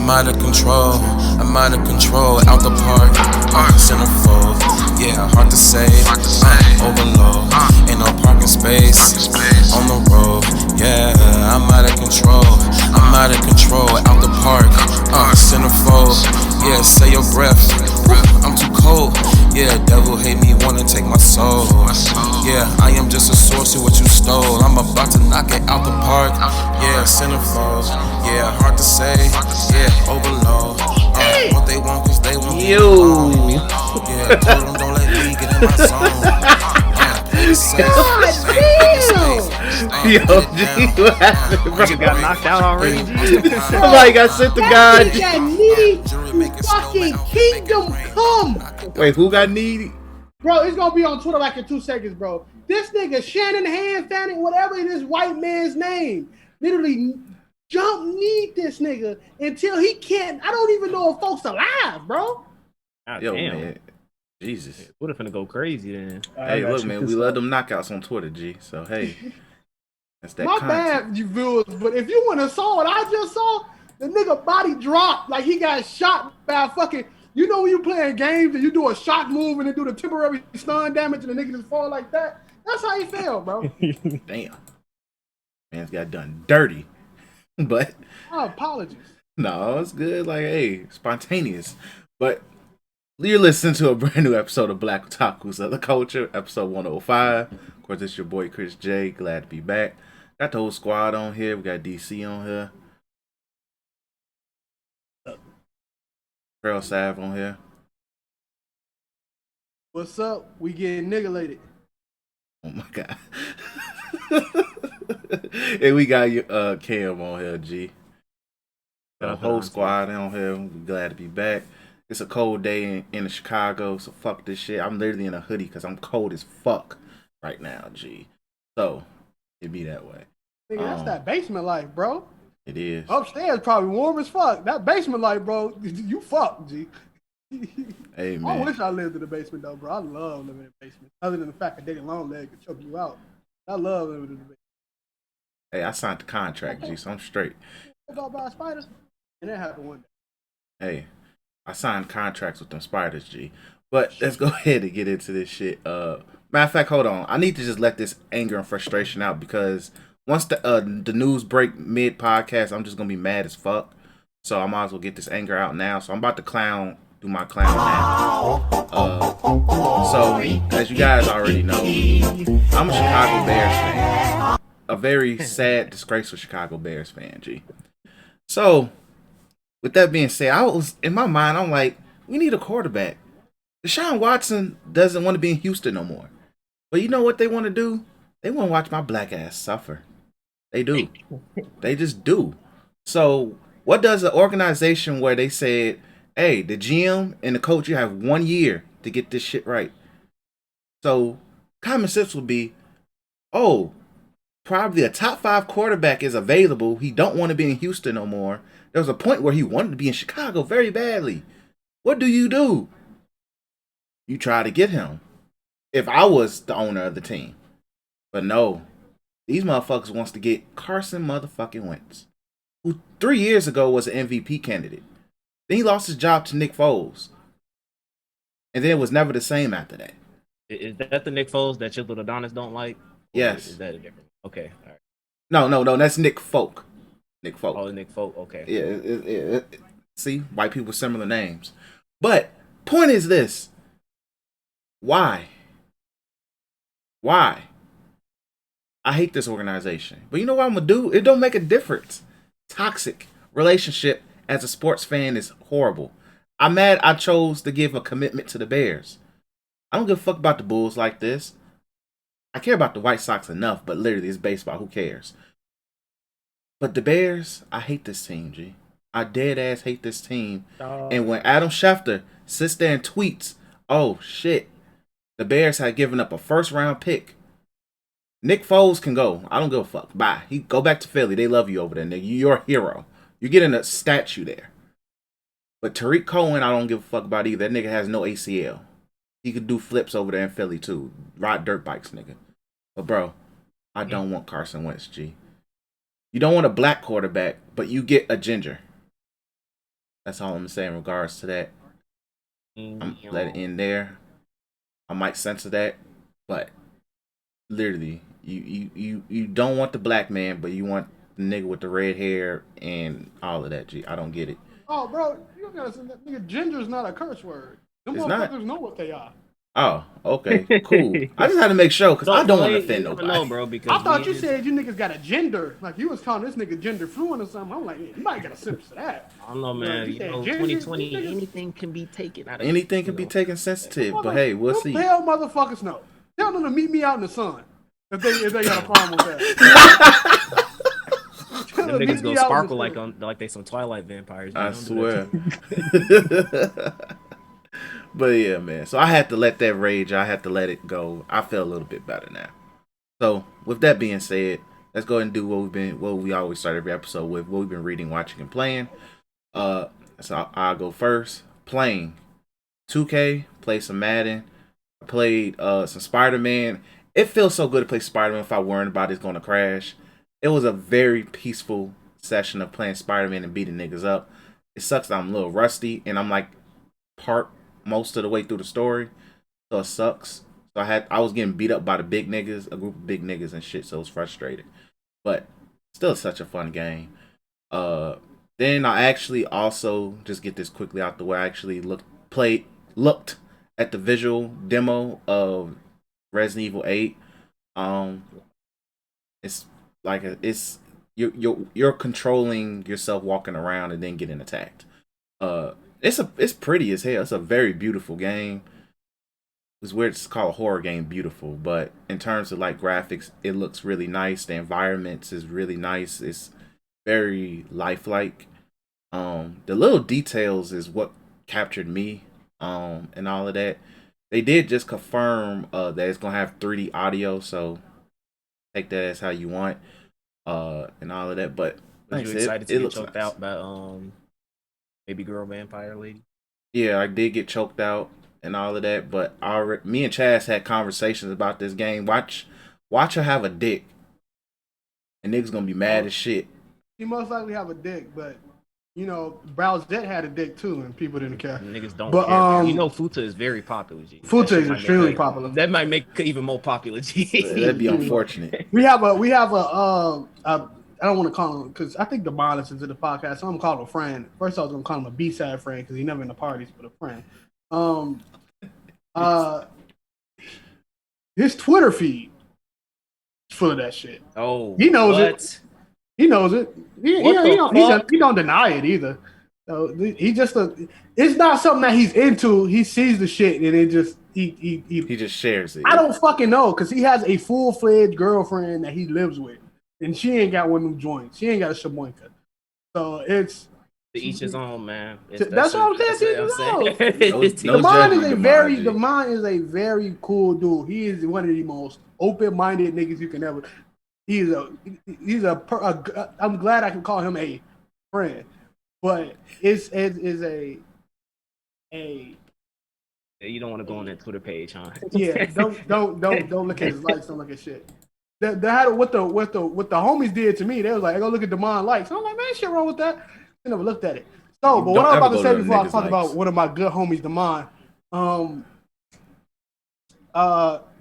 I'm out of control, I'm out of control, out the park, centerfold, yeah, hard to say, overload, ain't no parking space, on the road, yeah, I'm out of control, I'm out of control, out the park, centerfold, yeah, say your breath, I'm too cold, yeah, devil hate me, wanna take my soul, yeah, I am just a source of what you stole, I'm about to knock it out the park, yeah, centerfold, yeah, hard to say, yeah, overload, what they want cause they want yo, yeah, told them don't let me get in my zone. Play it safe, yo, G, what happened, bro? You got knocked out already, G? Somebody got sent to God. That need fucking kingdom come. Wait, who got needy? Bro, it's gonna be on Twitter like in 2 seconds, bro. This nigga Shannon Fanning, whatever this white man's name, literally need this nigga until he can't. I don't even know if folks alive, bro. God Yo, damn. man, Jesus. We're finna go crazy then. Hey, look, man, we love them knockouts on Twitter, G. So hey, that's that. My content. bad, you viewers, but if you wanna saw what I just saw, the nigga body dropped like he got shot by a fucking. You know when you playing games and you do a shock move and then do the temporary stun damage and the nigga just fall like that? That's how he fell, bro. Damn, man's got done dirty. But Oh, apologies. no, it's good. Like, hey, spontaneous. But you're listening to a brand new episode of Black Otakus of the Culture, episode 105. Of course, it's your boy Chris J. Glad to be back. Got the whole squad on here. We got DC on here. Girl Sav on here. What's up? We getting niggulated. Oh my god. And we got Cam on here, G. The whole squad on here. We glad to be back. It's a cold day in Chicago, so fuck this shit. I'm literally in a hoodie because I'm cold as fuck right now, G. So it be that way. Nigga, that's that basement life, bro. It is. Upstairs probably warm as fuck. That basement life, bro, you fuck, G. Hey, I man. wish I lived in the basement though, bro. I love living in the basement. Other than the fact that dating long leg could choke you out. I love living in the basement. Hey, I signed the contract, G, so I'm straight. About by a spider, and that happened one day. Hey, I signed contracts with them spiders, G. But let's go ahead and get into this shit. Matter of fact, hold on. I need to just let this anger and frustration out because once the news break mid podcast, I'm just gonna be mad as fuck. So I might as well get this anger out now. So I'm about to do my clown now. So as you guys already know, I'm a Chicago Bears fan. A very sad, disgraceful Chicago Bears fan, G. So with that being said, I was in my mind, I'm like, we need a quarterback. Deshaun Watson doesn't want to be in Houston no more. But you know what they want to do? They want to watch my black ass suffer. They do. They just do. So what does an organization where they said, hey, the GM and the coach, you have 1 year to get this shit right. So common sense would be, oh, probably a top 5 quarterback is available. He don't want to be in Houston no more. There was a point where he wanted to be in Chicago very badly. What do? You try to get him. If I was the owner of the team. But no. These motherfuckers wants to get Carson motherfucking Wentz, who 3 years ago was an MVP candidate. Then he lost his job to Nick Foles. And then it was never the same after that. Is that the Nick Foles that Chip Adonis don't like? Yes. Is that a different? Okay. All right. No. That's Nick Folk. Nick Folk. Oh, Nick Folk. Okay. Yeah. See, white people with similar names. But point is this. Why? I hate this organization. But you know what I'm going to do? It don't make a difference. Toxic relationship as a sports fan is horrible. I'm mad I chose to give a commitment to the Bears. I don't give a fuck about the Bulls like this. I care about the White Sox enough, but literally it's baseball. Who cares? But the Bears, I hate this team, G. I dead ass hate this team. And when Adam Schefter sits there and tweets, oh shit, the Bears had given up a first round pick. Nick Foles can go. I don't give a fuck. Bye. He go back to Philly. They love you over there, nigga. You're a hero. You're getting a statue there. But Tariq Cohen, I don't give a fuck about either. That nigga has no ACL. He could do flips over there in Philly too. Ride dirt bikes, nigga. But bro, I don't want Carson Wentz, G. You don't want a black quarterback, but you get a ginger. That's all I'm gonna say in regards to that. I'm let it in there. I might censor that, but literally, you don't want the black man, but you want the nigga with the red hair and all of that. G, I don't get it. Oh, bro, you gotta say that nigga. Ginger is not a curse word. Them It's motherfuckers not. know what they are. Oh, okay, cool. I just had to make sure because I don't want to offend you never nobody. know, bro. I Because thought you said you niggas got a gender. Like you was calling this nigga gender fluent or something. I'm like, yeah, you might get a sense of that. I don't know, man. You You said know, ginger, 2020, you niggas- anything can be taken out of Anything you can be know. taken sensitive, but hey, we'll see. Them hell motherfuckers know. Tell them to meet me out in the sun if they got a problem with that. Tell Them them to niggas meet go me out in the sparkle sun. like they some Twilight vampires. I Don't do swear. that. But yeah, man. So I had to let that rage. I had to let it go. I feel a little bit better now. So with that being said, let's go ahead and do what we always start every episode with. What we've been reading, watching, and playing. So I'll go first. Playing 2K. Play some Madden. I played some Spider-Man. It feels so good to play Spider-Man without worrying about it's going to crash. It was a very peaceful session of playing Spider-Man and beating niggas up. It sucks that I'm a little rusty and I'm like most of the way through the story, so it sucks. So I was getting beat up by the big niggas, a group of big niggas and shit, so it was frustrated. But still such a fun game. Then I actually also just get this quickly out the way. I actually looked at the visual demo of Resident Evil 8. It's like you're controlling yourself walking around and then getting attacked. It's pretty as hell. It's a very beautiful game. It's weird to call a horror game beautiful, but in terms of like graphics, it looks really nice. The environments is really nice. It's very lifelike. The little details is what captured me. And all of that. They did just confirm that it's gonna have 3D audio, so take that as how you want. And all of that. But Was like you I said, excited it to get looks choked nice. out by baby girl vampire lady? Yeah, I did get choked out and all of that, but me and Chaz had conversations about this game. Watch her have a dick, and niggas gonna be mad as shit. He most likely have a dick, but you know, Browsette had a dick too, and people didn't care. Niggas don't But, care. You know, Futa is very popular. G. Futa That shit is might extremely make, popular. That might make it even more popular. G. That'd be unfortunate. We have a I don't want to call him because I think the bond listens to the podcast, so I'm gonna call him a friend. First, I was gonna call him a B-side friend because he never in the parties, but a friend. His Twitter feed is full of that shit. Oh, He knows what? it. He knows it. He don't deny it either. So he just it's not something that he's into. He sees the shit and it just He just shares it. I don't fucking know because he has a full-fledged girlfriend that he lives with, and she ain't got one of them joints. She ain't got a shaboinka. So it's To each his own, man. that's what I'm saying. No The mind is judgment, the Jumanji. mind is a very cool dude. He is one of the most open-minded niggas you can ever. He's I'm glad I can call him a friend, but it is a You don't want to go on that Twitter page, huh? yeah. Don't look at his likes. Don't look at shit. They had what the homies did to me. They was like, go look at Demond likes. I'm like, man, shit wrong with that. I never looked at it. So, but what I'm about to say before I talk about one of my good homies, Demond,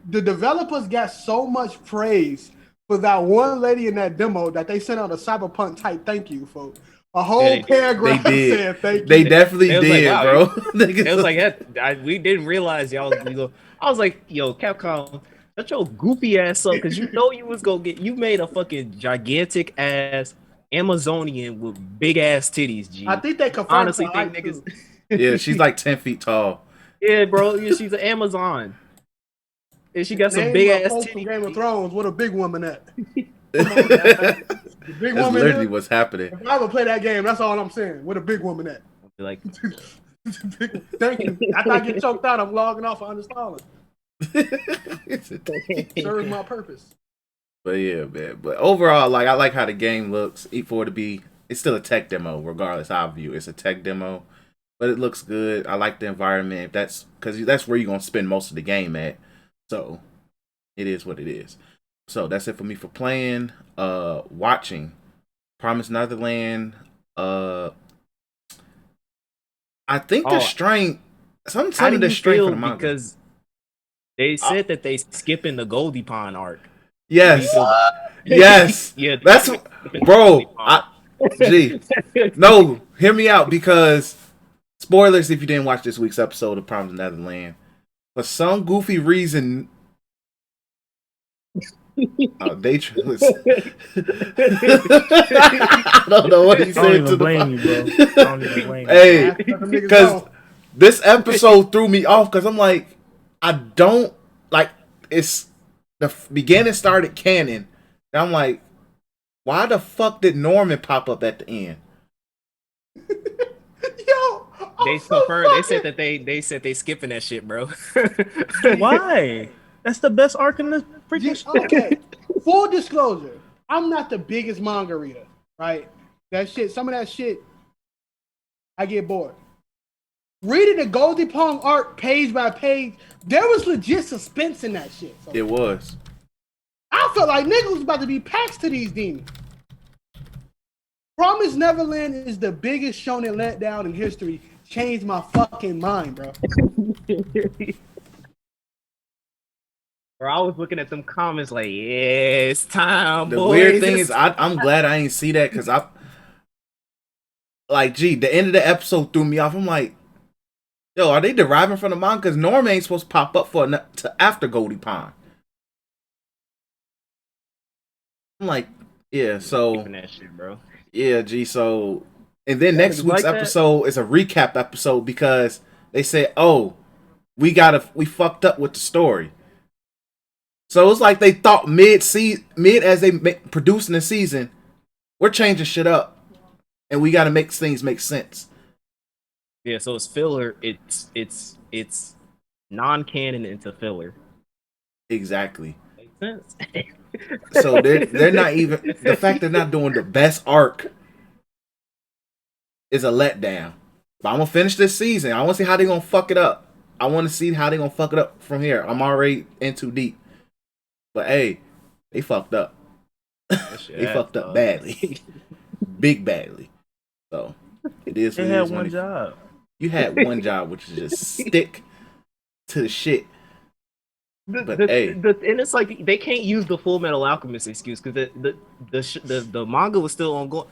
the developers got so much praise for that one lady in that demo that they sent out a cyberpunk type thank you for a whole paragraph saying thank you. They definitely did, like, bro. It was like we didn't realize y'all was legal. I was like, yo, Capcom, shut your goofy ass up because you know you was gonna get. You made a fucking gigantic ass Amazonian with big ass titties. G. I think they confirmed honestly think niggas. Yeah, she's like 10 feet tall. Yeah, bro. Yeah, she's an Amazon. And she got some big ass titties. titties. Game of Thrones, what a big woman at. That's big woman literally what's happening. If I ever play that game, that's all I'm saying. What a big woman at. Like, thank you. After I get choked out, I'm logging off for uninstalling. Serves my purpose. But yeah, man. But overall, like I like how the game looks. For it to be, it's still a tech demo, regardless how I view it. It's a tech demo, but it looks good. I like the environment. That's because that's where you're gonna spend most of the game at. So it is what it is. So that's it for me for playing. Watching Promised Neverland. I think the strain, some How do of the you strain feel? from the manga. Because they said that they skipping the Goldie Pond arc. Yes, What? yes, Yeah, that's bro. Gee, no, hear me out because spoilers if you didn't watch this week's episode of Promised Neverland. For some goofy reason, they was. I don't know what he said. I don't even blame you, bro. I don't even blame you. Hey, because this episode threw me off because I'm like, I don't like it's the beginning started canon. And I'm like, why the fuck did Norman pop up at the end? Yo, They confirmed. They said that they said they skipping that shit, bro. Why? That's the best arc in the freaking show. Okay, full disclosure, I'm not the biggest manga reader, right? That shit, some of that shit, I get bored. Reading the Goldie Pong arc page by page, there was legit suspense in that shit. So It was. I felt like niggas was about to be packed to these demons. Promised Neverland is the biggest shonen letdown in history. Changed my fucking mind, bro. Bro, I was looking at them comments like, yeah, it's time. The boys. weird thing is, I'm glad I ain't see that because I like, gee, the end of the episode threw me off. I'm like, yo, are they deriving from the manga? Because Norman ain't supposed to pop up for after Goldie Pond. I'm like, yeah, so that shit, bro. yeah, gee, so and then next week's episode is a recap episode because they say, oh, we fucked up with the story. So it's like they thought mid as they producing the season, we're changing shit up, and we got to make things make sense. Yeah, so it's filler. It's non-canon into filler. Exactly. Makes sense. So they're not even the fact they're not doing the best arc is a letdown. But I'm gonna finish this season. I want to see how they're gonna fuck it up. I want to see how they're gonna fuck it up from here. I'm already in too deep. But hey, they fucked up. They fucked up badly. Big badly. So it is. They had one job. You had one job, which is just stick to the shit. But hey, and it's like they can't use the Full Metal Alchemist excuse because the manga was still ongoing.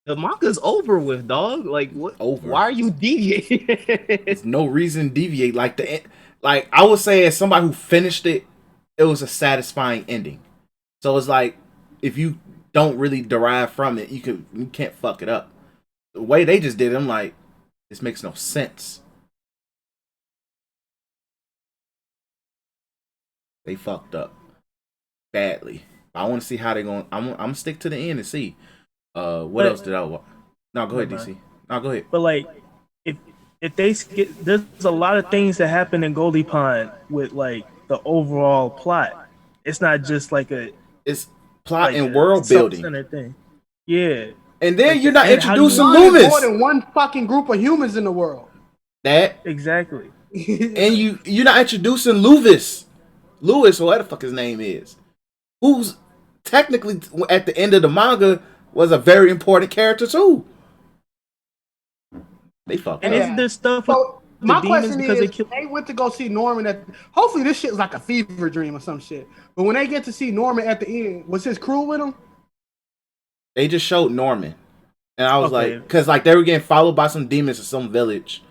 The manga's over with, dog. Like what? Over. Why are you deviating? There's no reason to deviate. Like I would say, as somebody who finished it, it was a satisfying ending. So it's like if you don't really derive from it, you can't fuck it up. The way they just did it, I'm like, this makes no sense. They fucked up badly. I want to see how they're going. I'm gonna stick to the end and see. What else did I watch? No, go ahead, DC. No, go ahead. But like, if they skip, there's a lot of things that happen in Goldie Pond with like the overall plot. It's not just like it's plot like and world building thing. Yeah. And then like you're not introducing There's Loomis. more than one fucking group of humans in the world. That exactly. And you're not introducing Lewis, or whatever the fuck his name is, who's technically at the end of the manga was a very important character too. They fucked and up. isn't there stuff So with my the demons question because is, they went to go see Norman hopefully this shit's like a fever dream or some shit. But when they get to see Norman at the end, was his crew with him? They just showed Norman, and I was like, because like they were getting followed by some demons in some village,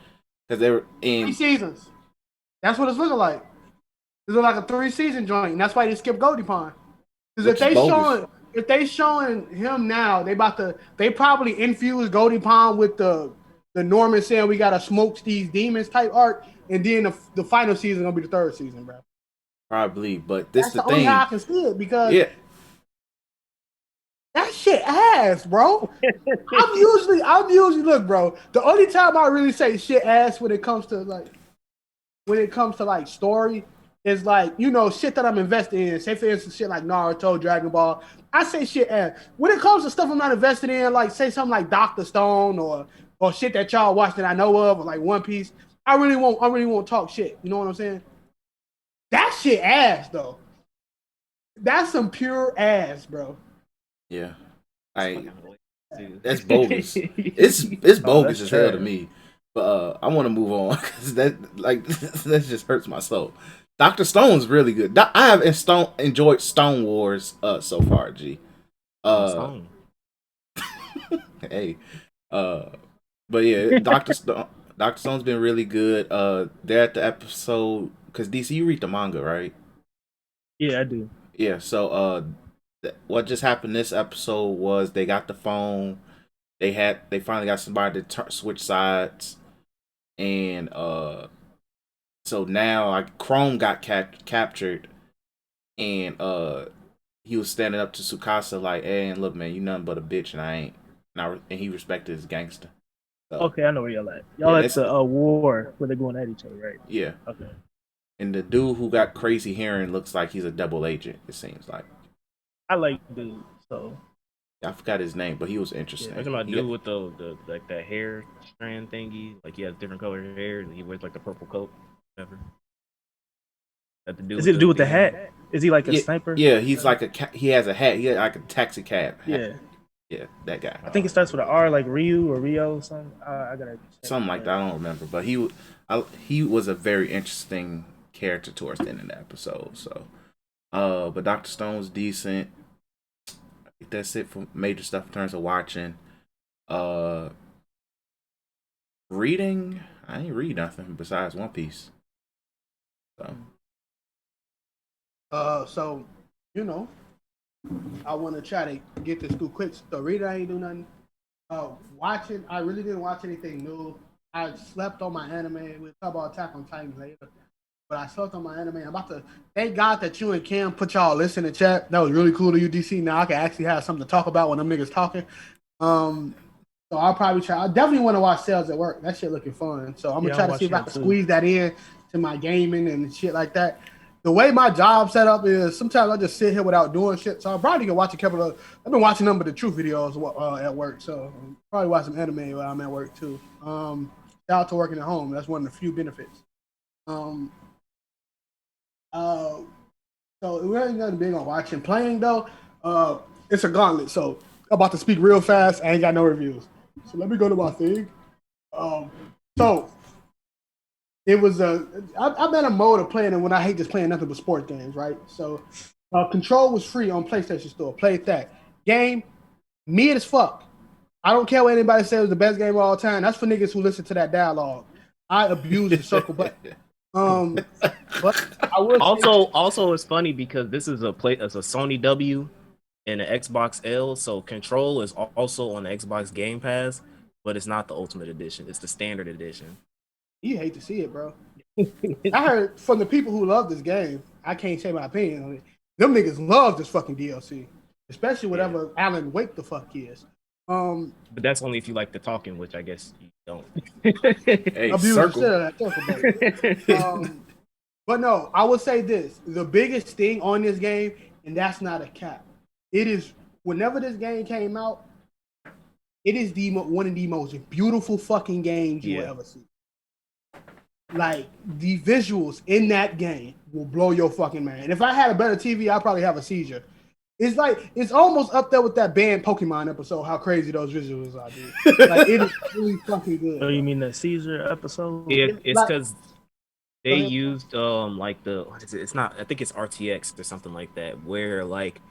because they were in 3 seasons. That's what it's looking like. It's like a 3-season joint, and that's why they skipped Goldie Pond. Because if they showing him now, they probably infuse Goldie Pond with the Norman saying we gotta smoke these demons type arc, and then the final season gonna be the 3rd season, bro. Probably, but this That's the the only thing. how I can see it because that shit ass, bro. I'm usually look, bro. The only time I really say shit ass when it comes to like story is like, you know, shit that I'm invested in. Say for instance, shit like Naruto, Dragon Ball. I say shit ass. When it comes to stuff I'm not invested in, like say something like Dr. Stone or shit that y'all watch that I know of, or like One Piece, I really won't talk shit. You know what I'm saying? That shit ass though. That's some pure ass, bro. Yeah, that's bogus. It's bogus as hell to me. But I want to move on because that just hurts my soul. Doctor Stone's really good. I have enjoyed Stone Wars so far. G. Stone. Hey, but yeah, Doctor Stone's been really good. They're at the episode because DC, you read the manga, right? Yeah, I do. Yeah. So what just happened this episode was they got the phone. They finally got somebody to switch sides, and so now like Chrome got captured, and he was standing up to Tsukasa like, "Hey, look, man, you nothing but a bitch, and I ain't." And he respected his gangster. So, Okay, I know where y'all at. Y'all yeah, at the war where they're going at each other, right? Yeah. Okay. And the dude who got crazy hearing looks like he's a double agent. It seems like. I like dude, so. I forgot his name, but he was interesting. Yeah, talking about dude with the like that hair strand thingy, like he has different colored hair, and he wears like the purple coat, whatever. Is it the dude with the hat? Is he like a sniper? Yeah, he's like he has a hat. He has like a taxi cab hat. Yeah, that guy. I think it starts with an R, like Ryu or Rio or something. I gotta something like that. I don't remember, but he was a very interesting character towards the end of the episode. So, but Dr. Stone was decent. I think that's it for major stuff in terms of watching. Reading, I ain't read nothing besides One Piece. So, you know, I want to try to get this through quick. So, reading, I ain't do nothing. Watching, I really didn't watch anything new. I slept on my anime. We'll talk about Attack on Titan later. But I slept on my anime. I'm about to thank God that you and Cam put y'all list in the chat. That was really cool to you, DC. Now I can actually have something to talk about when them niggas talking. So I'll probably try. I definitely want to watch Sales at Work. That shit looking fun. So I'm gonna try to see if I can squeeze that in to my gaming and shit like that. The way my job set up is sometimes I just sit here without doing shit. So I probably can watch a couple of. I've been watching them, but the Truth videos at work. So I'll probably watch some anime while I'm at work too. Shout out to working at home. That's one of the few benefits. So we ain't nothing big on watching. Playing though, it's a gauntlet. So I'm about to speak real fast. I ain't got no reviews. So let me go to my thing. So it was I'm in a mode of playing it when I hate just playing nothing but sport games, right? So Control was free on PlayStation Store. Played that game, mid as fuck. I don't care what anybody says was the best game of all time. That's for niggas who listen to that dialogue. I abuse the circle button. But I will also it's funny because this is it's a Sony W and an Xbox L, so Control is also on the Xbox Game Pass, but it's not the Ultimate Edition. It's the Standard Edition. You hate to see it, bro. I heard from the people who love this game, I can't say my opinion on it. Them niggas love this fucking DLC, especially whatever Alan Wake the fuck is. But that's only if you like the talking, which I guess you don't. Hey, abuse circle. The shit of that circle, but no, I would say this: the biggest thing on this game, and that's not a cap. It is whenever this game came out, it is one of the most beautiful fucking games you will ever see. Like the visuals in that game will blow your fucking mind. And if I had a better TV, I'd probably have a seizure. It's like it's almost up there with that banned Pokemon episode. How crazy those visuals are, dude! Like it is really fucking good. Oh, you mean the Caesar episode? Yeah, it's because they used like the it's not. I think it's RTX or something like that, where like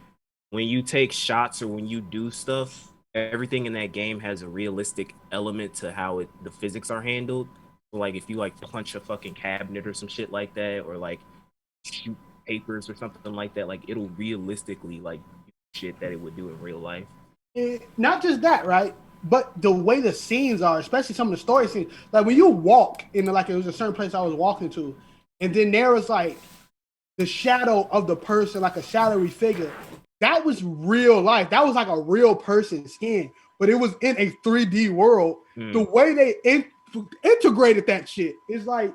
when you take shots or when you do stuff, everything in that game has a realistic element to how the physics are handled. So, like if you like punch a fucking cabinet or some shit like that, or like shoot papers or something like that, like it'll realistically like do shit that it would do in real life. Not just that, right? But the way the scenes are, especially some of the story scenes, like when you walk in like it was a certain place I was walking to, and then there was like the shadow of the person, like a shadowy figure. That was real life. That was like a real person's skin, but it was in a 3D world. The way they integrated that shit is like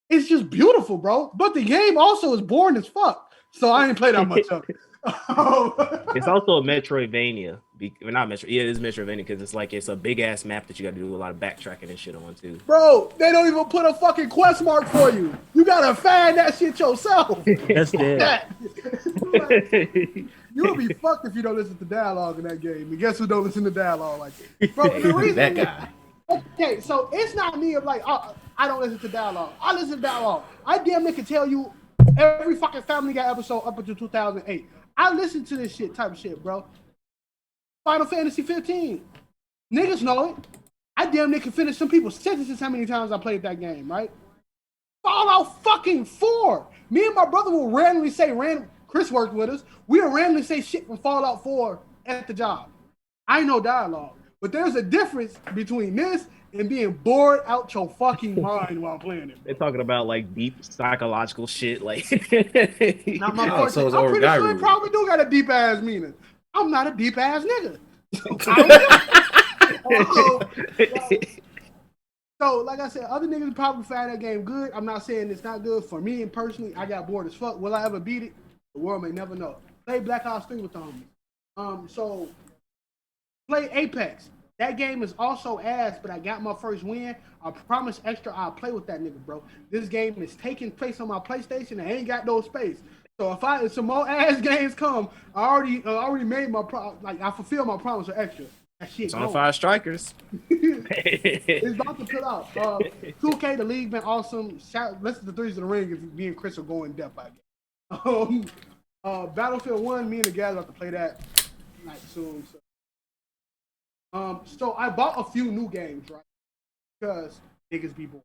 it's just beautiful, bro. But the game also is boring as fuck, so I ain't played that much of it. It's also a Metroidvania. Not Metro. Yeah, it is Metroidvania because it's a big ass map that you got to do a lot of backtracking and shit on too. Bro, they don't even put a fucking quest mark for you. You gotta find that shit yourself. That's dead. You'll be fucked if you don't listen to dialogue in that game. And guess who don't listen to dialogue like that? Bro, the reason that guy. Okay, so it's not me of like, I don't listen to dialogue. I listen to dialogue. I damn near can tell you every fucking Family Guy episode up until 2008. I listen to this shit type of shit, bro. Final Fantasy 15. Niggas know it. I damn near can finish some people's sentences how many times I played that game, right? Fallout fucking 4. Me and my brother will randomly say, Chris worked with us. We'll randomly say shit from Fallout 4 at the job. I know dialogue. But there's a difference between this and being bored out your fucking mind while playing it. They're talking about like deep psychological shit. Like, Not my Oh, so it's I'm pretty sure Origami. it probably do got a deep ass meaning. I'm not a deep ass nigga. So, like I said, other niggas probably find that game good. I'm not saying it's not good. For me and personally, I got bored as fuck. Will I ever beat it? The world may never know. Play Black Ops 3 with the homies. So play Apex. That game is also ass, but I got my first win. I promise extra I'll play with that nigga, bro. This game is taking place on my PlayStation. I ain't got no space. So if some more ass games come, I already made my I fulfilled my promise of extra. That shit. Personified Strikers. It's about to put out. 2K, the league been awesome. Listen to Threes of the Ring if me and Chris will go in depth, I guess. Battlefield 1, me and the guys have to play that like soon. So I bought a few new games, right? Because niggas be bored.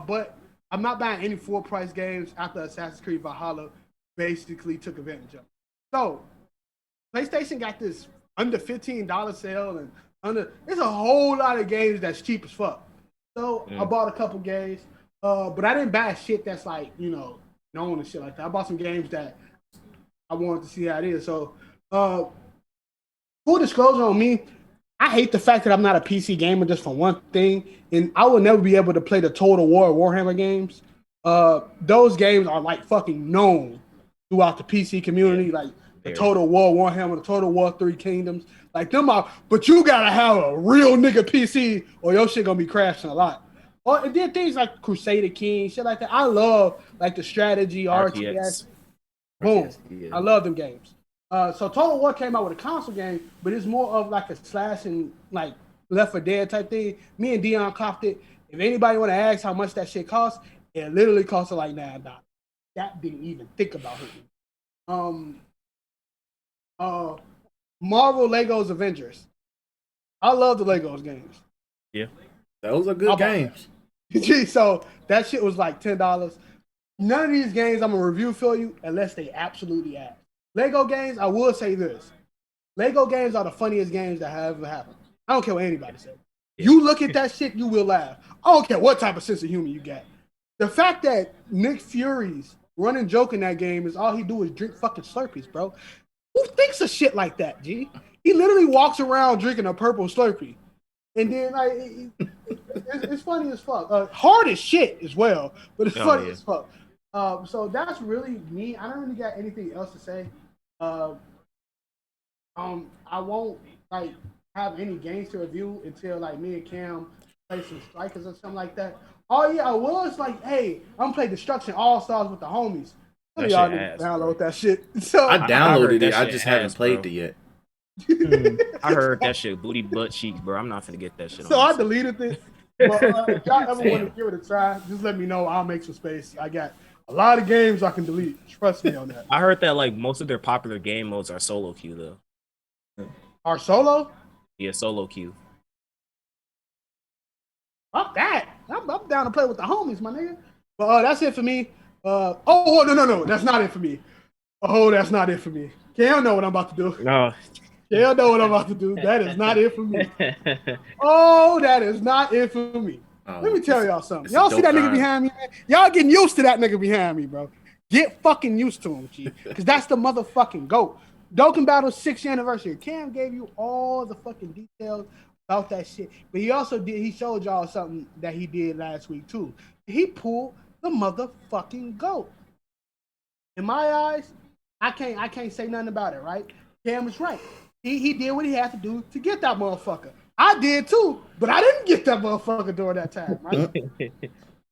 But I'm not buying any full price games after Assassin's Creed Valhalla basically took advantage of it. So PlayStation got this under $15 sale and there's a whole lot of games that's cheap as fuck. So I bought a couple games, but I didn't buy shit that's like, known and shit like that. I bought some games that I wanted to see how it is. So full disclosure on me, I hate the fact that I'm not a PC gamer just for one thing, and I will never be able to play the Total War Warhammer games. Those games are like fucking known throughout the PC community, like the Total War Warhammer, the Total War Three Kingdoms, like them are. But you gotta have a real nigga PC, or your shit gonna be crashing a lot. Or it did things like Crusader King, shit like that. I love like the strategy RTS. Boom, yeah. I love them games. So Total War came out with a console game, but it's more of like a slashing, like Left 4 Dead type thing. Me and Dion copped it. If anybody want to ask how much that shit costs, it literally costs like $9. That didn't even think about it. Marvel Legos Avengers. I love the Legos games. Yeah, those are good games. So that shit was like $10. None of these games I'm gonna review for you unless they absolutely ass. Lego games, I will say this. Lego games are the funniest games that have ever happened. I don't care what anybody says. You look at that shit, you will laugh. I don't care what type of sense of humor you got. The fact that Nick Fury's running joke in that game is all he do is drink fucking Slurpees, bro. Who thinks of shit like that, G? He literally walks around drinking a purple Slurpee. And then like it's funny as fuck. Hard as shit as well, but it's funny as fuck. So that's really me. I don't really got anything else to say. I won't like have any games to review until like me and Cam play some strikers or something like that. Oh yeah, I was like, hey, I'm playing Destruction All Stars with the homies. Y'all need to download that shit. So I downloaded it. I just haven't played it yet. I heard that shit booty butt cheeks, bro. I'm not finna get that shit. So I deleted it. But if y'all ever want to give it a try, just let me know. I'll make some space. I got a lot of games I can delete. Trust me on that. I heard that like most of their popular game modes are solo queue though. Are solo? Yeah, solo queue. Fuck that. I'm down to play with the homies, my nigga. But that's it for me. No. That's not it for me. That's not it for me. Cam know what I'm about to do. No. Cam know what I'm about to do. That is not it for me. That is not it for me. Let me tell y'all something. Y'all see that nigga behind me, man? Y'all getting used to that nigga behind me, bro. Get fucking used to him, G. Because that's the motherfucking GOAT. Dokkan Battle's 6th anniversary. Cam gave you all the fucking details about that shit. But he showed y'all something that he did last week, too. He pulled the motherfucking GOAT. In my eyes, I can't say nothing about it, right? Cam was right. He did what he had to do to get that motherfucker. I did too, but I didn't get that motherfucker during that time, right?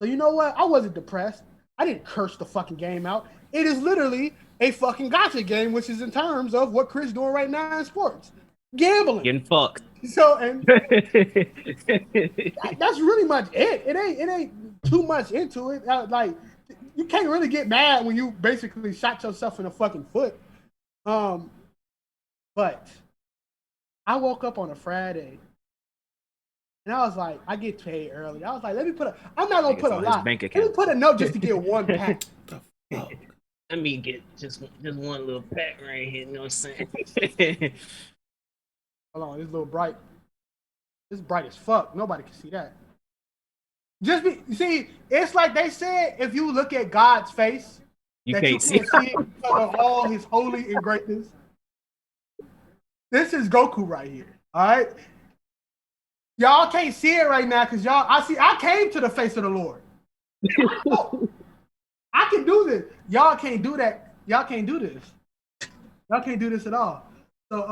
So you know what? I wasn't depressed. I didn't curse the fucking game out. It is literally a fucking gotcha game, which is in terms of what Chris doing right now in sports. gambling. Getting fucked. So and that's really much it. It ain't too much into it. Like you can't really get mad when you basically shot yourself in the fucking foot. But I woke up on a Friday and I was like, I get paid early. I was like, I'm not gonna put a lot. Let me put a note just to get one pack. Let me get just one little pack right here. You know what I'm saying? Hold on, this little bright. This bright as fuck. Nobody can see that. See, it's like they said, if you look at God's face, you can't see it because of all his holy and greatness. This is Goku right here. All right. Y'all can't see it right now because I came to the face of the Lord. I can do this. Y'all can't do that. Y'all can't do this. Y'all can't do this at all. So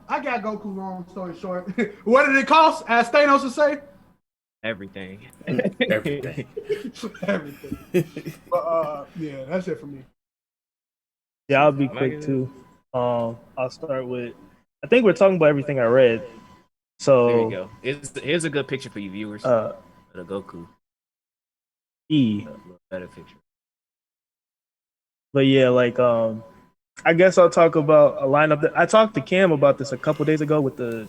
I got Goku, long story short. What did it cost? As Thanos would say? Everything. Everything. Everything. But yeah, that's it for me. Yeah, I'll be quick too. I'll start with, I think we're talking about everything I read. So there you go. Here's a good picture for you viewers. The Goku. Better picture. But yeah, like I guess I'll talk about a lineup that I talked to Cam about this a couple days ago with the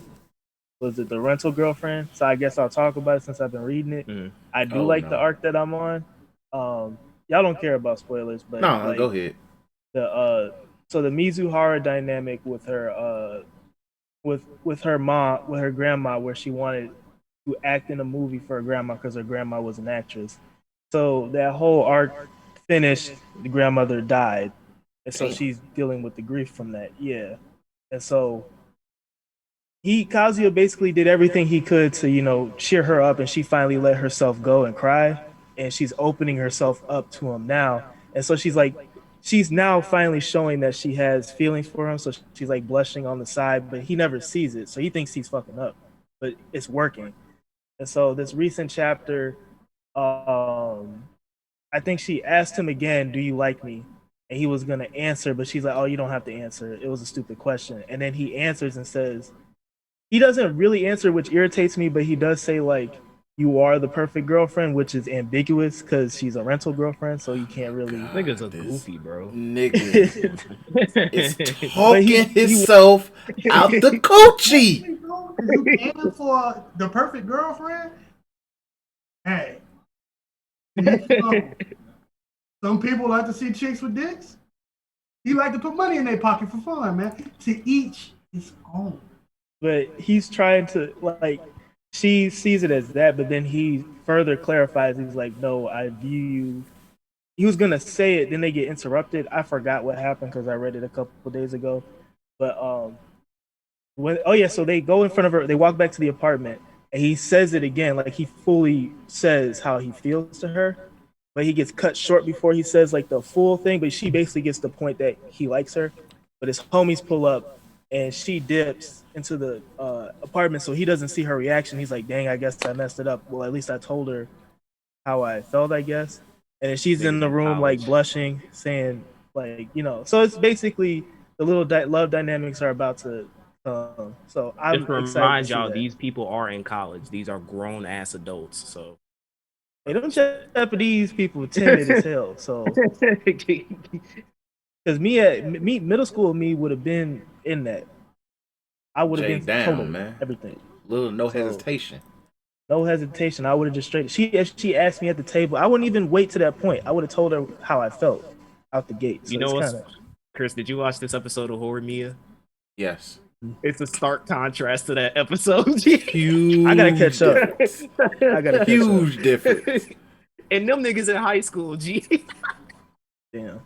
rental girlfriend. So I guess I'll talk about it since I've been reading it. I do the arc that I'm on. Y'all don't care about spoilers, but no, go ahead. So the Mizuhara dynamic with her with her mom, with her grandma, where she wanted to act in a movie for her grandma because her grandma was an actress. So that whole arc finished, the grandmother died. And so she's dealing with the grief from that. Yeah. And so Kazuya basically did everything he could to, cheer her up, and she finally let herself go and cry. And she's opening herself up to him now. And so she's now finally showing that she has feelings for him. So she's like blushing on the side, but he never sees it. So he thinks he's fucking up, but it's working. And so this recent chapter, I think she asked him again, "Do you like me?" And he was going to answer, but she's like, "Oh, you don't have to answer. It was a stupid question." And then he answers and says, he doesn't really answer, which irritates me, but he does say, like, "You are the perfect girlfriend," which is ambiguous because she's a rental girlfriend, so you can't really. Nigga's a goofy, bro. Nigga is talking himself out the coochie. You aiming for the perfect girlfriend? Hey. Some people like to see chicks with dicks. He like to put money in their pocket for fun, man. To each his own. But he's trying to, like, she sees it as that, but then he further clarifies. He's like, "No, I view you." He was gonna say it, then they get interrupted. I forgot what happened because I read it a couple days ago. But so they go in front of her. They walk back to the apartment, and he says it again, like he fully says how he feels to her. But he gets cut short before he says like the full thing. But she basically gets the point that he likes her. But his homies pull up, and she dips into the apartment, so he doesn't see her reaction. He's like, "Dang, I guess I messed it up." Well, at least I told her how I felt, I guess. And then she's in the room, like blushing, saying, like, So it's basically the little love dynamics are about to. So I'm just remind y'all, these people are in college. These are grown ass adults. So they don't Japanese people timid as hell. So because me middle school me would have been in that. I would have been down, totally man. Everything. No hesitation. No hesitation. I would have just straight. She asked me at the table. I wouldn't even wait to that point. I would have told her how I felt out the gate. So you know what, Chris? Did you watch this episode of Horror Mia? Yes. It's a stark contrast to that episode. Huge. I gotta catch up. Huge difference. And them niggas in high school, G. Damn.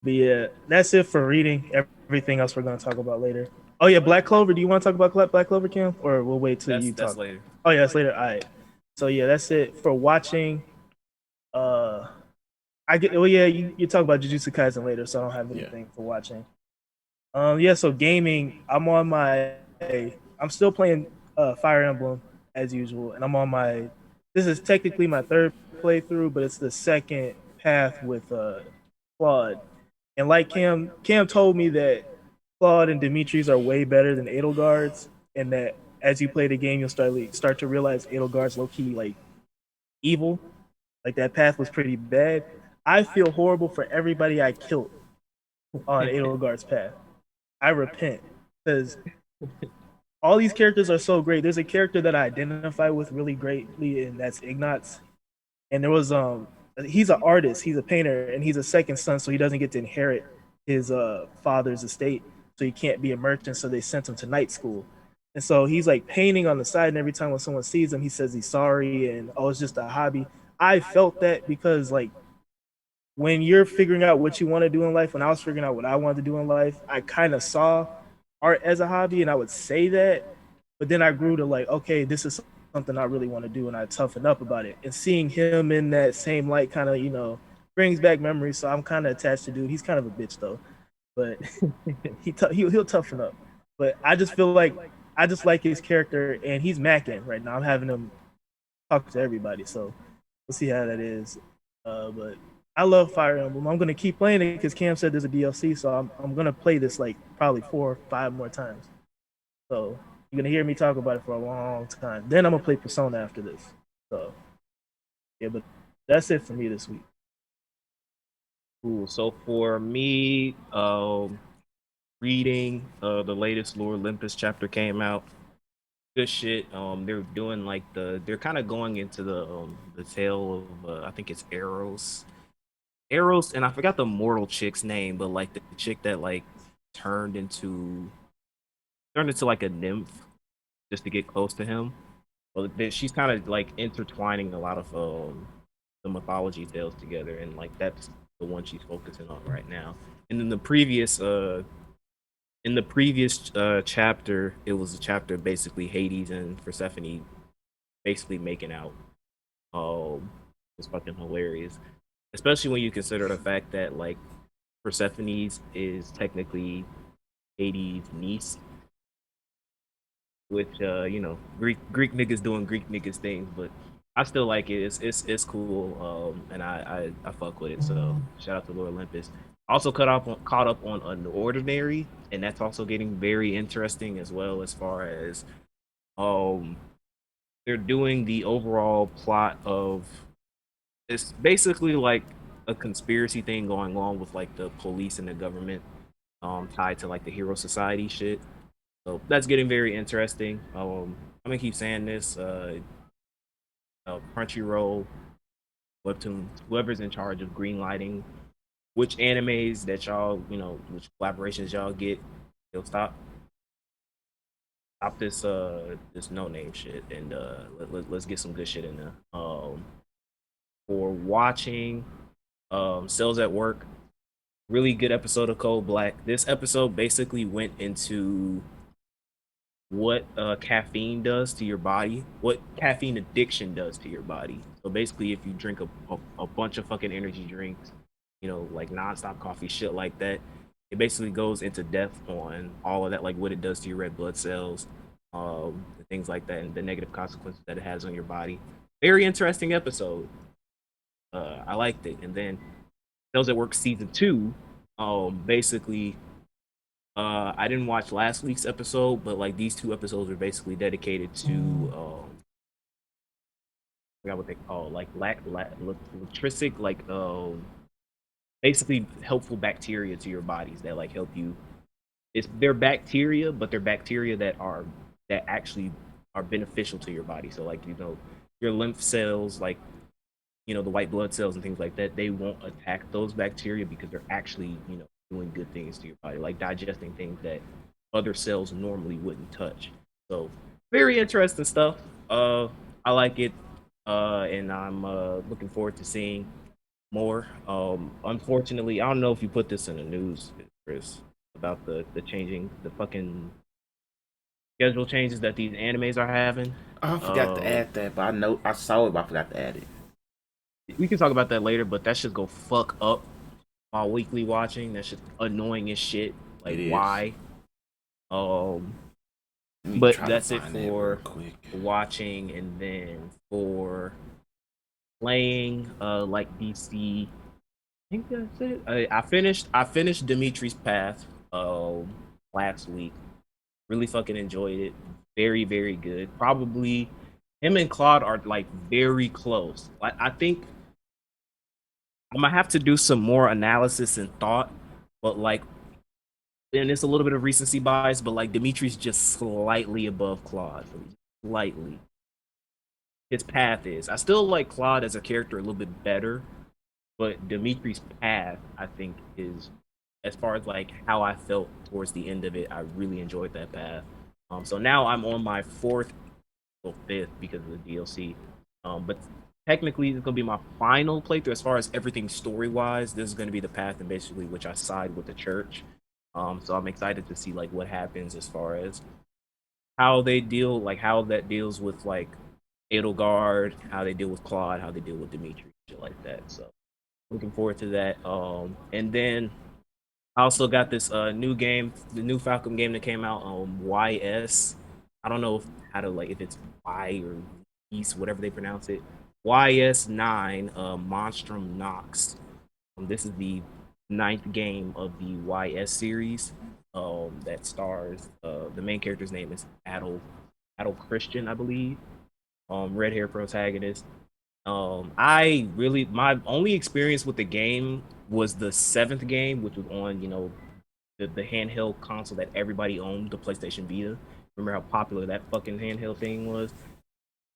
But yeah, that's it for reading. Everything else we're gonna talk about later. Oh yeah, Black Clover. Do you want to talk about Black Clover, Kim? Or we'll wait till you talk? That's later. Oh yeah, that's later. All right. So yeah, that's it for watching. You talk about Jujutsu Kaisen later, so I don't have anything for watching. So gaming. I'm still playing Fire Emblem as usual, and I'm on my. This is technically my third playthrough, but it's the second path with Claude. And like Cam told me that Claude and Demetrius are way better than Edelgard's, and that as you play the game, you'll start to realize Edelgard's low key like evil. Like that path was pretty bad. I feel horrible for everybody I killed on Edelgard's path. I repent because all these characters are so great. There's a character that I identify with really greatly, and that's Ignatz. And there was he's an artist, he's a painter, and he's a second son, so he doesn't get to inherit his father's estate, so he can't be a merchant. So they sent him to night school, and so he's like painting on the side, and every time when someone sees him, he says he's sorry and oh, it's just a hobby. I felt that because like when you're figuring out what you want to do in life, when I was figuring out what I wanted to do in life, I kind of saw art as a hobby, and I would say that, but then I grew to like, okay, this is something I really want to do, and I toughened up about it. And seeing him in that same light kind of, brings back memories. So I'm kind of attached to dude. He's kind of a bitch though, but he'll toughen up. But I just feel like I just like his character, and he's macking right now. I'm having him talk to everybody, so we'll see how that is. But I love Fire Emblem. I'm gonna keep playing it because Cam said there's a DLC, so I'm gonna play this like probably 4 or 5 more times. So you're gonna hear me talk about it for a long time. Then I'm gonna play Persona after this. So yeah, but that's it for me this week. Cool. So for me, reading the latest Lord Olympus chapter came out. Good shit. They're doing like they're kind of going into the tale of I think it's Eros, and I forgot the mortal chick's name, but like the chick that like turned into like a nymph just to get close to him. Well, she's kind of like intertwining a lot of the mythology tales together, and like that's the one she's focusing on right now. And then in the previous chapter, it was a chapter basically Hades and Persephone basically making out. It was fucking hilarious, especially when you consider the fact that like Persephone is technically Hades' niece, which Greek niggas doing Greek niggas things, but I still like it. It's cool, and I fuck with it. So shout out to Lord Olympus. Also caught up on Unordinary, and that's also getting very interesting as well, as far as they're doing the overall plot of, it's basically like a conspiracy thing going on with like the police and the government, tied to like the Hero Society shit. So that's getting very interesting. I'm gonna keep saying this. Crunchyroll, Webtoon, whoever's in charge of green lighting, which animes that y'all, which collaborations y'all get, they'll stop this no name shit, and let's get some good shit in there. For watching, Cells at Work, really good episode of Cold Black. This episode basically went into what caffeine does to your body, what caffeine addiction does to your body. So basically, if you drink a bunch of fucking energy drinks, like nonstop coffee, shit like that, it basically goes into depth on all of that, like what it does to your red blood cells, things like that, and the negative consequences that it has on your body. Very interesting episode. I liked it. And then Cells at Work season 2, basically, I didn't watch last week's episode, but like these 2 episodes are basically dedicated to I forgot what they call, like electric, like basically helpful bacteria to your bodies that like help you. They're bacteria, but they're bacteria that actually are beneficial to your body. So like your lymph cells, like the white blood cells and things like that, they won't attack those bacteria because they're actually doing good things to your body, like digesting things that other cells normally wouldn't touch. So very interesting stuff. I like it, and I'm looking forward to seeing more. Unfortunately, I don't know if you put this in the news, Chris, about the changing, the fucking schedule changes that these animes are having. I forgot to add that, but I know I saw it, but I forgot to add it. We can talk about that later, but that should go fuck up my weekly watching. That shit annoying as shit. Like why? But that's it for watching, and then for playing, like DC. I think that's it. I finished Dimitri's Path. last week. Really fucking enjoyed it. Very, very good. Probably him and Claude are like very close. I think I'm gonna have to do some more analysis and thought, but like, and it's a little bit of recency bias, but like Dimitri's just slightly above Claude, slightly. His path is. I still like Claude as a character a little bit better, but Dimitri's path, I think, is as far as like how I felt towards the end of it. I really enjoyed that path. So now I'm on my fourth, well, fifth because of the DLC. But technically, it's gonna be my final playthrough as far as everything story wise. This is gonna be the path, and basically, which I side with the church. So I'm excited to see like what happens as far as how they deal, like how that deals with like Edelgard, how they deal with Claude, how they deal with Dimitri, shit like that. So looking forward to that. And then I also got this new game, the new Falcon game that came out on YS. I don't know how to like if it's Y or East, whatever they pronounce it. YS9 Monstrum Nox. This is the ninth game of the YS series. That stars the main character's name is Adel Christian, I believe. Red hair protagonist. I really my only experience with the game was the seventh game, which was on the handheld console that everybody owned, the PlayStation Vita. Remember how popular that fucking handheld thing was?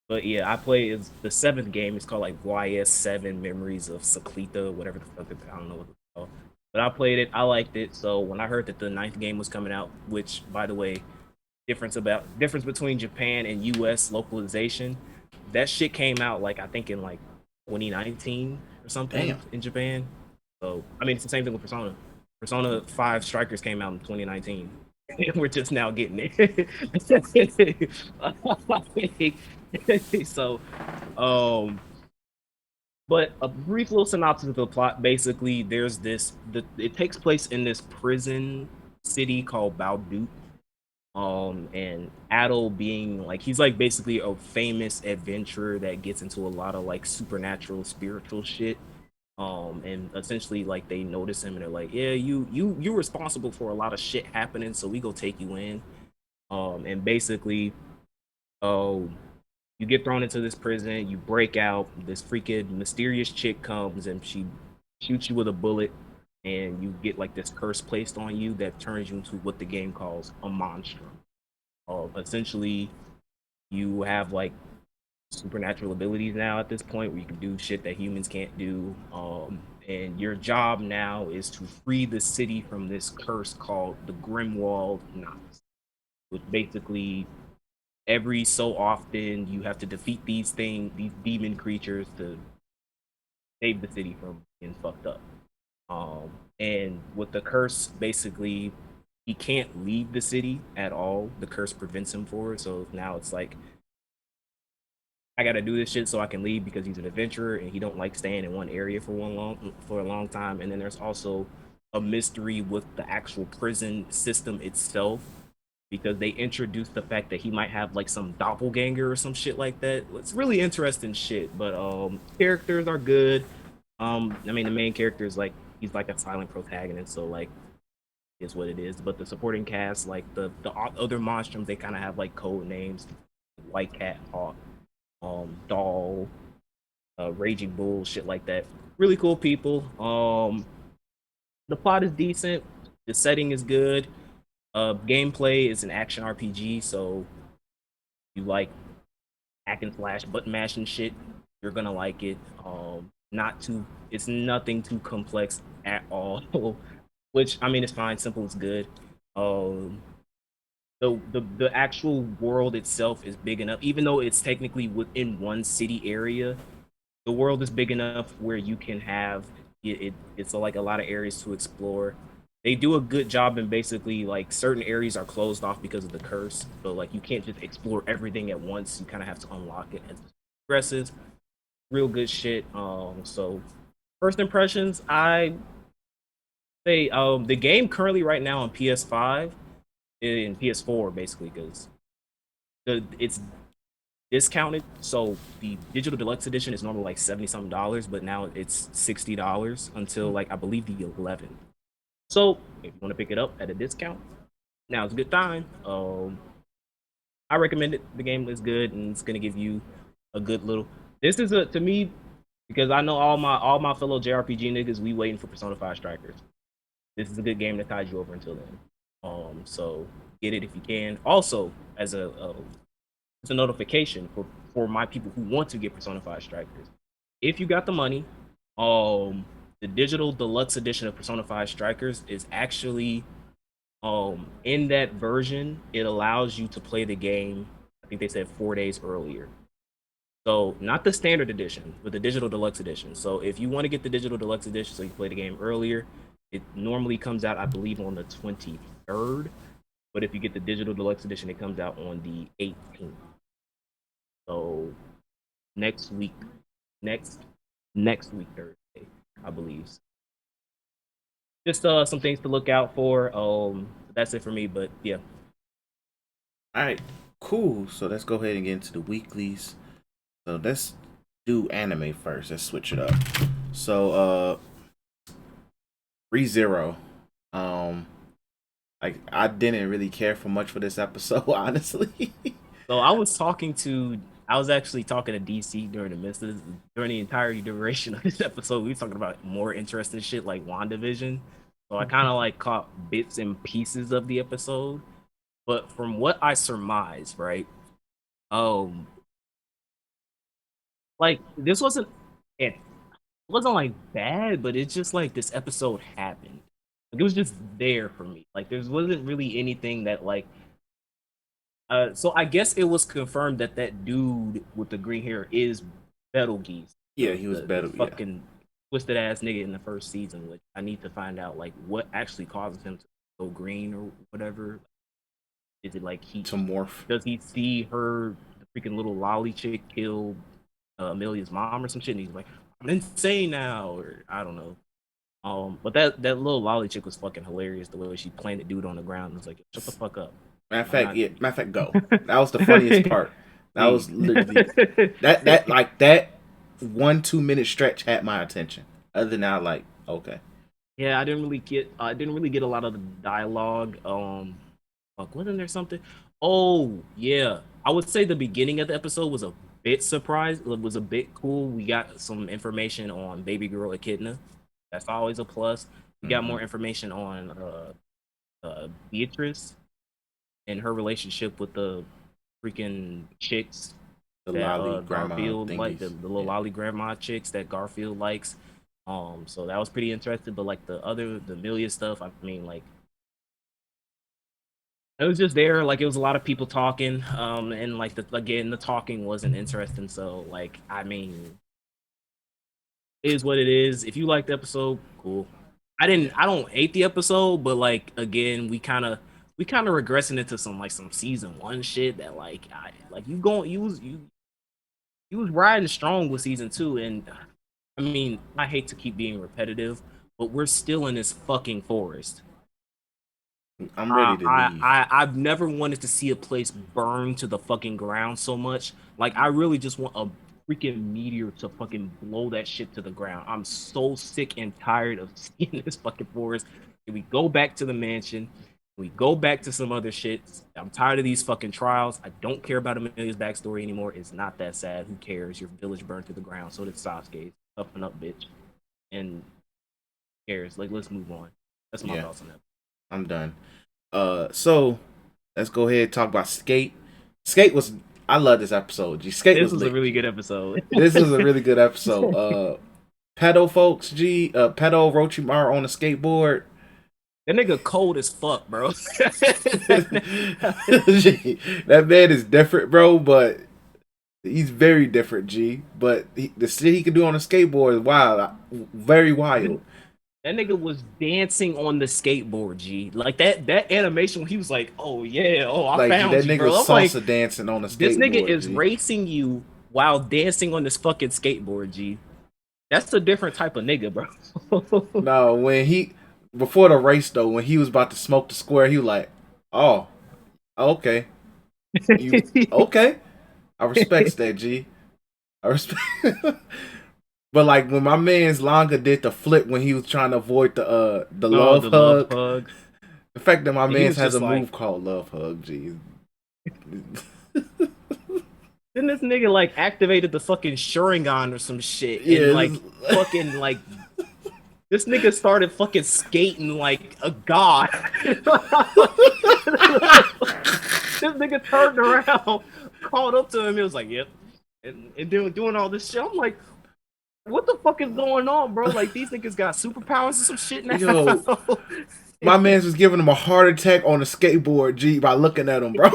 But yeah, I played it's the seventh game. It's called like YS7 Memories of Seclita, whatever the fuck I don't know what it's called. But I played it. I liked it. So when I heard that the ninth game was coming out, which by the way, difference between Japan and US localization, that shit came out like I think in like 2019 or something. Damn. In Japan. So I mean it's the same thing with Persona. Persona 5 Strikers came out in 2019. We're just now getting it. So but a brief little synopsis of the plot. Basically, there's it takes place in this prison city called Balduke. And Adel being like he's like basically a famous adventurer that gets into a lot of like supernatural spiritual shit. And essentially like they notice him and they're like, yeah, you're responsible for a lot of shit happening, so we go take you in. And basically, oh, you get thrown into this prison, you break out, this freaking mysterious chick comes and she shoots you with a bullet, and you get like this curse placed on you that turns you into what the game calls a monstrum. Essentially, you have like supernatural abilities now at this point where you can do shit that humans can't do. And your job now is to free the city from this curse called the Grimwald Knots, which basically every so often you have to defeat these demon creatures to save the city from being fucked up. And with the curse, basically, he can't leave the city at all. The curse prevents him for it. So now it's like, I gotta do this shit so I can leave because he's an adventurer and he don't like staying in one area for a long time. And then there's also a mystery with the actual prison system itself because they introduced the fact that he might have like some doppelganger or some shit like that. It's really interesting shit. But characters are good. I mean the main character is like he's like a silent protagonist, so like is what it is. But the supporting cast, like the other monstrums, they kind of have like code names: White Cat, Hawk, Doll, Raging Bull, shit like that. Really cool people. The plot is decent. The setting is good. Gameplay is an action RPG, so you like hack and slash, button mash and shit, you're gonna like it. It's nothing too complex at all, which I mean, it's fine. Simple is good. The actual world itself is big enough, even though it's technically within one city area. The world is big enough where you can have it's like a lot of areas to explore. They do a good job in basically like certain areas are closed off because of the curse, so like you can't just explore everything at once. You kind of have to unlock it as it progresses. Real good shit. So first impressions, I say the game currently right now on PS5 and PS4 basically because it's discounted. So the digital deluxe edition is normally like 70 something dollars, but now it's $60 until like I believe the 11th. So if you want to pick it up at a discount, Now it's a good time. I recommend it. The game is good, and it's gonna give you a good little. This is a to me because I know all my fellow JRPG niggas. We waiting for Persona 5 Strikers. This is a good game that ties you over until then. So get it if you can. Also, as a notification for my people who want to get Persona 5 Strikers. If you got the money, the digital deluxe edition of Persona 5 Strikers is actually in that version. It allows you to play the game. I think they said 4 days earlier. So not the standard edition, but the digital deluxe edition. So if you want to get the digital deluxe edition, so you play the game earlier, it normally comes out, I believe, on the 23rd. But if you get the digital deluxe edition, it comes out on the 18th. So next week, next week Thursday, I believe. Just some things to look out for. That's it for me. But yeah. All right, cool. So let's go ahead and get into the weeklies. So let's do anime first. Let's switch it up. So ReZero. Like I didn't really care for much for this episode, honestly. So I was actually talking to DC during the entire duration of this episode. We were talking about more interesting shit like WandaVision. So I kind of like caught bits and pieces of the episode. But from what I surmised, right? Like this wasn't like bad, but it's just like this episode happened. Like, it was just there for me. Like there wasn't really anything that like. So I guess it was confirmed that that dude with the green hair is Betelgeuse. Yeah, he was better. The fucking twisted ass nigga in the first season. Which I need to find out like what actually causes him to go green or whatever. Is it like he to morph? Does he see her, the freaking little lolly chick, kill Amelia's mom or some shit? And he's like, I'm insane now, or I don't know. But that little lolly chick was fucking hilarious. The way she planted dude on the ground and was like, shut the fuck up. Matter of fact, go. That was the funniest part. That was literally that 1-2 minute stretch had my attention. Other than that, like, okay. Yeah, I didn't really get a lot of the dialogue. Fuck, wasn't there something? Oh yeah, I would say the beginning of the episode was a bit surprised. It was a bit cool. We got some information on baby girl Echidna. That's always a plus. We got more information on Beatrice and her relationship with the freaking chicks. The that lolly grandma Garfield thingies. like the little lolly grandma chicks that Garfield likes. So that was pretty interesting. But like the Amelia stuff, I mean, like it was just there. Like it was a lot of people talking. And like the talking wasn't interesting. So like I mean, it is what it is. If you liked the episode, cool. I don't hate the episode, but like again, we kind of regressing into some season 1 shit that you was riding strong with season 2, and I mean I hate to keep being repetitive, but we're still in this fucking forest. I'm ready to leave. I've never wanted to see a place burn to the fucking ground so much. Like I really just want a freaking meteor to fucking blow that shit to the ground. I'm so sick and tired of seeing this fucking forest. Can we go back to the mansion? We go back to some other shit. I'm tired of these fucking trials. I don't care about Amelia's backstory anymore. It's not that sad. Who cares? Your village burned to the ground. So did Sasuke's. Up and up, bitch. And who cares? Like, let's move on. That's my thoughts on that. I'm done. So let's go ahead and talk about Skate. Skate was. I love this episode. This was a really good episode. This was a really good episode. Pedo folks, Pedo Orochimaru on a skateboard. That nigga cold as fuck, bro. That man is different, bro, but he's very different, G. But the shit he can do on a skateboard is wild. Very wild. That nigga was dancing on the skateboard, G. Like that animation when he was like, "Oh yeah, I found that you, nigga bro." was salsa dancing on the skateboard. This nigga is G. racing you while dancing on this fucking skateboard, G. That's a different type of nigga, bro. No, before the race though, when he was about to smoke the square, he was like, "Oh, okay, okay." I respect that, G. I respect. But like when my man's Langa did the flip when he was trying to avoid the love hug. The fact that my He man was has just a like- move called Love Hug, G. Then this nigga like activated the fucking Sharingan or some shit, Yeah, and like this- fucking like this nigga started fucking skating like a god. This nigga turned around, called up to him, he was like, "Yep," and doing all this shit. I'm like, what the fuck is going on, bro? Like these niggas got superpowers or some shit now. Yo. My man's was giving him a heart attack on a skateboard, G, by looking at him, bro.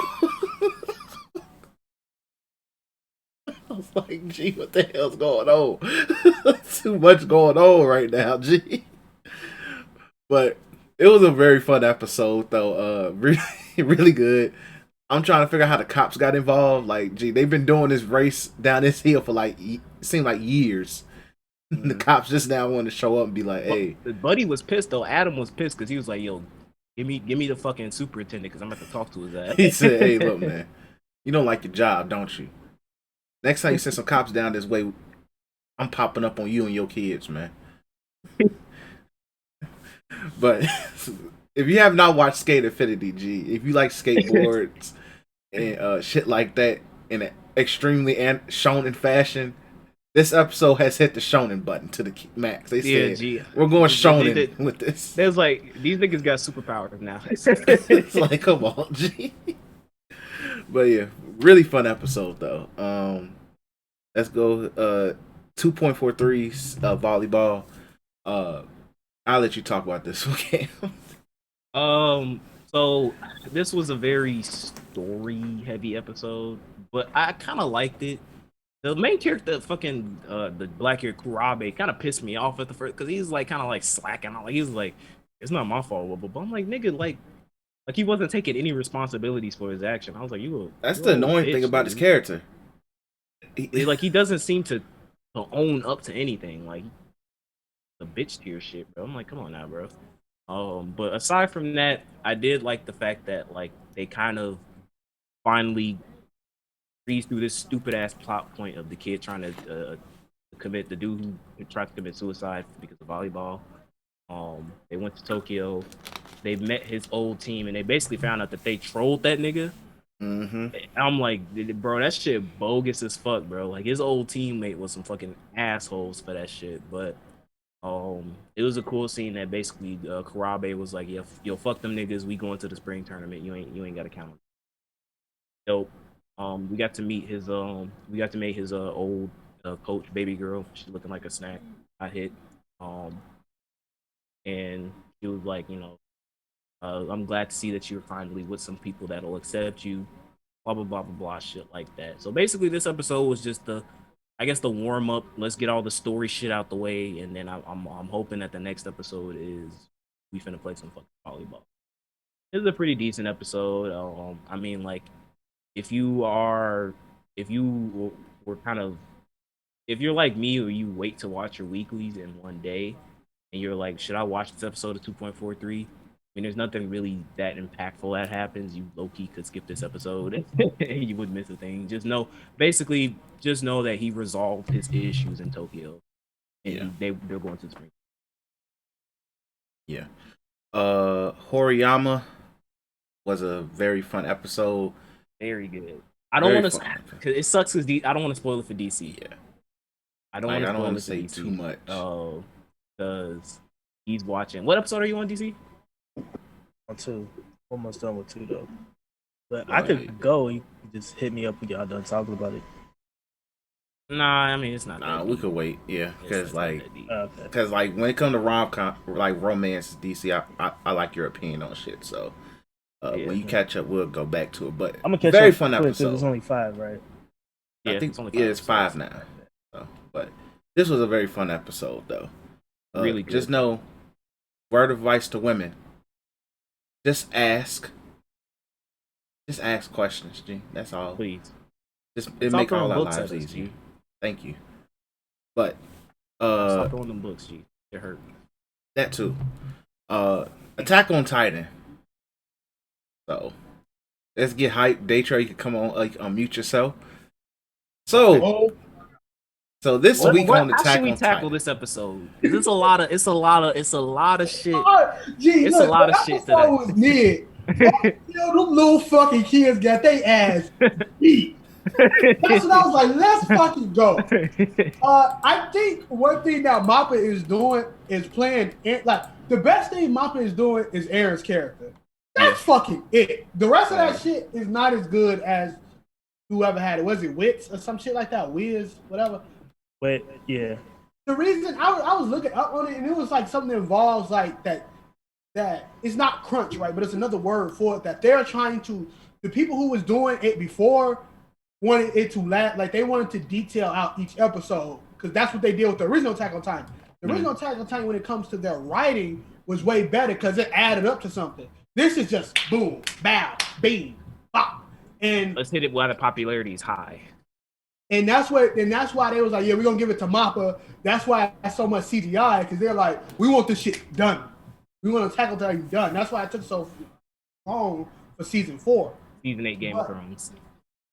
I was like, G, what the hell's going on? Too much going on right now, G. But it was a very fun episode, though. Really, really good. I'm trying to figure out how the cops got involved. Like, G, they've been doing this race down this hill for like, it seemed like years. The cops just now want to show up and be like, "Hey." The buddy was pissed though. Adam was pissed because he was like, "Yo, give me the fucking superintendent because I'm about to talk to his ass." He said, "Hey, look, man, you don't like your job, don't you? Next time you send some cops down this way, I'm popping up on you and your kids, man." But if you have not watched Skate Infinity, G, if you like skateboards and shit like that in an extremely shonen fashion, this episode has hit the shonen button to the max. They said, G. we're going shonen did. with this. There's like these niggas got superpowers now. It's like, come on, G. But yeah, really fun episode though. Let's go 2.43 volleyball. I'll let you talk about this, okay? So this was a very story heavy episode, but I kind of liked it. The main character, fucking the black hair Kurabe, kind of pissed me off at the first because he's like kind of like slacking. Like he's like, it's not my fault, but I'm like, nigga, like he wasn't taking any responsibilities for his action. I was like, That's the annoying thing about his character. He doesn't seem to own up to anything. Like the bitch tier shit, bro. I'm like, come on now, bro. But aside from that, I did like the fact that like they kind of finally breeze through this stupid ass plot point of the kid trying to commit the dude who tried to commit suicide because of volleyball. They went to Tokyo. They met his old team, and they basically found out that they trolled that nigga. Mm-hmm. I'm like, bro, that shit bogus as fuck, bro. Like his old teammate was some fucking assholes for that shit. But it was a cool scene that basically Kurabe was like, yo, fuck them niggas. We going to the spring tournament. You ain't got to count them. Dope. We got to meet his old coach, baby girl. She's looking like a snack. I hit. And she was like, I'm glad to see that you're finally with some people that'll accept you. Blah blah blah blah blah, shit like that. So basically, this episode was just the warm up. Let's get all the story shit out the way, and then I'm hoping that the next episode is we finna play some fucking volleyball. This is a pretty decent episode. I mean, like, if you were if you're like me or you wait to watch your weeklies in one day and you're like, should I watch this episode of 2.43? I mean, there's nothing really that impactful that happens. You low-key could skip this episode and you would miss a thing. Just know that he resolved his issues in Tokyo. And they're going to the spring. Yeah. Horiyama was a very fun episode. Very good. I don't want to, because it sucks because I don't want to spoil it for DC. Yeah. I don't want to say too much. Oh, because he's watching. What episode are you on, DC? On 2. Almost done with 2 though. But I could go. You just hit me up when y'all done talking about it. Nah, I mean it's not. Nah, we could wait. Yeah, because when it comes to romance, DC, I like your opinion on shit. So when you catch up, we'll go back to it. But I'm gonna catch very up fun quick, episode. There's only 5, right? I think it's 5 now. So, but this was a very fun episode, though. Really good. Just know, word of advice to women: just ask questions, G. That's all. Please. It make all our lives easier. Thank you. But stop throwing them books, G. It hurt. That too. Attack on Titan. So let's get hyped. Daytra, you can come on, unmute yourself. So So this week on How Attack should we on tackle Titan. this episode? 'Cause it's a lot of shit. Gee, It's look, a lot of that shit episode today. was mid. Them little fucking kids got their ass beat. That's what I was like. Let's fucking go. I think one thing that Mappa is doing is playing like the best thing Mappa is doing is Aaron's character. That's fucking it. The rest of that shit is not as good as whoever had it. Was it Wits or some shit like that? Wiz, whatever. But yeah, The reason I was looking up on it and it was like something that involves like that it's not crunch, right? But it's another word for it that they're trying to. The people who was doing it before wanted it to last, like they wanted to detail out each episode because that's what they did with the original Attack on Titan. The original Attack on Titan, when it comes to their writing, was way better because it added up to something. This is just boom, bow, bing, bop, and Let's hit it while the popularity is high. and that's why they was like, yeah, we're gonna give it to Mappa. That's why it's so much CGI because they're like, we want this shit done. We want Attack on Titan done. That's why it took so long for season 4. Season 8 Game of Thrones.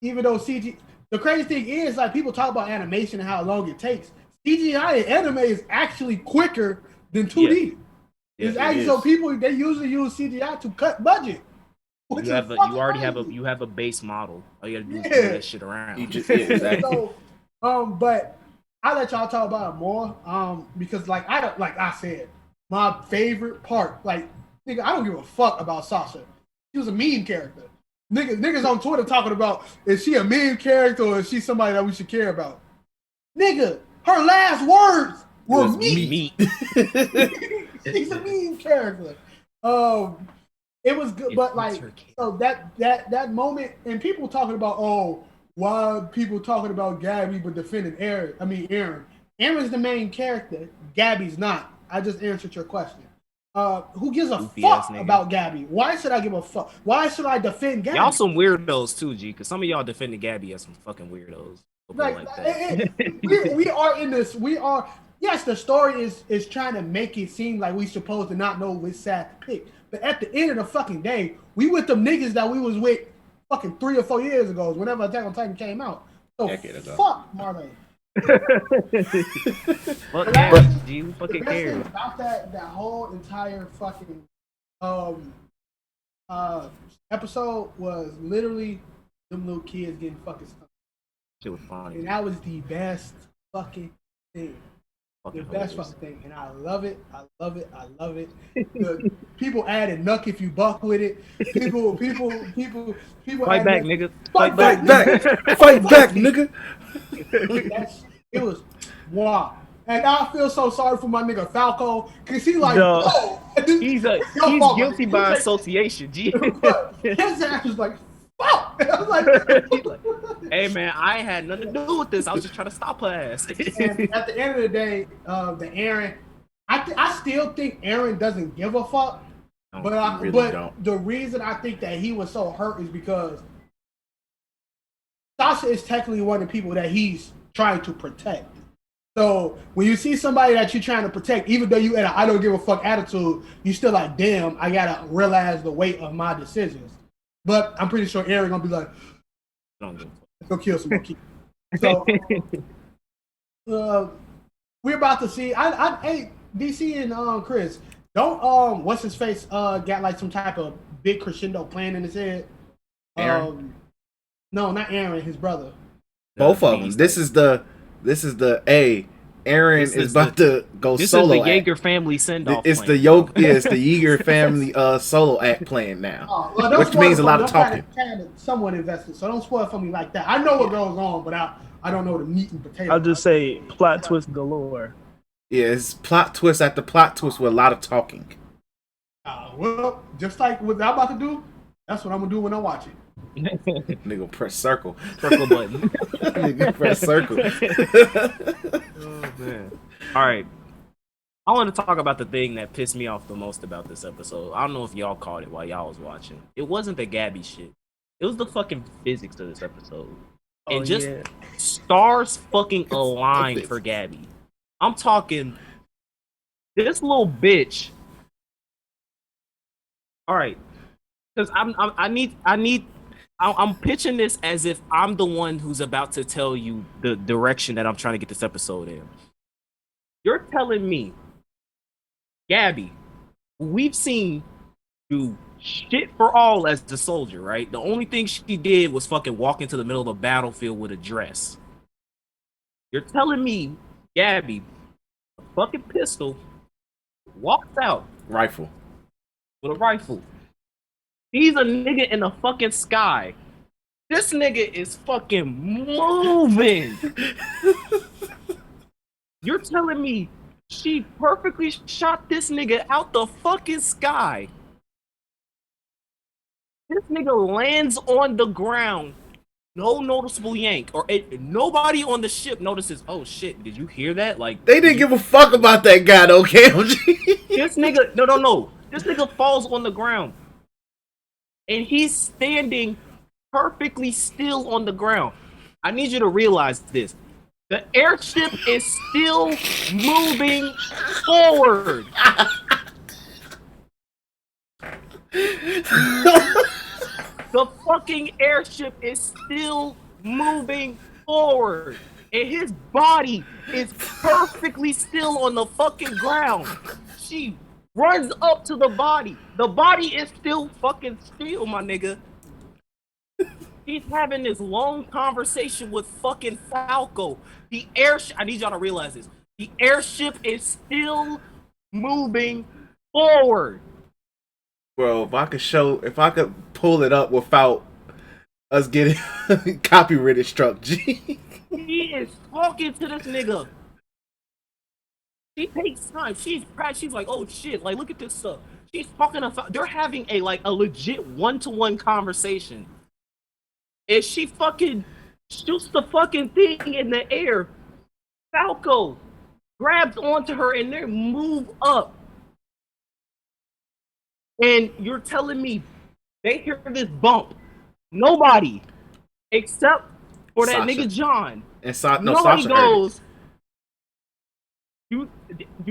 Even though CG, the crazy thing is like people talk about animation and how long it takes. CGI in anime is actually quicker than 2D. It's actually so people they usually use CGI to cut budget. You have a base model. All you gotta do is move that shit around. Exactly. So, but I let y'all talk about it more. Because like I said, my favorite part, like nigga, I don't give a fuck about Sasha. She was a mean character. Niggas on Twitter talking about is she a mean character or is she somebody that we should care about? Nigga, her last words were meat. She's a mean character. It was good, but like so that moment and people talking about why people talking about Gabby but defending Aaron. Aaron's the main character. Gabby's not. I just answered your question. Who gives a fuck about Gabby? Why should I give a fuck? Why should I defend Gabby? Y'all some weirdos too, G, because some of y'all defending Gabby as some fucking weirdos. Like that. We are in this. We are. Yes, the story is trying to make it seem like we supposed to not know which side to pick. But at the end of the fucking day, we with them niggas that we was with fucking 3 or 4 years ago, whenever Attack on Titan came out. So fuck Marley. What cares, G? Who fucking cares? The best thing about that whole entire fucking episode was literally them little kids getting fucking stuck. Shit was funny. And that was the best fucking thing. The best fucking thing. And I love it. I love it. I love it. The people added Nuck if you buck with it. People Fight back, nigga. Fight back. Fight back, nigga. It was wow. And I feel so sorry for my nigga Falco because he's like, he's guilty by association. G. His ass was like, fuck. I was like, hey man, I ain't had nothing to do with this. I was just trying to stop her ass. And at the end of the day, the Aaron, I still think Aaron doesn't give a fuck. But the reason I think that he was so hurt is because Sasha is technically one of the people that he's trying to protect. So when you see somebody that you're trying to protect, even though you in a I don't give a fuck attitude, you still like, damn, I gotta realize the weight of my decisions. But I'm pretty sure Aaron gonna be like, go kill some more kids. So we're about to see. Hey, DC and Chris, don't what's his face got like some type of big crescendo plan in his head. Aaron? No, not Aaron, his brother. Both of them. This is the Aaron is about to go solo. This is the Yeager family send-off. It's the Yeager family solo act plan now, which means a lot of talking. Somewhat invested, so don't spoil it for me like that. I know what goes on, but I don't know the meat and potatoes. I'll just say plot twist galore. Yeah, it's plot twist after plot twist with a lot of talking. Well, just like what I'm about to do, that's what I'm gonna do when I watch it. Nigga, press circle button. Nigga, press circle. Oh man! All right, I want to talk about the thing that pissed me off the most about this episode. I don't know if y'all caught it while y'all was watching. It wasn't the Gabby shit. It was the fucking physics of this episode. And stars fucking aligned for Gabby. I'm talking this little bitch. All right, because I need I'm pitching this as if I'm the one who's about to tell you the direction that I'm trying to get this episode in. You're telling me, Gabby, who we've seen do shit for all as the soldier, right? The only thing she did was fucking walk into the middle of a battlefield with a dress. You're telling me, Gabby, a fucking pistol, walks out Rifle. with a rifle. He's a nigga in the fucking sky. This nigga is fucking moving. You're telling me she perfectly shot this nigga out the fucking sky. This nigga lands on the ground. No noticeable yank. Nobody on the ship notices, oh shit, did you hear that? Like, They didn't give a fuck about that guy though, KMG. this nigga, no. This nigga falls on the ground. And he's standing perfectly still on the ground. I need you to realize this. The airship is still moving forward. The fucking airship is still moving forward. And his body is perfectly still on the fucking ground. She runs up to the body. The body is still fucking still, my nigga. He's having this long conversation with fucking Falco. The airship, I need y'all to realize this. The airship is still moving forward. Bro, if I could pull it up without us getting copyrighted struck, G. He is talking to this nigga. She takes time. She's like, oh shit, like look at this stuff. She's talking about, they're having a legit one-to-one conversation. And she fucking shoots the fucking thing in the air. Falco grabs onto her and they move up. And you're telling me they hear this bump. Nobody, except for that Sasha. nigga John. And Nobody Sasha goes. You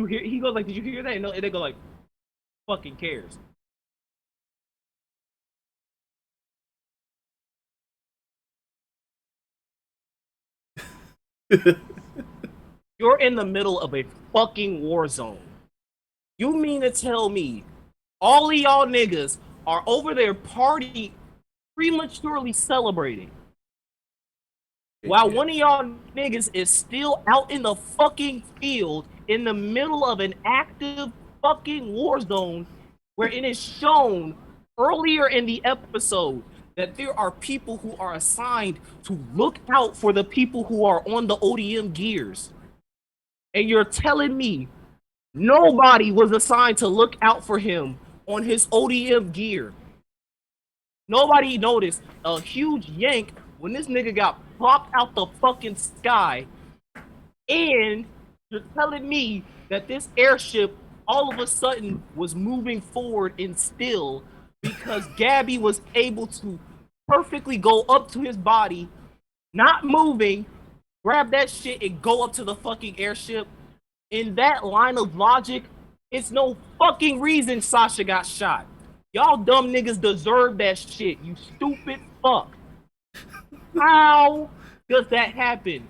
hear? He goes like, "Did you hear that?" And they go like, "Fucking cares." You're in the middle of a fucking war zone. You mean to tell me all of y'all niggas are over there party prematurely celebrating while one of y'all niggas is still out in the fucking field in the middle of an active fucking war zone where it is shown earlier in the episode that there are people who are assigned to look out for the people who are on the ODM gears. And you're telling me nobody was assigned to look out for him on his ODM gear. Nobody noticed a huge yank when this nigga got plopped out the fucking sky. And you're telling me that this airship all of a sudden was moving forward and still because Gabby was able to perfectly go up to his body, not moving, grab that shit and go up to the fucking airship. In that line of logic, it's no fucking reason Sasha got shot. Y'all dumb niggas deserve that shit, you stupid fuck. How does that happen?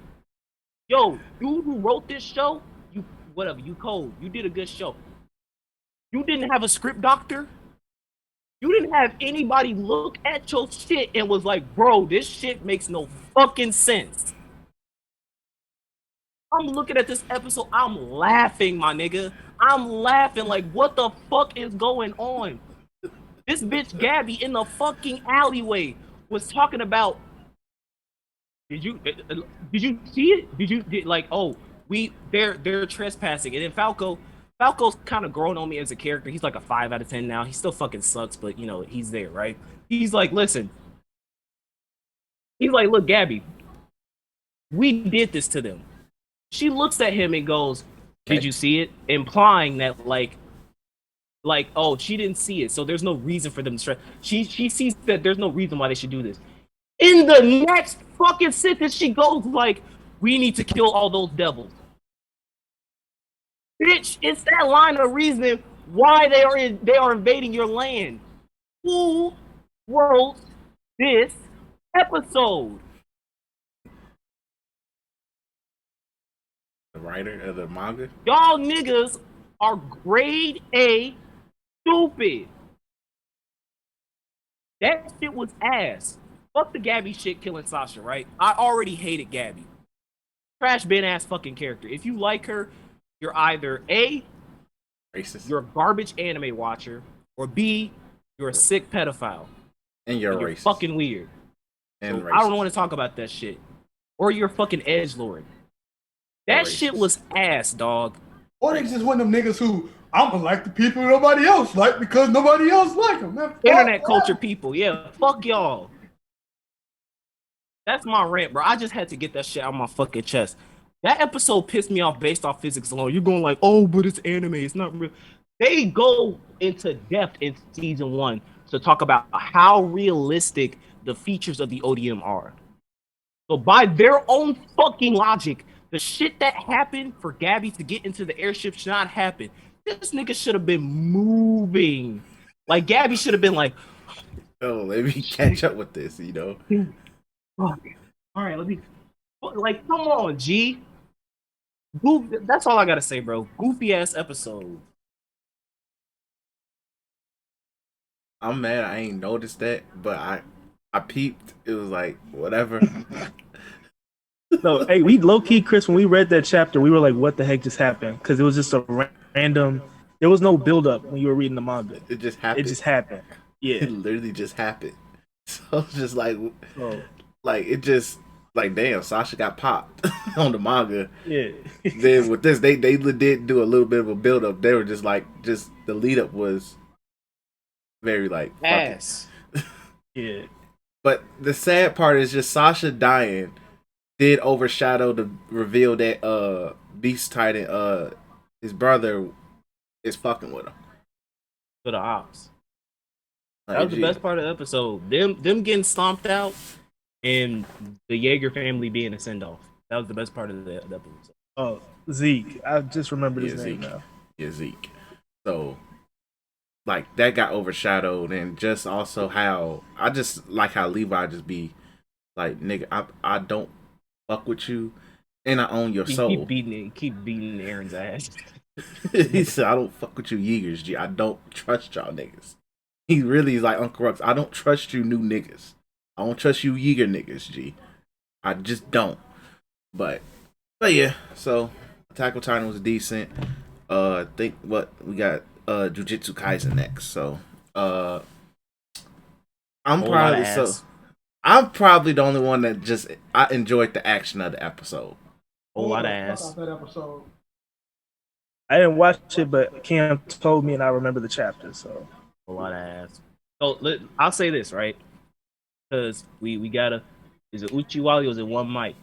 Yo, you who wrote this show, you whatever, you cold. You did a good show. You didn't have a script doctor. You didn't have anybody look at your shit and was like, bro, this shit makes no fucking sense. I'm looking at this episode, I'm laughing, my nigga. I'm laughing like, what the fuck is going on? This bitch Gabby in the fucking alleyway was talking about, did you see it? They're trespassing. And then Falco's kind of grown on me as a character. He's like a 5 out of 10 now. He still fucking sucks, but you know, he's there, right? He's like, listen. He's like, look, Gabby, we did this to them. She looks at him and goes, did you see it? Implying that like, oh, she didn't see it, so there's no reason for them to stress. She sees that there's no reason why they should do this. In the next fucking sentence, she goes like, we need to kill all those devils. Bitch, it's that line of reasoning why they are invading your land. Who wrote this episode. The writer of the manga. Y'all niggas are grade A stupid. That shit was ass. Fuck the Gabby shit killing Sasha, right? I already hated Gabby. Trash bin ass fucking character. If you like her, you're either A, Racist. you're a garbage anime watcher, or B, you're a sick pedophile. And you're You're racist. fucking weird. And So racist. I don't want to talk about that shit. Or you're a fucking edgelord. That Racist. shit was ass, dog. Or they just one of them niggas who I'm gonna like the people nobody else like because nobody else like them. Man, Internet fuck culture that. people, yeah. Fuck y'all. That's my rant, bro. I just had to get that shit out of my fucking chest. That episode pissed me off based off physics alone. You're going like, oh, but it's anime. It's not real. They go into depth in season 1 to talk about how realistic the features of the ODM are. So by their own fucking logic, the shit that happened for Gabby to get into the airship should not happen. This nigga should have been moving. Like Gabby should have been like, Oh, let me catch up with this, you know. fuck. All right, let me. Like, come on, G. That's all I gotta say, bro. Goofy ass episode. I'm mad I ain't noticed that, but I peeped. It was like whatever. No, hey, we low key, Chris. When we read that chapter, we were like, "What the heck just happened?" Because it was just a random. There was no build up when you were reading the manga. It just happened. It just happened. Yeah. It literally just happened. So it's just like, Oh, like it just like damn, Sasha got popped on the manga. yeah. Then with this, they did do a little bit of a build up. They were just the lead up was very like fuck it. Ass. Yeah. But the sad part is just Sasha dying did overshadow the reveal that Beast Titan his brother is fucking with him. For the ops. Like, That was the gee. best part of the episode. Them getting stomped out and the Jaeger family being a send off. That was the best part of the episode. Oh, Zeke. I just remembered his Yeah, name Zeke. now. Yeah, Zeke. So like that got overshadowed, and just also how I just like how Levi just be like, nigga, I don't fuck with you, and I own your soul. Keep beating Aaron's ass. He said, I don't fuck with you Yeagers, G. I don't trust y'all niggas. He really is like Uncle Rux. I don't trust you new niggas. I don't trust you Yeager niggas, G. I just don't. But yeah, so Attack on Titan was decent. I think what we got Jujitsu Kaisen next. So I'm Whole lot of probably ass. I'm probably the only one that just I enjoyed the action of the episode. Whole lot of Fuck ass. out that episode. I didn't watch it, but Cam told me, and I remember the chapter. So A lot of ass. So I'll say this, right? Because we gotta. Is it Uchiwali or is it One Mic?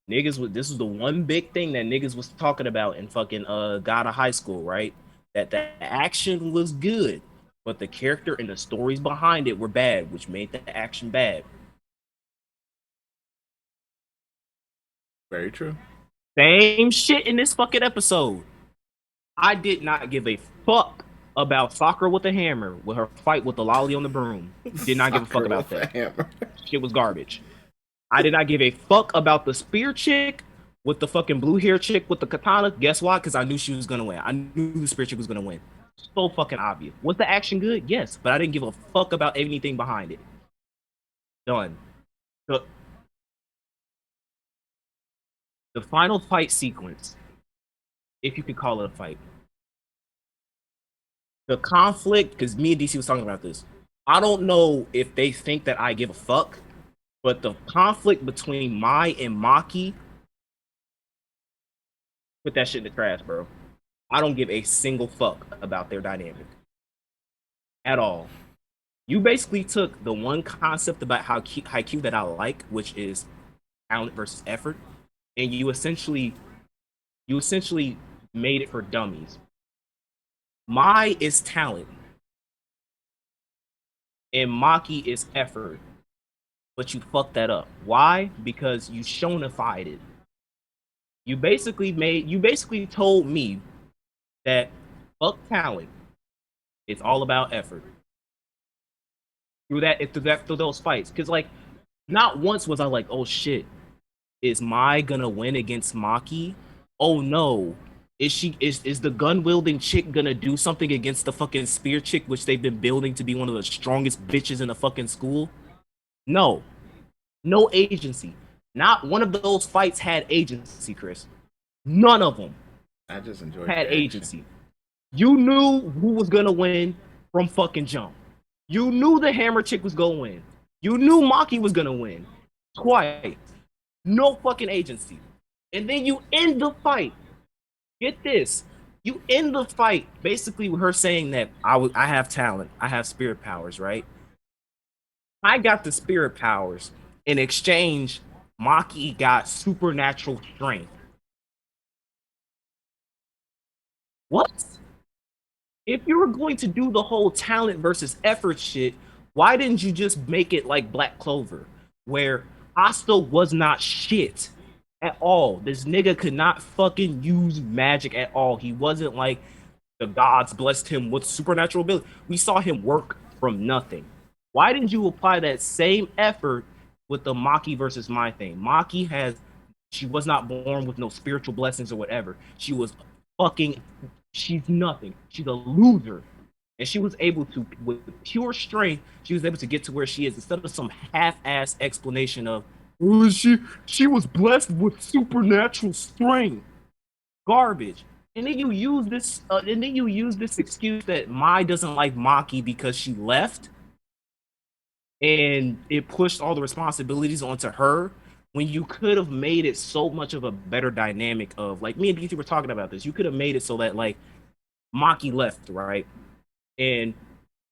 Niggas, this was the one big thing that niggas was talking about in fucking God of High School, right? That the action was good, but the character and the stories behind it were bad, which made the action bad. Very true. Same shit in this fucking episode. I did not give a fuck about Sakura with a hammer with her fight with the lolly on the broom. Did not give a fuck Sakura about with a that. hammer. Shit was garbage. I did not give a fuck about the spear chick with the fucking blue hair chick with the katana. Guess why? Because I knew she was gonna win. I knew the spear chick was gonna win. So fucking obvious. Was the action good? Yes, but I didn't give a fuck about anything behind it. Done. The final fight sequence, if you could call it a fight. The conflict, because me and DC was talking about this. I don't know if they think that I give a fuck, but the conflict between Mai and Maki, put that shit in the trash, bro. I don't give a single fuck about their dynamic at all. You basically took the one concept about Haikyuu that I like, which is talent versus effort, and you essentially made it for dummies. Mai is talent, and Maki is effort. But you fucked that up. Why? Because you shonified it. You basically told me that fuck talent. It's all about effort. Through those fights. Cause like Not once was I like, oh shit, is Mai gonna win against Maki? Oh no. Is the gun wielding chick gonna do something against the fucking spear chick, which they've been building to be one of the strongest bitches in the fucking school? No. No agency. Not one of those fights had agency, Chris. None of them I just enjoyed had the action. agency. You knew who was gonna win from fucking jump. You knew the hammer chick was gonna win. You knew Maki was gonna win. Twice. No fucking agency. And then you end the fight. Get this. You end the fight basically with her saying that I have talent. I have spirit powers, right? I got the spirit powers. In exchange, Maki got supernatural strength. What? If you were going to do the whole talent versus effort shit, why didn't you just make it like Black Clover, where Asta was not shit at all? This nigga could not fucking use magic at all. He wasn't like the gods blessed him with supernatural ability. We saw him work from nothing. Why didn't you apply that same effort with the Maki versus Mai thing? She was not born with no spiritual blessings or whatever. She was fucking she's nothing. She's a loser. And she was able to, with pure strength, she was able to get to where she is instead of some half-ass explanation of, oh, she was blessed with supernatural strength. Garbage. And then you use this excuse that Mai doesn't like Maki because she left, and it pushed all the responsibilities onto her. When you could have made it so much of a better dynamic of, like, me and BT were talking about this. You could have made it so that, like, Maki left, right? And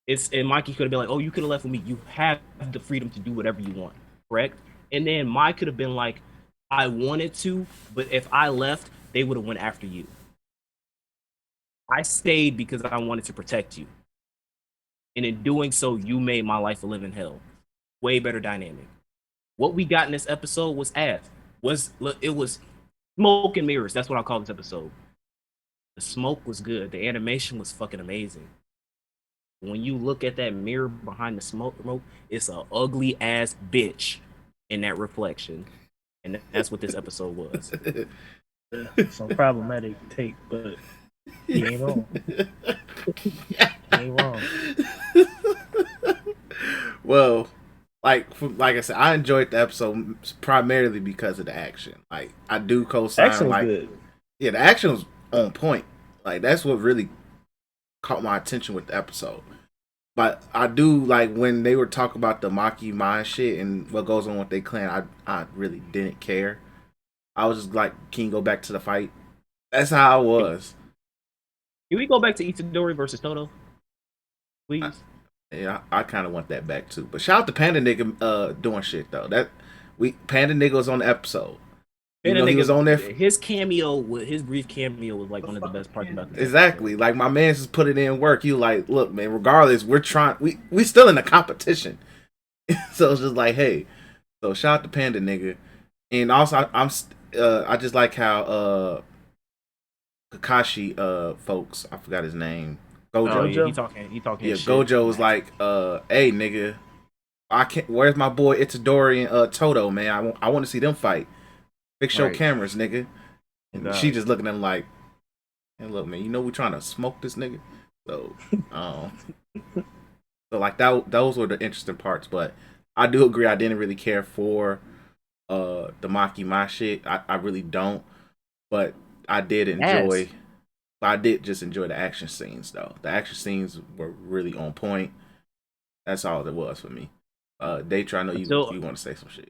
Maki could have been like, oh, you could have left with me. You have the freedom to do whatever you want, correct? And then Mai could have been like, I wanted to, but if I left, they would have went after you. I stayed because I wanted to protect you. And in doing so, you made my life a living hell. Way better dynamic. What we got in this episode was ass. It was smoke and mirrors. That's what I call this episode. The smoke was good. The animation was fucking amazing. When you look at that mirror behind the smoke, it's an ugly ass bitch in that reflection. And that's what this episode was. Some problematic take, but he ain't wrong. He ain't wrong. Well, like I said, I enjoyed the episode primarily because of the action. Like, I do co-sign. Action was like, good. Yeah, the action was on point. Like, that's what really caught my attention with the episode. But I do like when they were talking about the Maki Mai shit and what goes on with their clan. I really didn't care. I was just like, can you go back to the fight? That's how I was. Can we go back to Itadori versus Toto? Please. Yeah, I kind of want that back too. But shout out to Panda Nigga doing shit though. Panda Nigga was on the episode. Panda Nigga he was on there. His brief cameo was like one of the best parts about this. Exactly. Like, my man just put it in work. He was like, look, man, regardless, we still in the competition. So it's just like, hey. So shout out to Panda Nigga. And also I just like how Kakashi folks, I forgot his name. Gojo. Oh, yeah, he talking Yeah, shit. Gojo was like, hey nigga, where's my boy Itadori and Toto, man? I want to see them fight. Fix your cameras, nigga. And she just looking at him like, hey, look, man, you know we trying to smoke this nigga. So, so like those were the interesting parts. But I do agree, I didn't really care for the Maki Mai shit. I really don't. But I did enjoy. But I did just enjoy the action scenes though. The action scenes were really on point. That's all it was for me. Daytra, I know you want to say some shit.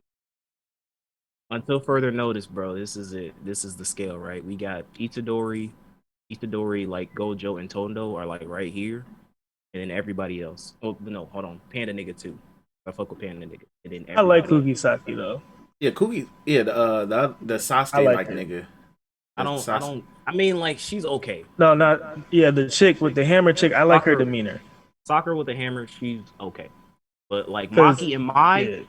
Until further notice, bro, this is it. This is the scale, right? We got Itadori, like Gojo and Tondo are like right here, and then everybody else. Oh no, hold on, Panda Nigga too. I fuck with Panda Nigga, and then I like Kugisaki though. Yeah, Kugi. Yeah, the Sasuke like nigga. I mean, like, she's okay. No, the chick with the hammer chick. I like her demeanor. Sakura with the hammer, she's okay. But like Maki and Mai, yeah.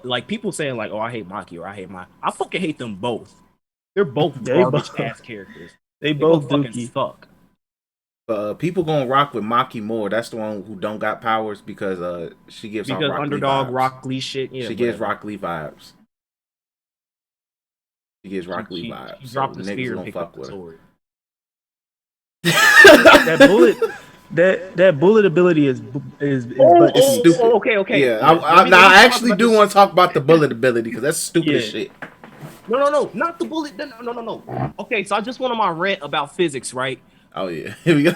Like people saying like, oh, I hate Maki or I hate Mai. I fucking hate them both. They're both garbage ass characters. They both fucking suck. People gonna rock with Maki more. That's the one who don't got powers because she gives off Because Rock Lee underdog vibes. Rock Lee shit. Yeah, She gives whatever. Rock Lee vibes. She gives Rock Lee vibes. She So dropped the niggas spear and gonna picked fuck up the with her. sword. That bullet, that bullet ability is but It's stupid. Okay. Yeah, Let me I talk actually about do this. want to talk about the bullet ability because that's stupid as Yeah. shit. No, not the bullet. No. Okay, so I just went on my rant about physics, right? Oh yeah, here we go.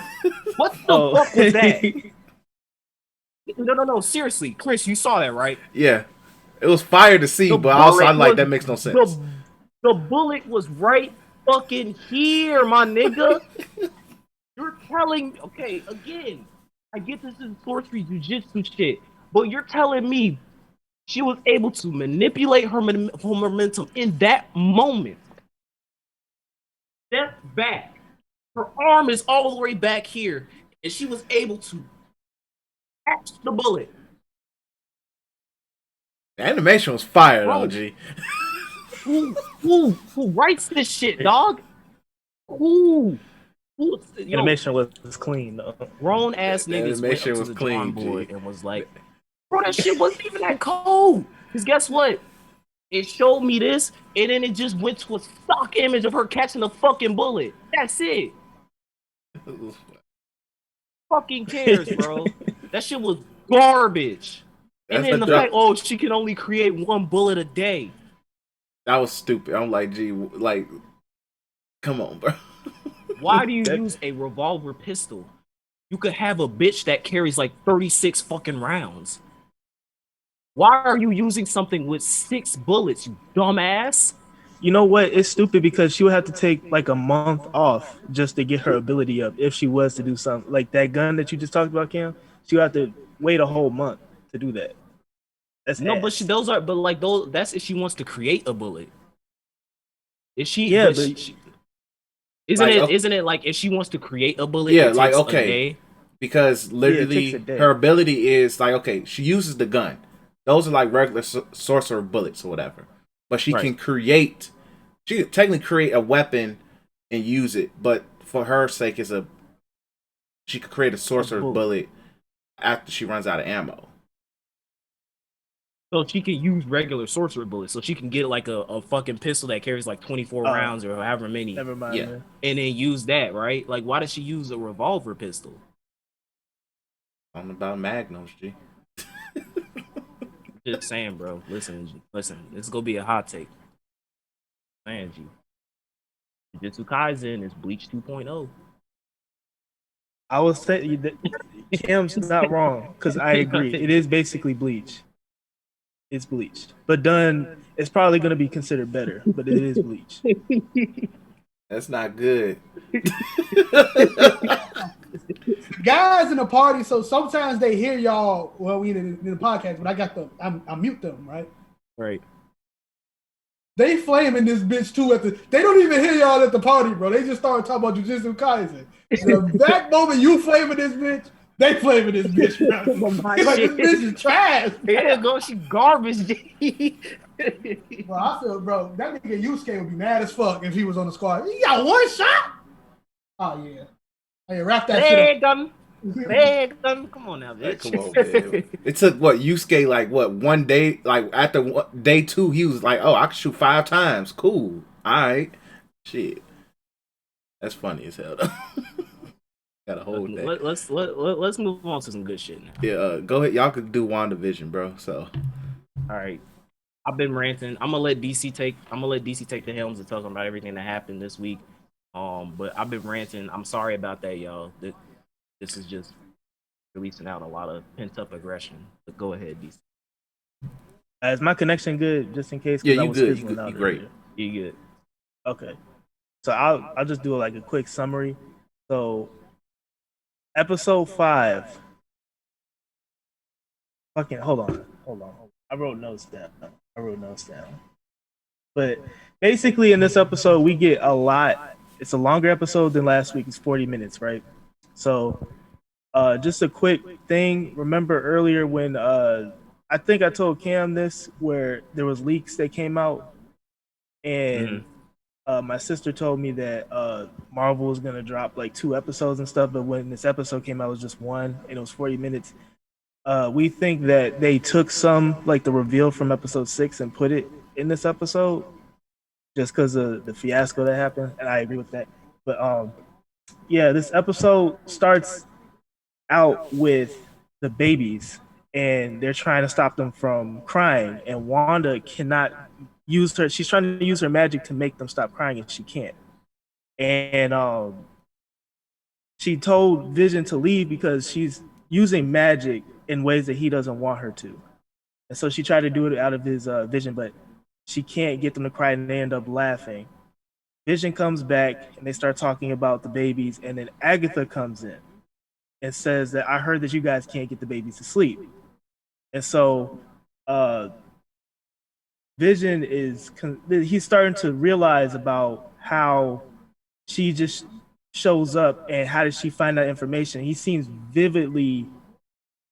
What the Oh. fuck was that? No. Seriously, Chris, you saw that, right? Yeah, it was fire to see, The but also I'm like bullet that makes no sense. The bullet was right fucking here, my nigga. You're telling me, okay, again, I get this is sorcery jujitsu shit, but you're telling me she was able to manipulate her momentum in that moment. Step back. Her arm is all the way back here, and she was able to catch the bullet. The animation was fire Bro. though, G. Who writes this shit, dog? Who? Animation was clean though. Grown ass The niggas went animation up to was the clean, drawing board G. and was like, bro, that shit wasn't even that cold. Because guess what? It showed me this, and then it just went to a stock image of her catching the fucking bullet. That's it. Fucking cares, bro. That shit was garbage. And then the fact, oh, she can only create one bullet a day. That was stupid. I'm like, G, like, come on, bro. Why do you use a revolver pistol? You could have a bitch that carries like 36 fucking rounds. Why are you using something with 6 bullets, you dumbass? You know what? It's stupid because she would have to take like a month off just to get her ability up if she was to do something like that gun that you just talked about, Cam. She would have to wait a whole month to do that. That's no, ass. but like those. That's if she wants to create a bullet. Is she? Yeah, isn't it like if she wants to create a bullet? Yeah, it like takes okay, a day? because literally her ability is like okay, she uses the gun. Those are like regular sorcerer bullets or whatever, but she can create. She can technically create a weapon and use it, but for her sake, she could create a sorcerer bullet after she runs out of ammo. So she can use regular sorcerer bullets. So she can get like a fucking pistol that carries like 24 rounds or however many. Never mind. Yeah. Man. And then use that, right? Like, why does she use a revolver pistol? Something about magnums, G. Just saying, bro. Listen. This is gonna be a hot take. Man, G. Jujitsu Kaisen is Bleach 2.0. I will say that Cam's not wrong because I agree. It is basically Bleach. It's Bleach, but done. It's probably going to be considered better, but it is Bleach. That's not good. Guys in the party, so sometimes they hear y'all. Well, we in the podcast, but I got I mute them, right? Right. They flaming this bitch too they don't even hear y'all at the party, bro. They just started talking about Jujitsu Kaisen. That moment you flaming this bitch, they flaming this bitch, bro. Like this bitch is trash. Yeah, go, she garbage. Well, I feel, bro, that nigga Yusuke would be mad as fuck if he was on the squad. You got one shot? Oh yeah. Hey, wrap that shit up. Come on now, bitch. Come on, man. It took Yusuke like one day, like after day 2, he was like, "Oh, I can shoot 5 times. Cool, all right, shit." That's funny as hell. Though. Got a whole day. Let's move on to some good shit now. Yeah, go ahead. Y'all could do WandaVision, bro. So, all right. I've been ranting. I'm gonna let DC take the helms and tell them about everything that happened this week. But I've been ranting. I'm sorry about that, y'all. This is just releasing out a lot of pent up aggression. But go ahead, DC. Is my connection good? Just in case. Yeah, you good. You great. You good. Okay. So I'll just do like a quick summary. So, episode 5. Fucking hold on. I wrote notes down. But basically, in this episode, we get a lot. It's a longer episode than last week. It's 40 minutes, right? So, just a quick thing. Remember earlier when I think I told Cam this, where there was leaks that came out, and My sister told me that Marvel was gonna drop like 2 episodes and stuff, but when this episode came out, it was just one, and it was 40 minutes. We think that they took some like the reveal from episode 6 and put it in this episode, just because of the fiasco that happened, and I agree with that. But yeah, this episode starts out with the babies, and they're trying to stop them from crying, and Wanda cannot use her. She's trying to use her magic to make them stop crying, and she can't. And she told Vision to leave because she's using magic in ways that he doesn't want her to. And so she tried to do it out of his vision, but she can't get them to cry, and they end up laughing. Vision comes back, and they start talking about the babies, and then Agatha comes in and says that I heard that you guys can't get the babies to sleep. And so Vision he's starting to realize about how she just shows up and how did she find that information. He seems vividly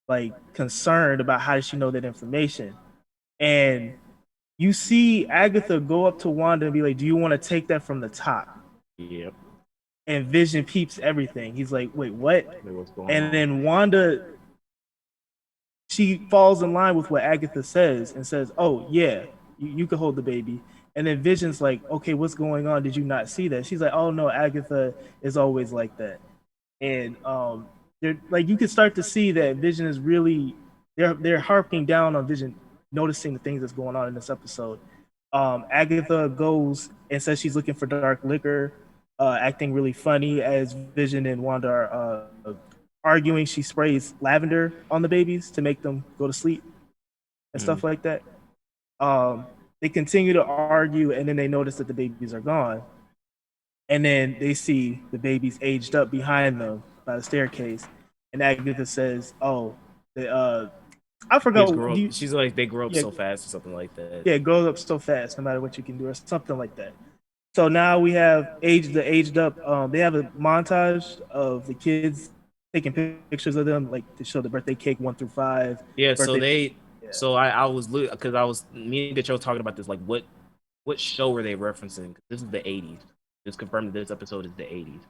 like concerned about how does she know that information. And you see Agatha go up to Wanda and be like, do you want to take that from the top? Yep. And Vision peeps everything. He's like, wait, what? What's going And on? then Wanda, she falls in line with what Agatha says and says, oh, yeah, you can hold the baby. And then Vision's like, okay, what's going on? Did you not see that? She's like, oh, no, Agatha is always like that. And they're like, you can start to see that Vision is really, they're harping down on Vision, noticing the things that's going on in this episode. Agatha goes and says she's looking for dark liquor, acting really funny as Vision and Wanda are arguing. She sprays lavender on the babies to make them go to sleep and stuff like that. They continue to argue, and then they notice that the babies are gone. And then they see the babies aged up behind them by the staircase. And Agatha says, oh, I forgot. She's like, they grow up Yeah. so fast or something like that. Yeah, it grows up so fast, no matter what you can do, or something like that. So now we have the aged up. They have a montage of the kids taking pictures of them, like to show the birthday cake 1 through 5. Yeah, so birthday- so I was because I was me and Joe talking about this, like what show were they referencing? This is the 80s. It's confirmed that this episode is the 80s,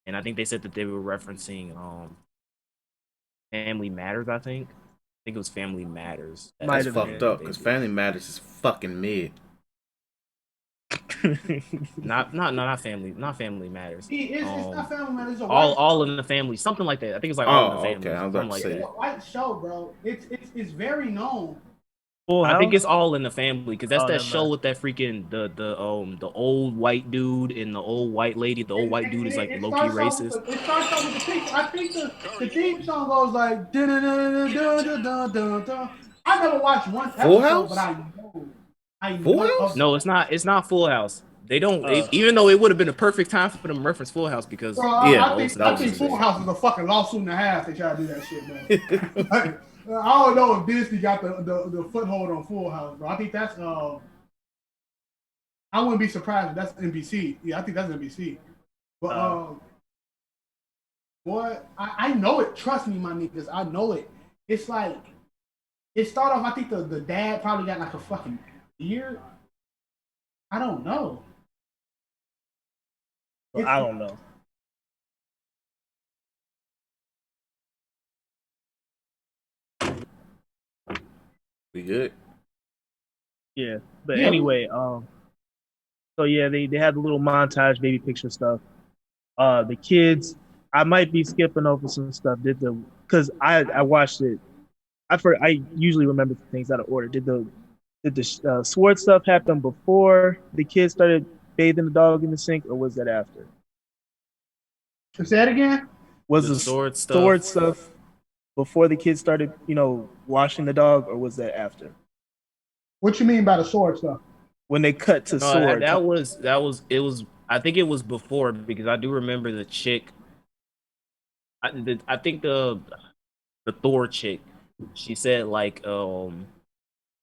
and I think they said that they were referencing Family Matters. I think it was Family Matters. That's fucked up because Family Matters is fucking mid. not Family Matters. It's not Family Matters. It's a all in the family, something like that. I think it's like all in the family. Okay, I was about to like say. It's a white show, bro. It's very known. I think it's all in the family because that's Oh, that never show mind. with that freaking the old white dude and the old white lady. The old white dude is like low key racist. It starts off with the picture. I think the theme song goes like dun dun dun dun dun dun dun dun. I never watched one episode, Full House? but I know. Full House? No, it's not Full House. They don't even though it would have been a perfect time for them to reference Full House because Bro, Yeah, I think Full House is a fucking lawsuit and a half. They try to do that shit, man. Like, I don't know if Disney got the foothold on Full House, bro. I think that's I wouldn't be surprised if that's NBC. Yeah, I think that's NBC. But boy, I know it. Trust me, my niggas. I know it. It's like it started off. I think the dad probably got like a fucking beard. I don't know. Well, I don't know. We good? Yeah, but Yeah. anyway, so yeah, they had the little montage, baby picture stuff. The kids, I might be skipping over some stuff. Because I watched it. I usually remember things out of order. Did the sword stuff happen before the kids started bathing the dog in the sink, or was that after? Say that again. Was The the sword sword stuff. stuff before the kids started, washing the dog, or was that after? What you mean by the sword stuff? When they cut to No, sword, that was. I think it was before because I do remember the chick. I think the Thor chick. She said like they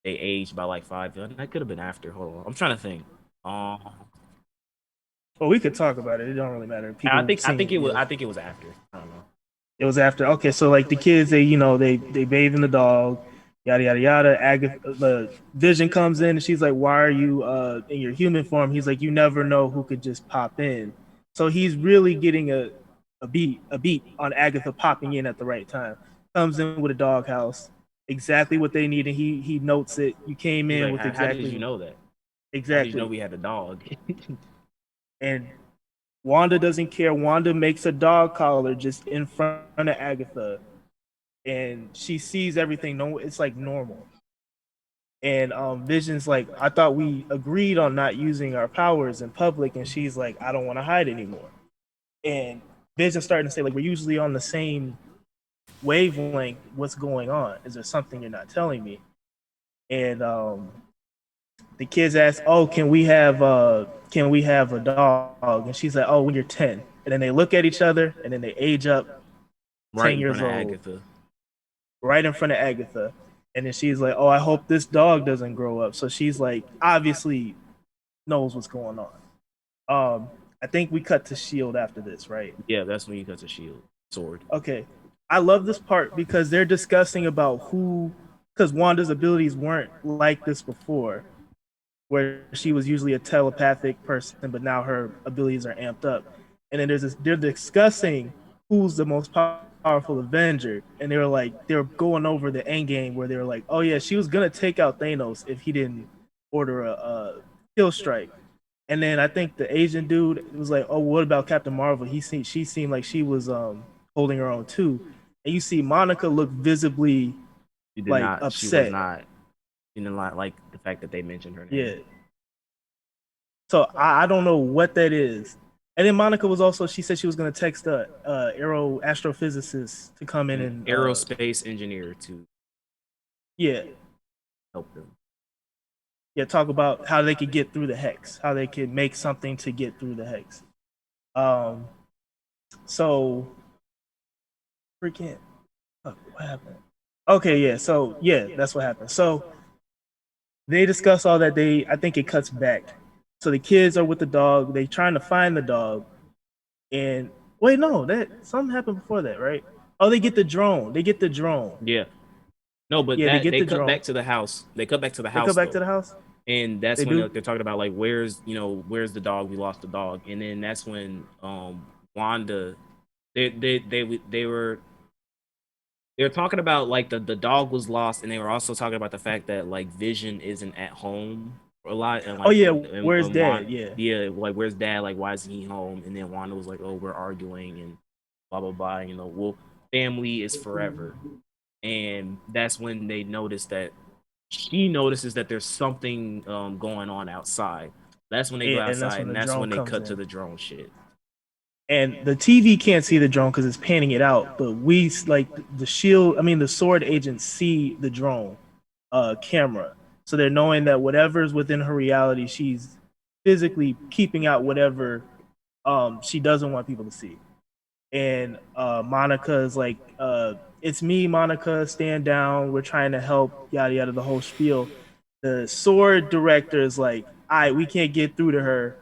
aged by like 5. That could have been after. Hold on, I'm trying to think. well, we could talk about it. It don't really matter. I think it was. Yeah. I think it was after. I don't know. It was after. Okay, so like the kids, they bathe in the dog, yada yada yada. Agatha, the Vision comes in and she's like, "Why are you in your human form?" He's like, "You never know who could just pop in." So he's really getting a beat on Agatha popping in at the right time. Comes in with a doghouse, exactly what they need, and he notes it. You came He's in like, with how did you exactly know that? How did you know exactly, we had a dog? and Wanda doesn't care. Wanda makes a dog collar just in front of Agatha, and she sees everything. No, it's like normal. And Vision's like, I thought we agreed on not using our powers in public, and she's like, I don't want to hide anymore. And Vision's starting to say, like, we're usually on the same wavelength. What's going on? Is there something you're not telling me? And the kids ask, "Oh, can we have a dog?" And she's like, "Oh, when you're 10." And then they look at each other, and then they age up Right 10 in front years of old, Agatha. right in front of Agatha. And then she's like, "Oh, I hope this dog doesn't grow up." So she's like, obviously knows what's going on. I think we cut to Shield after this, right? Yeah, that's when you cut the shield sword. Okay. I love this part because they're discussing about who, because Wanda's abilities weren't like this before, where she was usually a telepathic person, but now her abilities are amped up. And then they're discussing who's the most powerful Avenger, and they were going over the end game where they were like, oh yeah, she was gonna take out Thanos if he didn't order a kill strike. And then I think the Asian dude was like, "Oh, what about Captain Marvel?" She seemed like she was holding her own too. And you see Monica look visibly She did like not. She was upset. not. She didn't like the fact that they mentioned her Yeah. name. So I don't know what that is. And then Monica was also, she said she was going to text a astrophysicist to come in An and aerospace engineer to yeah, help them. yeah, talk about how they could get through the hex, how they could make something to get through the hex. Um, so freaking what happened? Okay, yeah, so yeah, that's what happened. So they discuss all that. I think it cuts back. So the kids are with the dog. They trying to find the dog. And wait, no, that something happened before that, right? Oh, they get the drone. They get the drone. Yeah. No, but Yeah, they that get they the cut drone. back to the house. They cut back to the They come house back to though, the house. and that's They when do. they're talking about like where's the dog? We lost the dog, and then that's when Wanda they were they were talking about like the dog was lost, and they were also talking about the fact that like Vision isn't at home a lot, and Oh like yeah, and where's Dad? Wanda, Yeah, yeah, like where's Dad? Like why isn't he home? And then Wanda was like, oh, we're arguing and blah blah blah. You know, well, family is forever, and that's when they noticed that she notices that there's something going on outside. That's when they go and that's outside, when and the that's drone when they comes cut to in. the drone shit. And the TV can't see the drone because it's panning it out. But we like the shield. I mean, the sword agents see the drone camera, so they're knowing that whatever's within her reality, she's physically keeping out whatever she doesn't want people to see. And Monica is like, "It's me, Monica. Stand down. We're trying to help." Yada yada. The whole spiel. The sword director is like, "All right, we can't get through to her.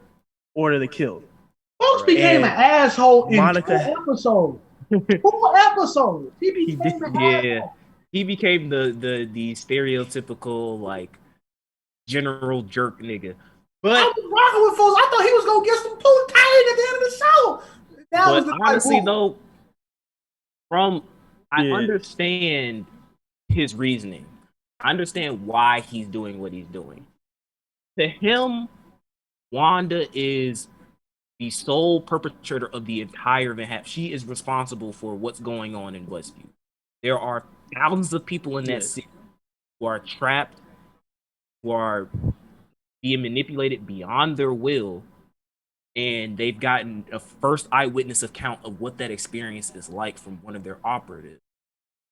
Order the kill." Folks Right. became an And asshole in Monica, 2 episodes. 2 episodes. He he did. became an Yeah, asshole. he became the stereotypical like general jerk nigga. I But was rocking with folks. I thought he was gonna get some poo tired at the end of the show. That was but the like, honestly ooh. though, from I Yeah, understand his reasoning. I understand why he's doing what he's doing. To him, Wanda is the sole perpetrator of the entire event. She is responsible for what's going on in Westview. There are thousands of people in that yes. city who are trapped, who are being manipulated beyond their will, and they've gotten a first eyewitness account of what that experience is like from one of their operatives.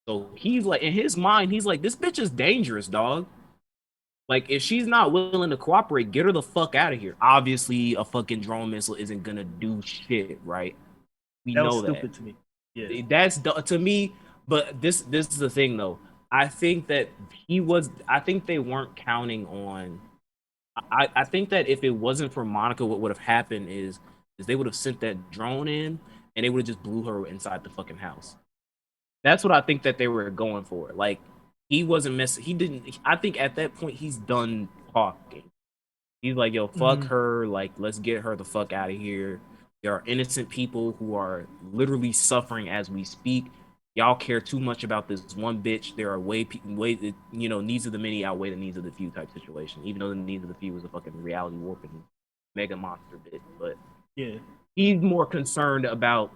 So he's like, in his mind, he's like, this bitch is dangerous, dog. Like, if she's not willing to cooperate, get her the fuck out of here. Obviously, a fucking drone missile isn't gonna do shit, right? We That was know that. stupid to me. Yeah, That's to me. But this is the thing, though. I think that he was. I think they weren't counting on. I think that if it wasn't for Monica, what would have happened is they would have sent that drone in and they would have just blew her inside the fucking house. That's what I think that they were going for. Like he wasn't messing. He didn't. I think at that point he's done talking. He's like, yo, fuck her. Like, let's get her the fuck out of here. There are innocent people who are literally suffering as we speak. Y'all care too much about this one bitch. There are way, needs of the many outweigh the needs of the few type situation. Even though the needs of the few was a fucking reality warping mega monster bit, but Yeah. he's more concerned about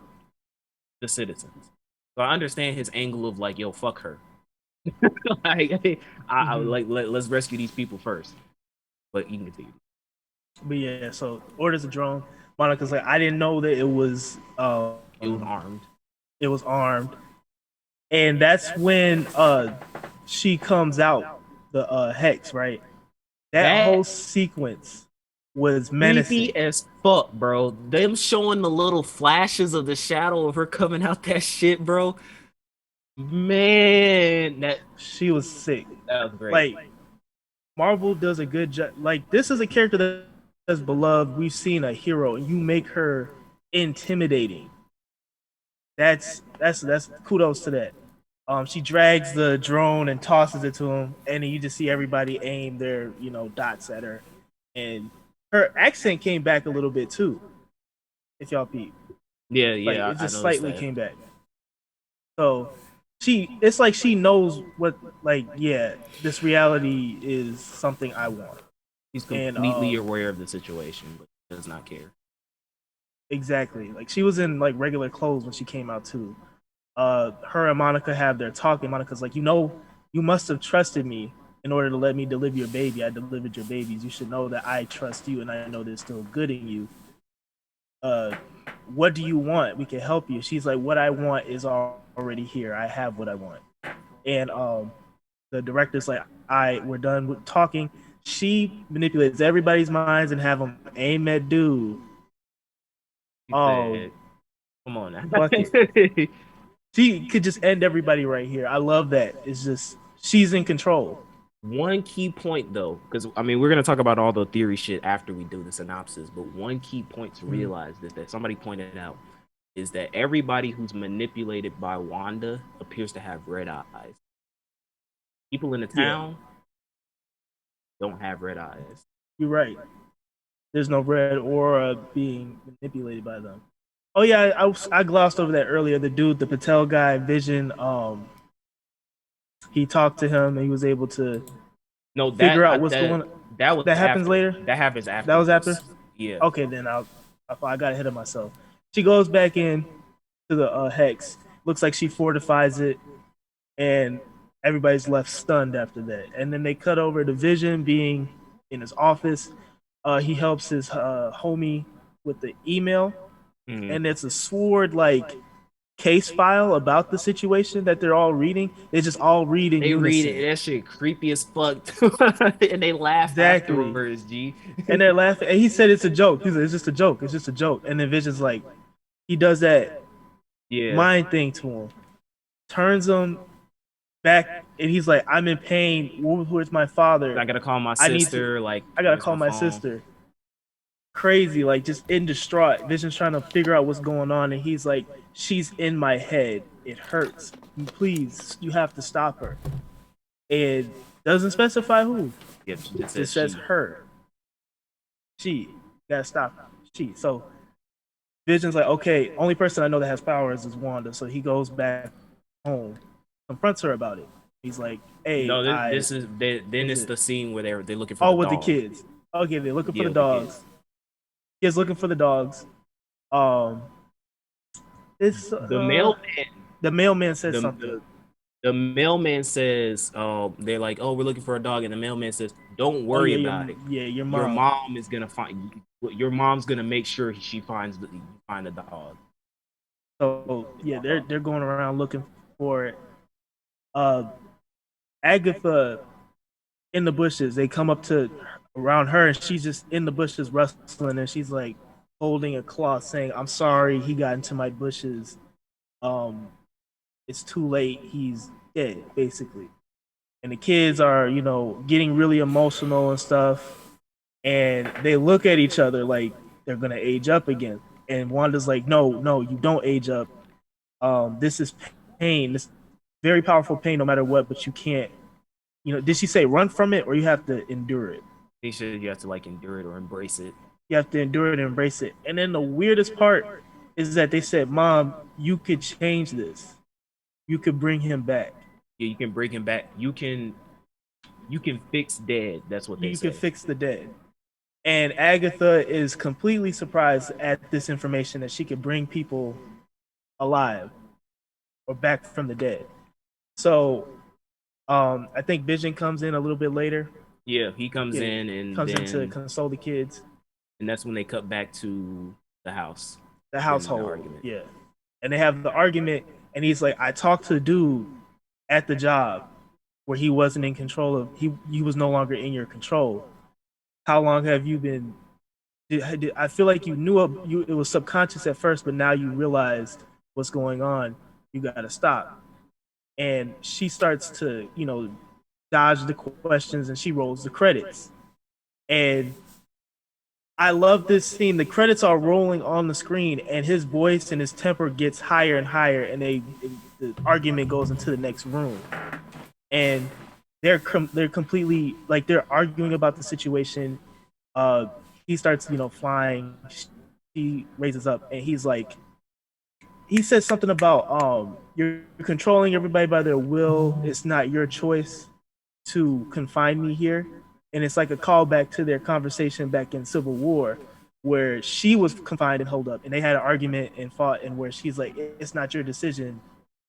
the citizens. So I understand his angle of like, yo, fuck her. Let's rescue these people first. But you can continue. But yeah, so orders a drone. Monica's like, I didn't know that It was armed. It was armed. And that's when she comes out, the hex, right? That whole sequence was menacing. Creepy as fuck, bro. Them showing the little flashes of the shadow of her coming out that shit, bro. Man, she was sick. That was great. Like, Marvel does a good job. Like, this is a character that's beloved. We've seen a hero, and you make her intimidating. That's kudos to that. She drags the drone and tosses it to him, and then you just see everybody aim their dots at her, and her accent came back a little bit too. If y'all peep, yeah, it just slightly came back. So it's like she knows what, this reality is something I want. She's completely aware of the situation, but does not care. Exactly. Like, she was in like regular clothes when she came out too. Her and Monica have their talk, and Monica's like, you must have trusted me in order to let me deliver your baby. I delivered your babies. You should know that I trust you, and I know there's still good in you. What do you want? We can help you. She's like, what I want is already here. I have what I want. And the director's like, we're done with talking. She manipulates everybody's minds and have them aim at dude. Come on now. She could just end everybody right here. I love that. It's just, she's in control. One key point though, because I mean, we're gonna talk about all the theory shit after we do the synopsis, but one key point to realize that somebody pointed out is that everybody who's manipulated by Wanda appears to have red eyes. People in the town don't have red eyes. You're right. There's no red aura being manipulated by them. Oh yeah, I glossed over that earlier. The dude, the Patel guy, Vision, he talked to him and he was able to figure out what's going on. That happens later? That happens after. That was after? Yeah. Okay, then I got ahead of myself. She goes back in to the hex. Looks like she fortifies it, and everybody's left stunned after that. And then they cut over to Vision being in his office. He helps his homie with the email, and it's a sword case file about the situation that they're all reading. They just all read in unison. Read it. That shit creepy as fuck. And they laugh afterwards, G. And they're laughing. And he said it's a joke. He said it's just a joke. It's just a joke. And then Vision's like, he does that mind thing to him, turns him back, and he's like, I'm in pain. Where's my father? I gotta call my sister. I gotta call my sister. Crazy, just in distraught. Vision's trying to figure out what's going on, and he's like, she's in my head. It hurts. Please, you have to stop her. And doesn't specify who. It says her. She. Gotta stop her. She. So Vision's like, okay, only person I know that has powers is Wanda. So he goes back home, confronts her about it. He's like, hey, it's the scene where they're looking for the with dog. the kids. Okay, they're looking for the dogs. Kids looking for the dogs. It's the mailman. The mailman says something. The mailman says, they're like, oh, we're looking for a dog, and the mailman says, don't worry about it. Yeah, your mom is gonna find. Your mom's gonna make sure she find the dog. So yeah, they're going around looking for it. Agatha in the bushes. They come up to around her, and she's just in the bushes rustling, and she's like holding a cloth, saying, "I'm sorry, he got into my bushes. It's too late. He's dead, basically." And the kids are, getting really emotional and stuff. And they look at each other like they're gonna age up again. And Wanda's like, no, you don't age up. This is pain. This very powerful pain, no matter what. But you can't did she say run from it or you have to endure it? They said you have to like endure it or embrace it. You have to endure it and embrace it. And then the weirdest part is that they said, Mom, you could change this. You could bring him back. Yeah, you can bring him back. You can fix dead. That's what they You say. can fix the dead. And Agatha is completely surprised at this information that she could bring people alive or back from the dead. So I think Vision comes in a little bit later. Yeah, he comes in and comes then, in to console the kids. And that's when they cut back to the house. The household. Yeah. And they have the argument, and he's like, I talked to the dude at the job where he wasn't in control of, he was no longer in your control. How long have you been? I feel like you knew it was subconscious at first, but now you realized what's going on. You got to stop. And she starts to, dodge the questions, and she rolls the credits. And I love this scene. The credits are rolling on the screen, and his voice and his temper gets higher and higher, and the argument goes into the next room. And they're completely like they're arguing about the situation. He starts, flying. She raises up, and he's like, he says something about you're controlling everybody by their will. It's not your choice to confine me here. And it's like a callback to their conversation back in Civil War, where she was confined and holed up, and they had an argument and fought, and where she's like, it's not your decision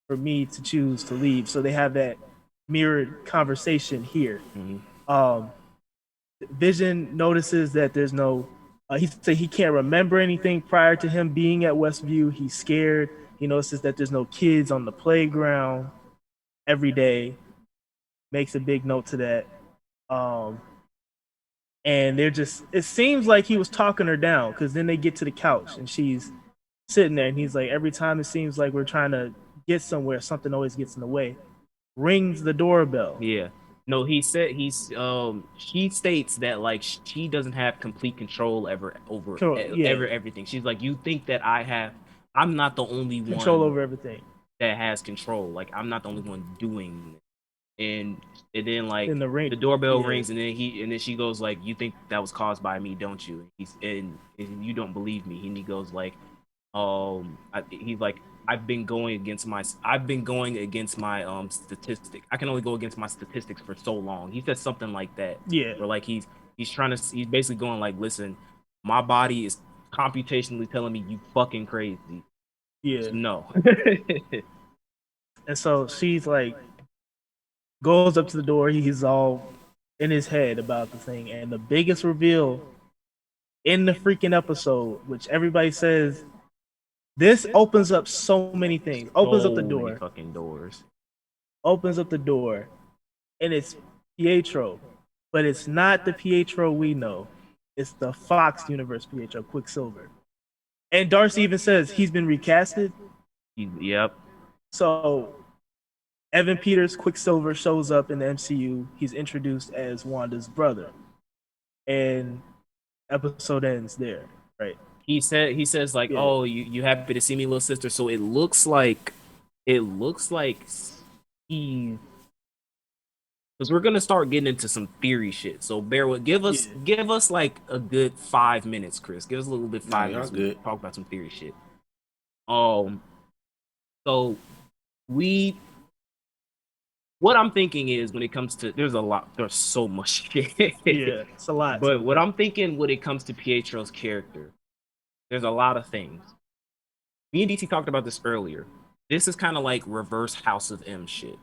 for me to choose to leave. So they have that mirrored conversation here. Mm-hmm. Vision notices that there's no, he said he can't remember anything prior to him being at Westview. He's scared. He notices that there's no kids on the playground every day. Makes a big note to that. And they're just, it seems like he was talking her down, because then they get to the couch and she's sitting there, and he's like, every time it seems like we're trying to get somewhere, something always gets in the way. Rings the doorbell. Yeah. No, he said she states that like she doesn't have complete control over everything. She's like, you think that I'm not the only one control over everything that has control. Like, I'm not the only one doing it. And then like the doorbell rings, and then she goes like, you think that was caused by me, don't you? And you don't believe me. And he goes like, he's like, I've been going against my statistic. I can only go against my statistics for so long. He says something like that. Yeah. Where like he's basically going like, listen, my body is computationally telling me you fucking crazy. Yeah. So, no. And so she's like, goes up to the door. He's all in his head about the thing. And the biggest reveal in the freaking episode, which everybody says, this opens up so many things. Opens up the door. Fucking doors. Opens up the door. And it's Pietro. But it's not the Pietro we know. It's the Fox Universe Pietro, Quicksilver. And Darcy even says he's been recasted. Yep. So Evan Peters, Quicksilver, shows up in the MCU. He's introduced as Wanda's brother. And episode ends there, right? He says like, yeah. Oh, you happy to see me, little sister? So it looks like he, because we're gonna start getting into some theory shit. So bear with, give us like a good 5 minutes, Chris. Give us a little bit 5 minutes. Good. Talk about some theory shit. So what I'm thinking is, when it comes to, there's so much shit. Yeah, it's a lot. But what I'm thinking when it comes to Pietro's character, there's a lot of things. Me and DT talked about this earlier. This is kind of like reverse House of M shit.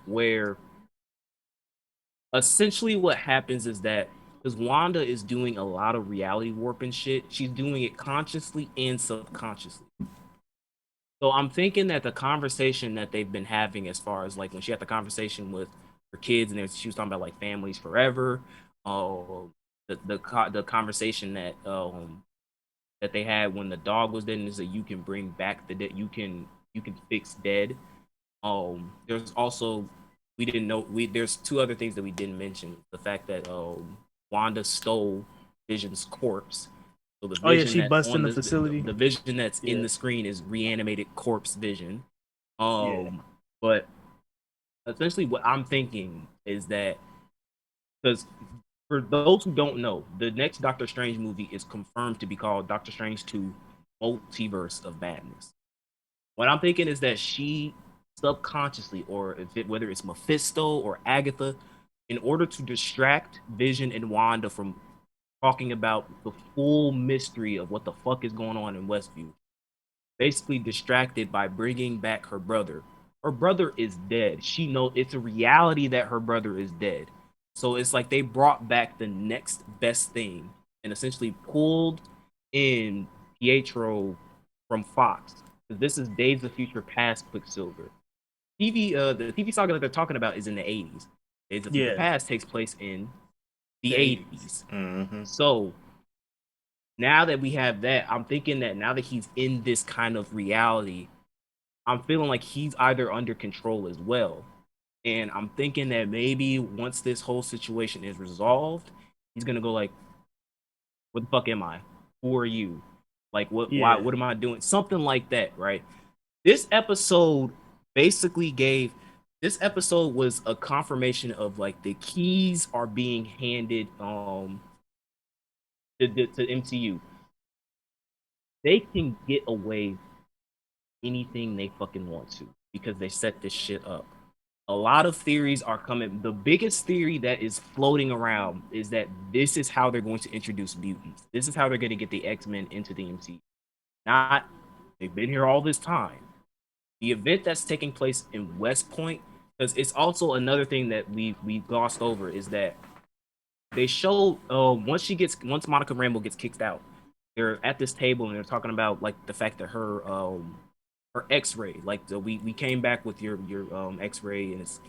Where essentially what happens is that, because Wanda is doing a lot of reality warping shit, she's doing it consciously and subconsciously. So I'm thinking that the conversation that they've been having, as far as like when she had the conversation with her kids, and she was talking about like families forever, the conversation that that they had when the dog was dead, is that you can bring back the dead, you can fix dead. There's also, there's two other things that we didn't mention. The fact that Wanda stole Vision's corpse. So the Vision she busts in the facility. The Vision that's in the screen is reanimated corpse Vision. But essentially what I'm thinking is that, because for those who don't know, the next Doctor Strange movie is confirmed to be called Doctor Strange 2 Multiverse of Madness. What I'm thinking is that she subconsciously, or if it, whether it's Mephisto or Agatha, in order to distract Vision and Wanda from talking about the full mystery of what the fuck is going on in Westview, basically distracted by bringing back her brother. Her brother is dead. She knows it's a reality that her brother is dead. So it's like they brought back the next best thing and essentially pulled in Pietro from Fox. This is Days of Future Past Quicksilver. The TV saga that they're talking about is in the 80s. Days of Future Yeah. Past takes place in the The 80s. Mm-hmm. So now that we have that, I'm thinking that now that he's in this kind of reality, I'm feeling like he's either under control as well. And I'm thinking that maybe once this whole situation is resolved, he's gonna go like, "What the fuck am I? Who are you? Like, what? Why? Yeah. What am I doing?" Something like that, right? This episode basically gave. This episode was a confirmation of like the keys are being handed to MCU. They can get away anything they fucking want to because they set this shit up. A lot of theories are coming. The biggest theory that is floating around is that this is how they're going to introduce mutants. This is how they're going to get the X-Men into the MCU. Not they've been here all this time. The event that's taking place in West Point, because it's also another thing that we glossed over, is that they show once Monica Rambeau gets kicked out, they're at this table and they're talking about like the fact that her X-ray, like we came back with your X-ray, and it's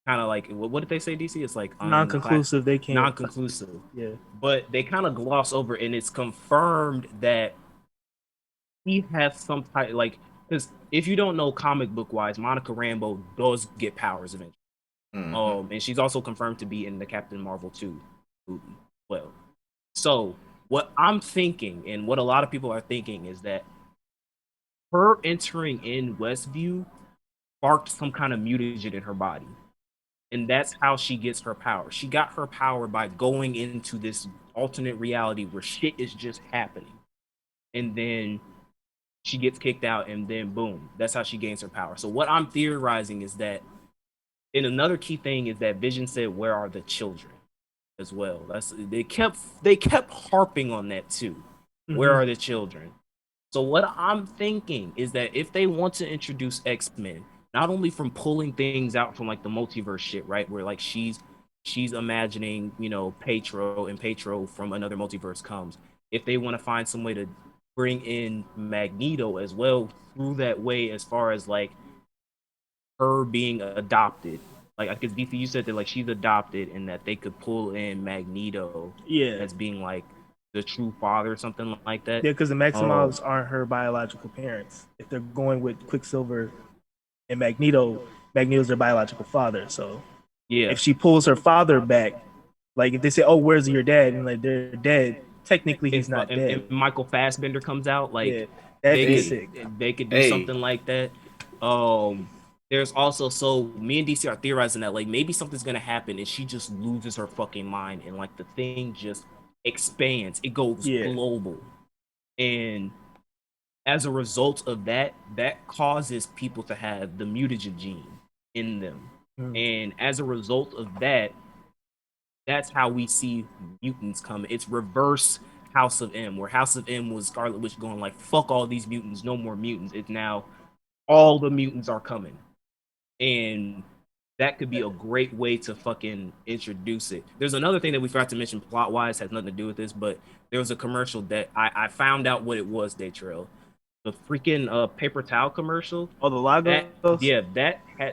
kind of like what did they say, DC? It's like Non-conclusive. They can't. non-conclusive, Yeah. but they kind of gloss over, and it's confirmed that he has some type like, because if you don't know comic book wise, Monica Rambeau does get powers eventually. Mm-hmm. And she's also confirmed to be in the Captain Marvel 2 movie. Well, so what I'm thinking and what a lot of people are thinking is that her entering in Westview sparked some kind of mutagen in her body. And that's how she gets her power. She got her power by going into this alternate reality where shit is just happening. And then she gets kicked out, and then boom, that's how she gains her power. So what I'm theorizing is that, and another key thing is that Vision said, "Where are the children?" as well. That's they kept harping on that too. Where Mhm. are the children? So what I'm thinking is that if they want to introduce X-Men, not only from pulling things out from like the multiverse shit, right? Where like she's imagining, Petro, and Petro from another multiverse comes. If they want to find some way to bring in Magneto as well through that way, as far as like her being adopted. Like, because DC, you said that like she's adopted and that they could pull in Magneto Yeah. as being like the true father or something like that. Yeah, because the Oh, Maximals aren't her biological parents. If they're going with Quicksilver and Magneto, Magneto's their biological father. So yeah. if she pulls her father back, like if they say, "Oh, where's your dad?" and like they're dead, technically he's If not dead. if Michael Fassbender comes out, like Yeah, that'd they be could Hey, sick. they could do hey. something like that. Um, there's also, so me and DC are theorizing that like maybe something's gonna happen and she just loses her fucking mind and like the thing just expands, it goes Yeah. global, and as a result of that, that causes people to have the mutagen gene in them, Mm. and as a result of that, that's how we see mutants come. It's reverse House of M, where House of M was Scarlet Witch going like, "Fuck all these mutants, no more mutants." It's now all the mutants are coming, and that could be a great way to fucking introduce it. There's another thing that we forgot to mention plot wise, has nothing to do with this, but there was a commercial that I found out what it was. Day Trail, the freaking paper towel commercial. Oh, the That, Lagos. yeah,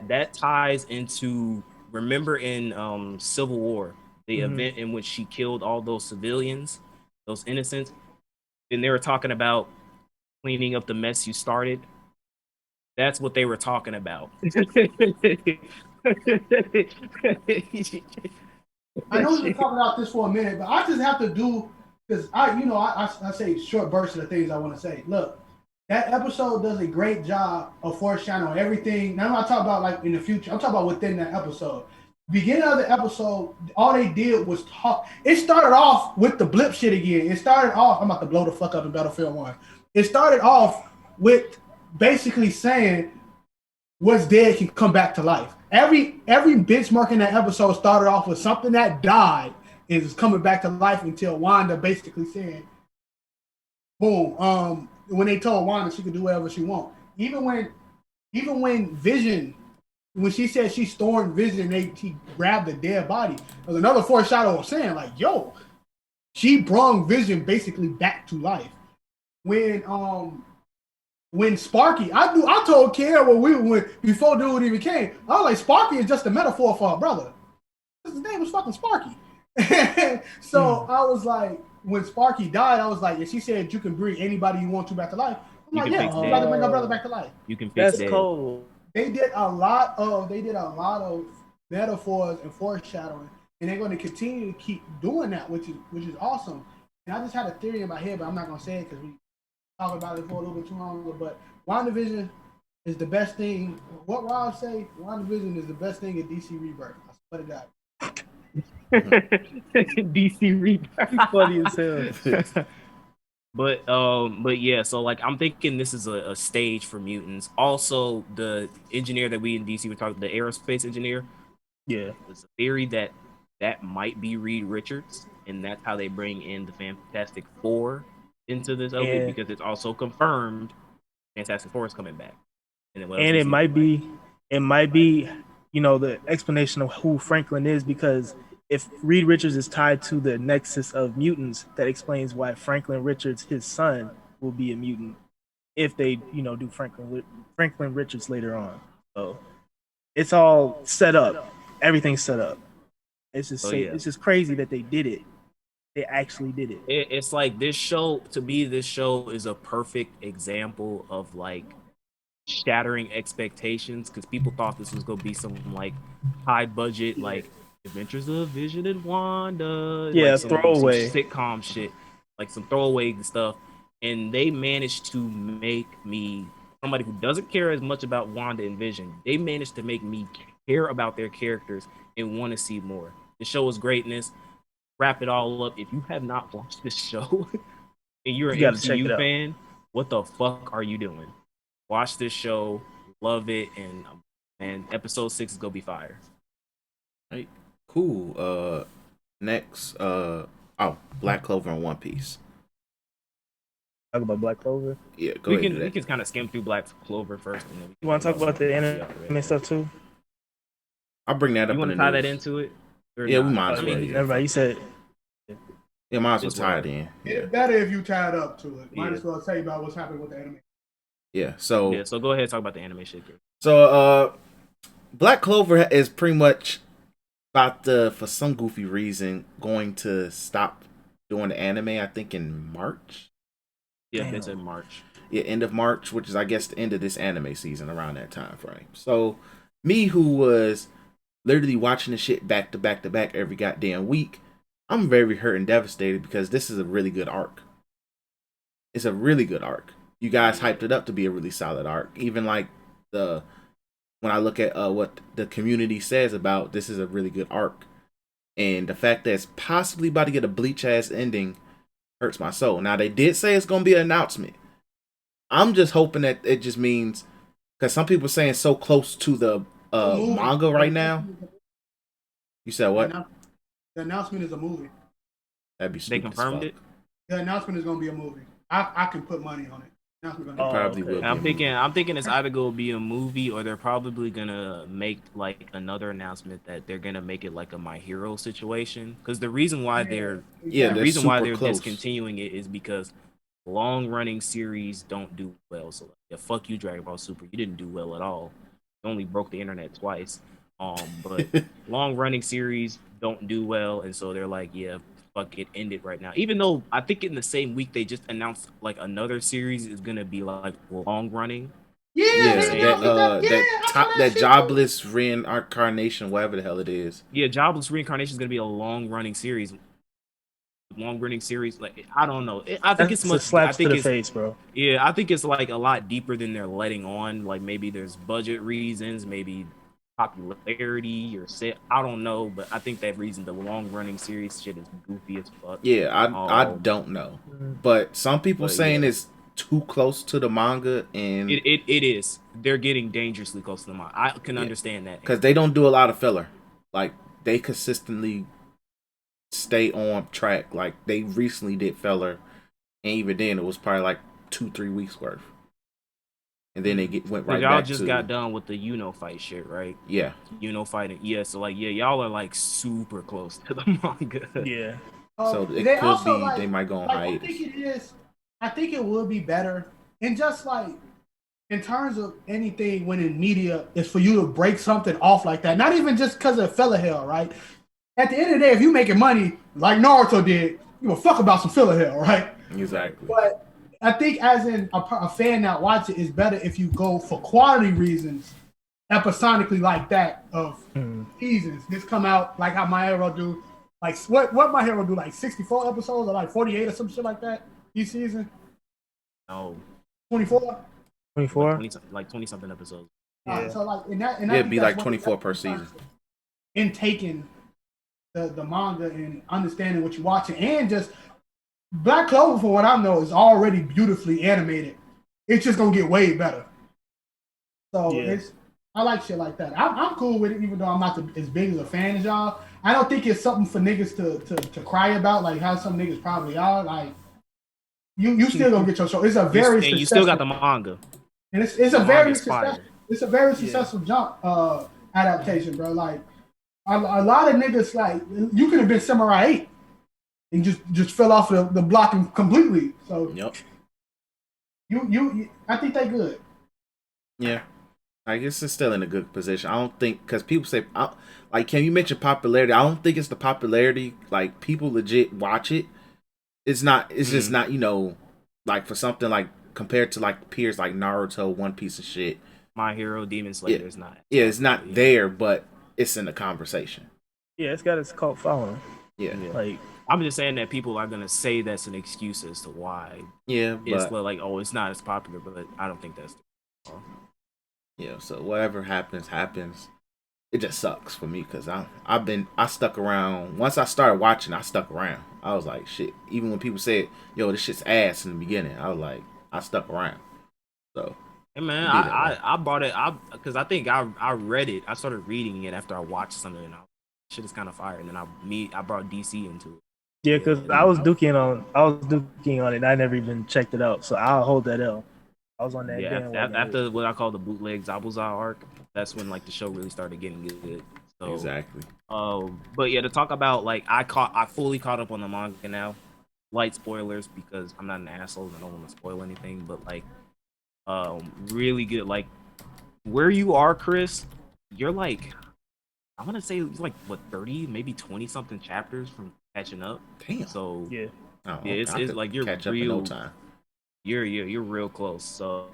that ties into, remember in Civil War, the Mhm. event in which she killed all those civilians, those innocents, and they were talking about cleaning up the mess you started. That's what they were talking about. I know we've been talking about this for a minute, but I just have to do because I say short bursts of the things I want to say. Look, That episode does a great job of foreshadowing everything. Now I'm not talking about like in the future. I'm talking about within that episode. Beginning of the episode, all they did was talk. It started off with the blip shit again. It started off. I'm about to blow the fuck up in Battlefield 1. It started off with basically saying what's dead can come back to life. Every benchmark in that episode started off with something that died is coming back to life until Wanda basically said, boom. When they told Wanda she could do whatever she wants. Even when Vision, when she said she stormed Vision, she grabbed the dead body. There's another foreshadow of saying like, yo, she brought Vision basically back to life. When Sparky, I told Kiara when before dude even came, I was like, Sparky is just a metaphor for a brother. His name was fucking Sparky. So I was like, when Sparky died, I was like, and she said you can bring anybody you want to back to life. I'm like, yeah, I'm about to bring her brother back to life. You can fix That's cold. They did a lot of metaphors and foreshadowing, and they're going to continue to keep doing that, which is awesome. And I just had a theory in my head, but I'm not going to say it because we talked about it for a little bit too long. But WandaVision is the best thing. What Rob say? WandaVision is the best thing in DC Rebirth. I swear to God. DC Rebirth. Funny as hell. But yeah, so like I'm thinking this is a stage for mutants. Also, the engineer that we in DC were talking, the aerospace engineer, Yeah. there's a theory that might be Reed Richards, and that's how they bring in the Fantastic Four into this outfit, And- because it's also confirmed Fantastic Four is coming back. And, then what else And we it see? might be, the explanation of who Franklin is, because if Reed Richards is tied to the nexus of mutants, that explains why Franklin Richards, his son, will be a mutant if they, do Franklin Richards later on. So it's all set up. Everything's set up. It's just it's just crazy that they did it. They actually did it. It's like this show, to me, this show is a perfect example of like shattering expectations, because people thought this was gonna be some like high budget like Adventures of Vision and Wanda, Yeah, like some throwaway sitcom shit, like some throwaway stuff, and they managed to make me, somebody who doesn't care as much about Wanda and Vision, they managed to make me care about their characters and want to see more. The show is greatness. Wrap it all up. If you have not watched this show and you're an You gotta check it MCU out. fan, what the fuck are you doing? Watch this show, love it, and episode 6 is gonna be fire. Right. Cool. Next, Black Clover and One Piece. Talk about Black Clover. Yeah, go We ahead. can and do that. kind of skim through Black Clover first, and then You want to talk about the anime stuff too? I'll bring that up. You want to in the tie that news. into it? Or Yeah, not? we might as I mean, well, yeah. Everybody, you said Yeah, might as well It's tie it whatever. in. It's better if you tied up to it. Might Yeah. as well tell you about what's happening with the anime. Yeah. So Yeah, so go ahead and talk about the anime shit. Chris. Black Clover is pretty much about for some goofy reason, going to stop doing the anime. I think in March. Yeah, Damn. it's in March. Yeah, end of March, which is I guess the end of this anime season, around that time frame. So me, who was literally watching the shit back to back to back every goddamn week, I'm very hurt and devastated, because this is a really good arc. It's a really good arc. You guys hyped it up to be a really solid arc. Even like when I look at what the community says about this, is a really good arc, and the fact that it's possibly about to get a bleach ass ending hurts my soul. Now they did say it's gonna be an announcement. I'm just hoping that it just means, because some people are saying so close to the manga right now. You said what? The announcement is a movie. That'd be They stupid. confirmed it. The announcement is going to be a movie. I can put money on it. Announcement gonna It be probably okay. will. Be I'm a thinking movie. it's either gonna be a movie, or they're probably gonna make like another announcement that they're gonna make it like a My Hero situation. Because the reason why they're Yeah, the they're reason why super they're close. discontinuing it is because long running series don't do well. So yeah, fuck you, Dragon Ball Super. You didn't do well at all. You only broke the internet twice. But long running series don't do well, and so they're like, yeah, fuck it, end it right now. Even though I think in the same week they just announced like another series is gonna be like long running. Yeah, Yeah, they that announced it. that jobless reincarnation, whatever the hell it is. Yeah, Jobless Reincarnation is gonna be a long running series. The long running series. Like I don't know. I think it's That's a much. slap I to think the it's face, bro. yeah. I think it's like a lot deeper than they're letting on. Like maybe there's budget reasons, maybe popularity or set. I don't know, but I think that reason the long running series shit is goofy as fuck. Yeah, I Um, don't know, but some people but saying yeah. it's too close to the manga, and It is. They're getting dangerously close to the manga. I can yeah, understand that. because they don't do a lot of filler. Like they consistently stay on track. Like they recently did filler, and even then it was probably like 2-3 weeks worth, and then they went Cause right y'all back just to got done with the fight shit, right? yeah. Fighting. Yeah, so like y'all are like super close to the manga. Yeah. So it They could also be they might go on I hiatus. think it is. I think it would be better, and just like in terms of anything when in media is for you to break something off like that. Not even just because of filler hell, right? At the end of the day, if you making money like Naruto did, you will fuck about some filler hell, right? Exactly. But I think as in a fan that watch it is better if you go for quality reasons, episodically like that of seasons. This come out like how My Hero do. Like what My Hero do, like 64 episodes or like 48 or some shit like that each season. No, 24. 24. 20 something episodes. Yeah. So like in that, Yeah, it'd be like 24 per season. In taking the manga and understanding what you're watching, and just Black Clover, for what I know, is already beautifully animated. It's just gonna get way better. So Yeah. I like shit like that. I'm cool with it, even though I'm not as big as a fan as y'all. I don't think it's something for niggas to cry about, like how some niggas probably are. Like you still gonna get your show. It's a very And you still got the manga. and it's The a manga very is fire. successful. It's a very successful jump adaptation, bro. Like a lot of niggas, like you could have been Samurai 8 and just fell off the blocking completely. So Yep. I think they good. Yeah. I guess it's still in a good position. I don't think because people say like, can you mention popularity? I don't think it's the popularity. Like people legit watch it. It's not. It's just not. Like for something like compared to like peers like Naruto, One Piece of shit. My Hero, Demon Slayer is not. Yeah, it's not there, but it's in the conversation. Yeah, it's got its cult following. Yeah. Like I'm just saying that people are gonna say that's an excuse as to why Yeah, it's but like, oh, it's not as popular, but I don't think that's. yeah. So whatever happens, happens. It just sucks for me because I stuck around. Once I started watching, I stuck around. I was like, shit. Even when people said, "Yo, this shit's ass" in the beginning, I was like, I stuck around. So Hey man, Be that way. I bought it because I think I read it. I started reading it after I watched something, and shit is kind of fire. And then I brought DC into it. yeah, because I was duking on it. I never even checked it out, so I'll hold that L. I was on that Yeah, bandwagon. after what I call the bootleg Zabuza arc, that's when like the show really started getting good. So, exactly. but yeah, to talk about like I fully caught up on the manga now. Light spoilers because I'm not an asshole and I don't want to spoil anything, but like, really good. Like where you are, Chris, you're like, I want to say it's like what 30, maybe 20 something chapters from catching up. Damn. So Yeah. Oh, yeah, it's I could like you're catch up in no real. time. You're real close. So,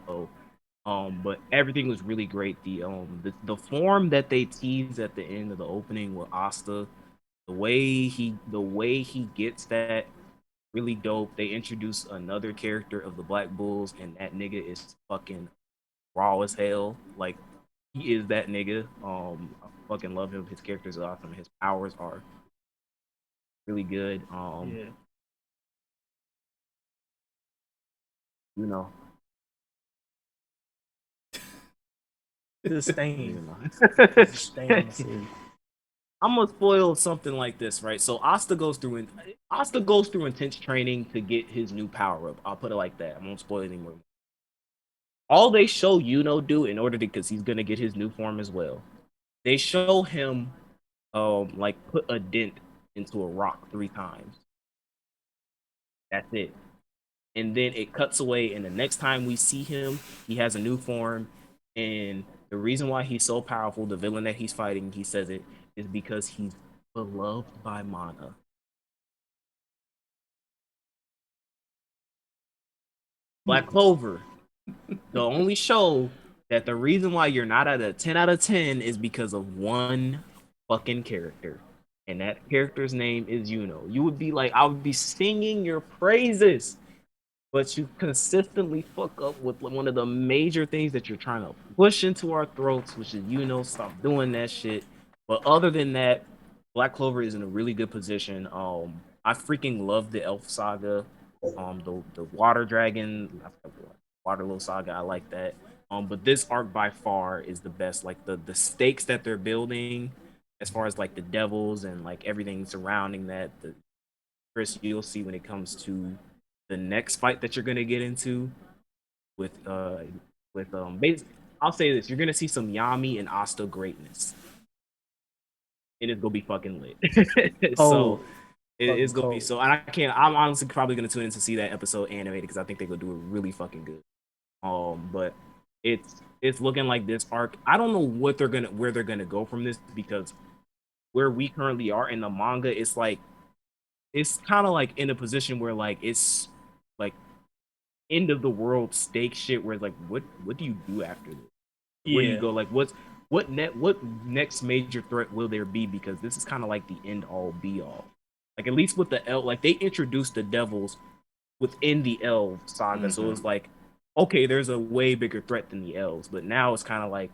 but everything was really great. The form that they teased at the end of the opening with Asta, the way he gets that really dope. They introduced another character of the Black Bulls, and that nigga is fucking raw as hell. Like he is that nigga. I fucking love him. His character is awesome. His powers are really good. Yeah. You know. The stain. I'm gonna spoil something like this, right? So Asta goes through intense training to get his new power up. I'll put it like that. I won't spoil it anymore. All they show do in order to, because he's gonna get his new form as well. They show him like put a dent into a rock 3 times. That's it. And then it cuts away, and the next time we see him, he has a new form. And the reason why he's so powerful, the villain that he's fighting, he says it, is because he's beloved by Mana. Black Clover, the only show that the reason why you're not at a 10 out of 10 is because of one fucking character. and that character's name is Yuno. You would be like, I would be singing your praises, but you consistently fuck up with one of the major things that you're trying to push into our throats, which is stop doing that shit. But other than that, Black Clover is in a really good position. I freaking love the Elf Saga, the Water Dragon, Waterloo Saga. I like that. But this arc by far is the best. Like the stakes that they're building, as far as like the devils and like everything surrounding that. The Chris, you'll see when it comes to the next fight that you're gonna get into with I'll say this, you're gonna see some Yami and Asta greatness. It is gonna be fucking lit. So it is gonna be so, and I'm honestly probably gonna tune in to see that episode animated because I think they're gonna do it really fucking good. But it's looking like this arc. I don't know where they're gonna go from this, because where we currently are in the manga, it's like it's kind of like in a position where like it's like end of the world stake shit, where it's like what do you do after this? Where do you go? Like what next major threat will there be? Because this is kind of like the end all be all. Like at least with the L, like they introduced the devils within the Elf saga, so it's like, okay, there's a way bigger threat than the elves, but now it's kind of like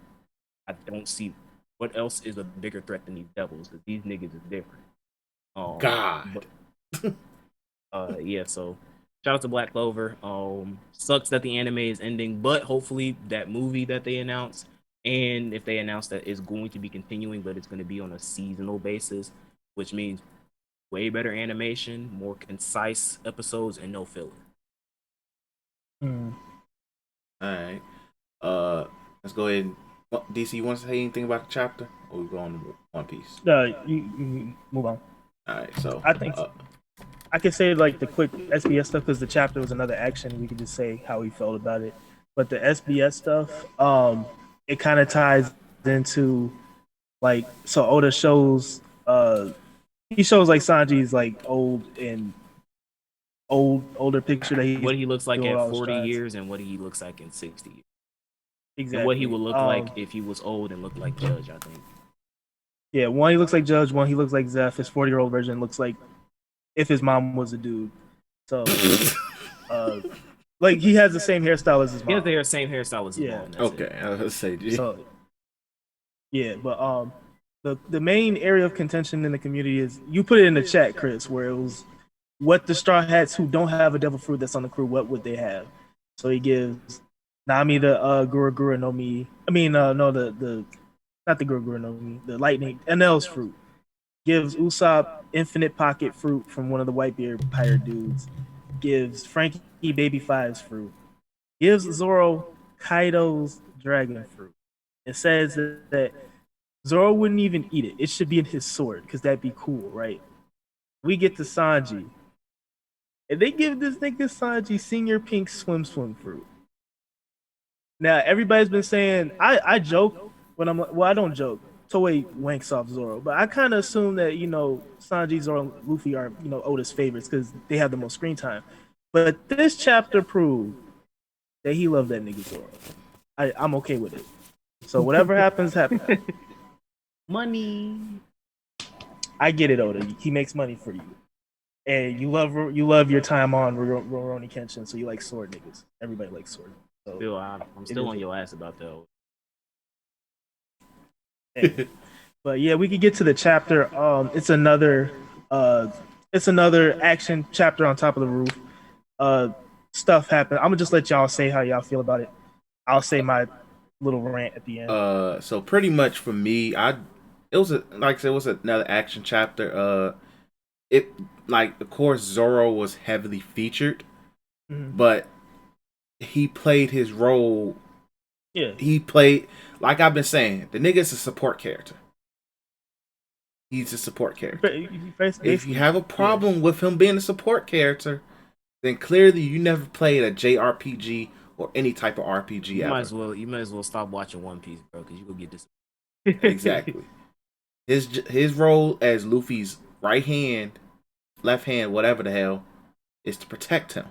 I don't see what else is a bigger threat than these devils, because these niggas is different. God. Yeah, so shout out to Black Clover. Sucks that the anime is ending, but hopefully that movie that they announced, and if they announce that it's going to be continuing, but it's going to be on a seasonal basis, which means way better animation, more concise episodes, and no filler. All right. Let's go ahead. DC, you want to say anything about the chapter, or we go on to One Piece? You move on. All right. So I think I could say like the quick SBS stuff, because the chapter was another action. We could just say how we felt about it. But the SBS stuff, it kind of ties into like, so Oda shows he shows like Sanji's like older picture that what he looks like at 40 strides. years and what he looks like in 60 years. Exactly. And what he would look like if he was old and looked like Judge, I think. Yeah, one he looks like Judge, one he looks like Zeph. His 40-year-old version looks like if his mom was a dude. So, like he has the same hairstyle as his mom. He has the same hairstyle as his mom. Okay, I was gonna say. So, yeah, but the main area of contention in the community is, you put it in the chat, Chris, where it was what the Straw Hats who don't have a devil fruit that's on the crew, what would they have? So he gives Nami the Gura Gura no Mi. I mean, no, the not the Gura Gura no Mi, the lightning Enel's fruit. Gives Usopp infinite pocket fruit from one of the Whitebeard pirate dudes. Gives Frankie Baby Five's fruit. Gives Zoro Kaido's dragon fruit. It says that Zoro wouldn't even eat it. It should be in his sword, because that'd be cool, right? We get to Sanji, and they give this nigga Sanji senior pink swim fruit. Now everybody's been saying, I joke when I'm like, well, I don't joke. Toei wanks off Zoro, but I kind of assume that Sanji, Zoro, and Luffy are Oda's favorites because they have the most screen time. But this chapter proved that he loved that nigga Zoro. I'm okay with it. So whatever happens, happens. Money. I get it, Oda. He makes money for you, and you love your time on Rurouni Kenshin, so you like sword niggas. Everybody likes sword. So I'm still on your ass about that. But yeah, we could get to the chapter. It's another action chapter on top of the roof. Stuff happened. I'm gonna just let y'all say how y'all feel about it. I'll say my little rant at the end. So pretty much for me, it was another action chapter. Of course, Zoro was heavily featured, but he played his role. Yeah, he played, like I've been saying, the nigga's a support character. He's a support character. If you have a problem with him being a support character, then clearly you never played a JRPG or any type of RPG you ever. You might as well stop watching One Piece, bro, because you will get this. Exactly. His role as Luffy's right hand, left hand, whatever the hell, is to protect him.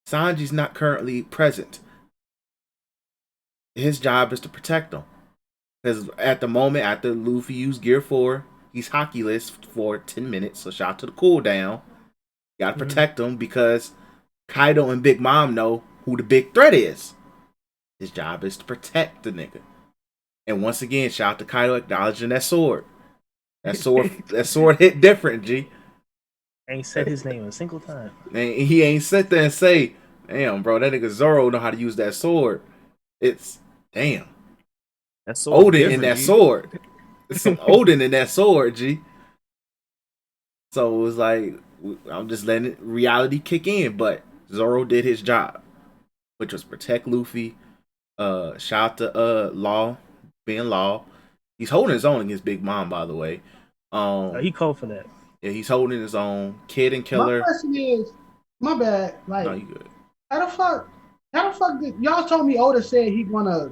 Sanji's not currently present. His job is to protect him. Because at the moment, after Luffy used Gear 4, he's hockeyless for 10 minutes. So shout out to the cooldown. Gotta protect him because Kaido and Big Mom know who the big threat is. His job is to protect the nigga. And once again, shout out to Kaido acknowledging that sword. That sword hit different, G. Ain't said his name a single time. And he ain't sit there and say, damn, bro, that nigga Zoro know how to use that sword. It's, damn. That's Odin in that sword. It's some Odin in that sword, G. So it was like, I'm just letting reality kick in. But Zoro did his job, which was protect Luffy. Shout out to Law, being Law. He's holding his own against Big Mom, by the way. He called for that. Yeah, he's holding his own. Kid and Killer. My question is, my bad. Like, No, you good. How the fuck did y'all told me Oda said he wanna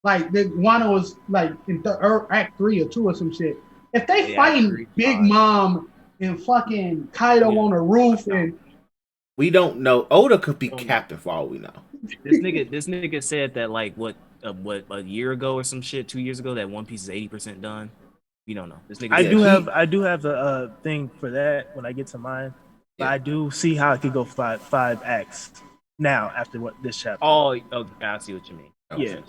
like the Wano was like in Act 3 or 2 or some shit. If they fighting Big Mom and fucking Kaido on the roof and we don't know. Oda could be captain for all we know. This nigga said that like what a year ago or some shit, 2 years ago, that One Piece is 80% done. We don't know. This nigga. I do have the thing for that when I get to mine. But I do see how it could go five acts now after what this chapter. Oh, I see what you mean. Yeah.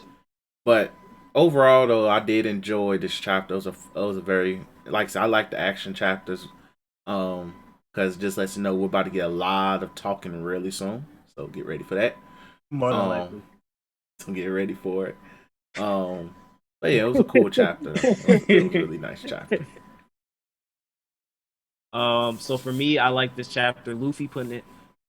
But overall, though, I did enjoy this chapter. It was a very, like I said, I like the action chapters. Because it just lets you know we're about to get a lot of talking really soon. So get ready for that. More than likely. So get ready for it. But yeah, it was a cool chapter. It was a really nice chapter. So for me, I like this chapter. Luffy putting it.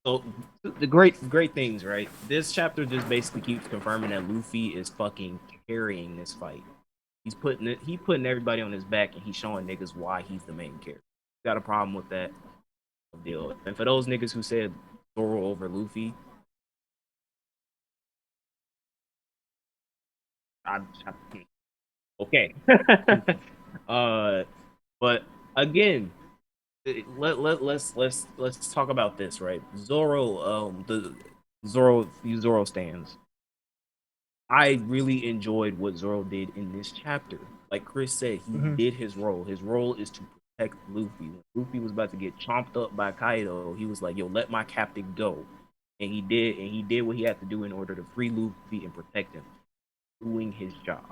So the great things, right? This chapter just basically keeps confirming that Luffy is fucking carrying this fight. He's putting everybody on his back, and he's showing niggas why he's the main character. Got a problem with that deal. And for those niggas who said Zoro over Luffy, okay. But again, let's talk about this, right? Zoro, the Zoro stands. I really enjoyed what Zoro did in this chapter. Like Chris said, he did his role. His role is to protect Luffy. When Luffy was about to get chomped up by Kaido, he was like, "Yo, let my captain go," and he did. And he did what he had to do in order to free Luffy and protect him, doing his job.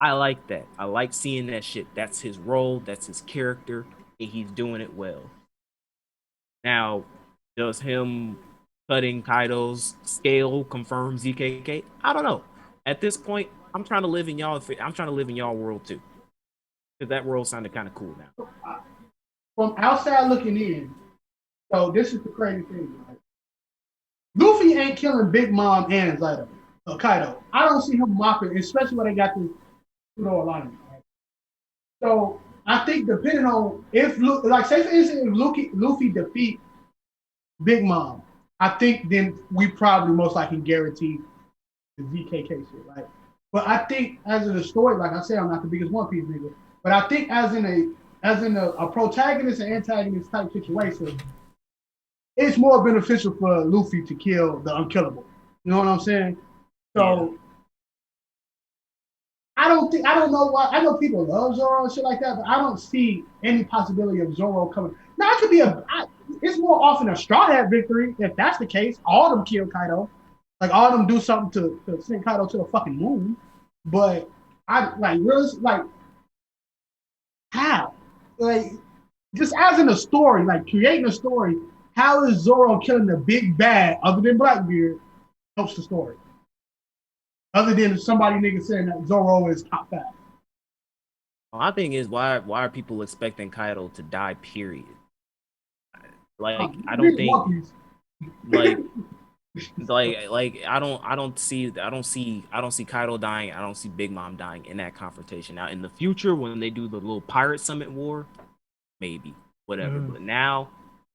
I like that. I like seeing that shit. That's his role. That's his character, and he's doing it well. Now, does him cutting Kaido's scale confirm ZKK? I don't know. At this point, I'm trying to live in y'all world too, because that world sounded kind of cool now. From outside looking in, so this is the crazy thing. Right? Luffy ain't killing Big Mom and Kaido. I don't see him mopping, especially when they got this pseudo alignment. Right? So I think depending on if, like, say for instance, if Luffy defeat Big Mom, I think then we probably most likely guarantee the ZKK shit, right? But I think as in the story, like I said, I'm not the biggest One Piece nigga, but I think as in a protagonist and antagonist type situation, it's more beneficial for Luffy to kill the unkillable. You know what I'm saying? So yeah. I don't know why. I know people love Zoro and shit like that, but I don't see any possibility of Zoro coming. Now it could be it's more often a straw hat victory if that's the case. All of them kill Kaido, like all of them do something to send Kaido to the fucking moon. But I like really like how, like just as in a story, like creating a story. How is Zoro killing the big bad other than Blackbeard helps the story? Other than somebody nigga saying that Zoro is top 5. My thing is why are people expecting Kaido to die? Period. Like I don't think like I don't see Kaido dying. I don't see Big Mom dying in that confrontation. Now in the future when they do the little pirate summit war, maybe whatever. But now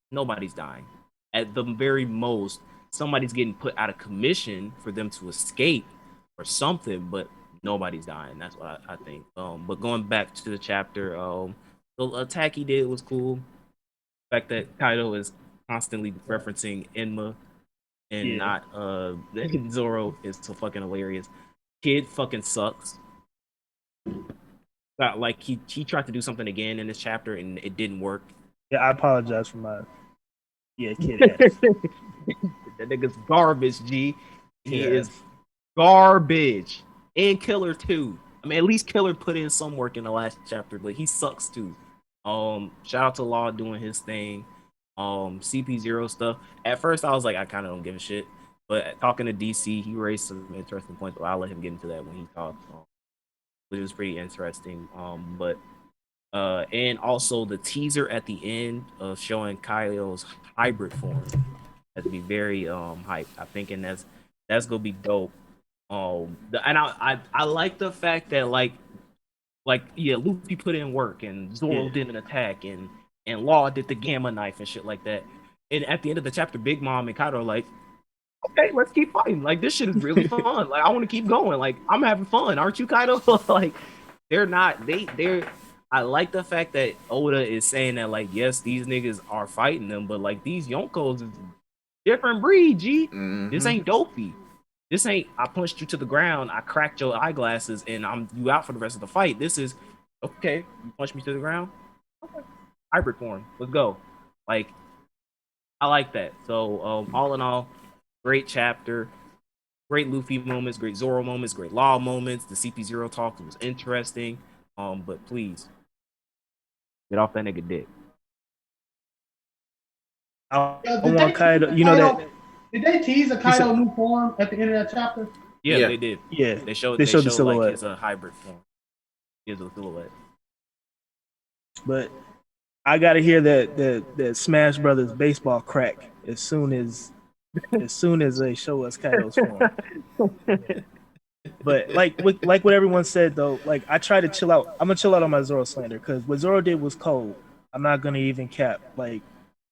nobody's dying. At the very most, somebody's getting put out of commission for them to escape or something, but nobody's dying. That's what I think. But going back to the chapter, the attack he did was cool. The fact that Kaido is constantly referencing Enma and not Zoro is so fucking hilarious. Kid fucking sucks. like he tried to do something again in this chapter and it didn't work. Yeah, I apologize for my kid ass. That nigga's garbage, G. He Kid is ass. garbage. And Killer too. I mean, at least Killer put in some work in the last chapter, but he sucks too. Shout out to Law doing his thing. CP0 stuff. At first, I was like, I kind of don't give a shit. But talking to DC, he raised some interesting points. But I'll let him get into that when he talks. Which was pretty interesting. But and also the teaser at the end of showing Kyle's hybrid form has to be very hyped. I'm thinking that's gonna be dope. And I like the fact that yeah, Luffy put in work and Zoro did an attack and Law did the gamma knife and shit like that. And at the end of the chapter, Big Mom and Kaido are like, okay, let's keep fighting. Like this shit is really fun. Like I want to keep going. Like I'm having fun, aren't you, Kaido? Like they're not. They're. I like the fact that Oda is saying that like yes, these niggas are fighting them, but like these Yonkos is different breed. G. This ain't dopey. This ain't. I punched you to the ground. I cracked your eyeglasses, and you out for the rest of the fight. This is okay. You punched me to the ground. Okay. Hybrid form. Let's go. Like I like that. So all in all, great chapter. Great Luffy moments, great Zoro moments, great Law moments. The CP0 talk was interesting. But please get off that nigga dick. I Did want Kaido. You know that. Did they tease a Kaido new form at the end of that chapter? Yeah, they did. Yeah, They showed the like silhouette. his hybrid form. Here's a silhouette. But I gotta hear that Smash Brothers baseball crack as soon as they show us Kaido's form. But like what everyone said though, like I try to chill out. I'm gonna chill out on my Zoro slander because what Zoro did was cold. I'm not gonna even cap. Like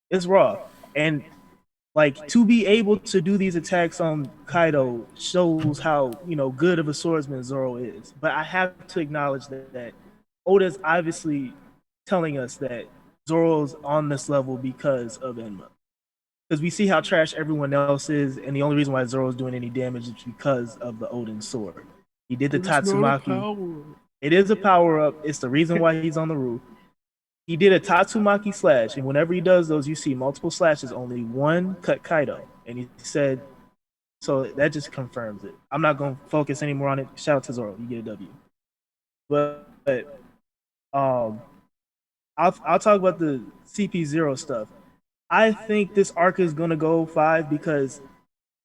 it's raw. And like to be able to do these attacks on Kaido shows how good of a swordsman Zoro is. But I have to acknowledge that Oda's obviously telling us that Zoro's on this level because of Enma. Because we see how trash everyone else is, and the only reason why Zoro's doing any damage is because of the Odin sword. He did the Tatsumaki. It is a power up. It's the reason why he's on the roof. He did a Tatsumaki slash, and whenever he does those, you see multiple slashes. Only one cut Kaido, and he said, so that just confirms it. I'm not going to focus anymore on it. Shout out to Zoro, you get a W. But I'll talk about the CP0 stuff. I think this arc is gonna go 5 because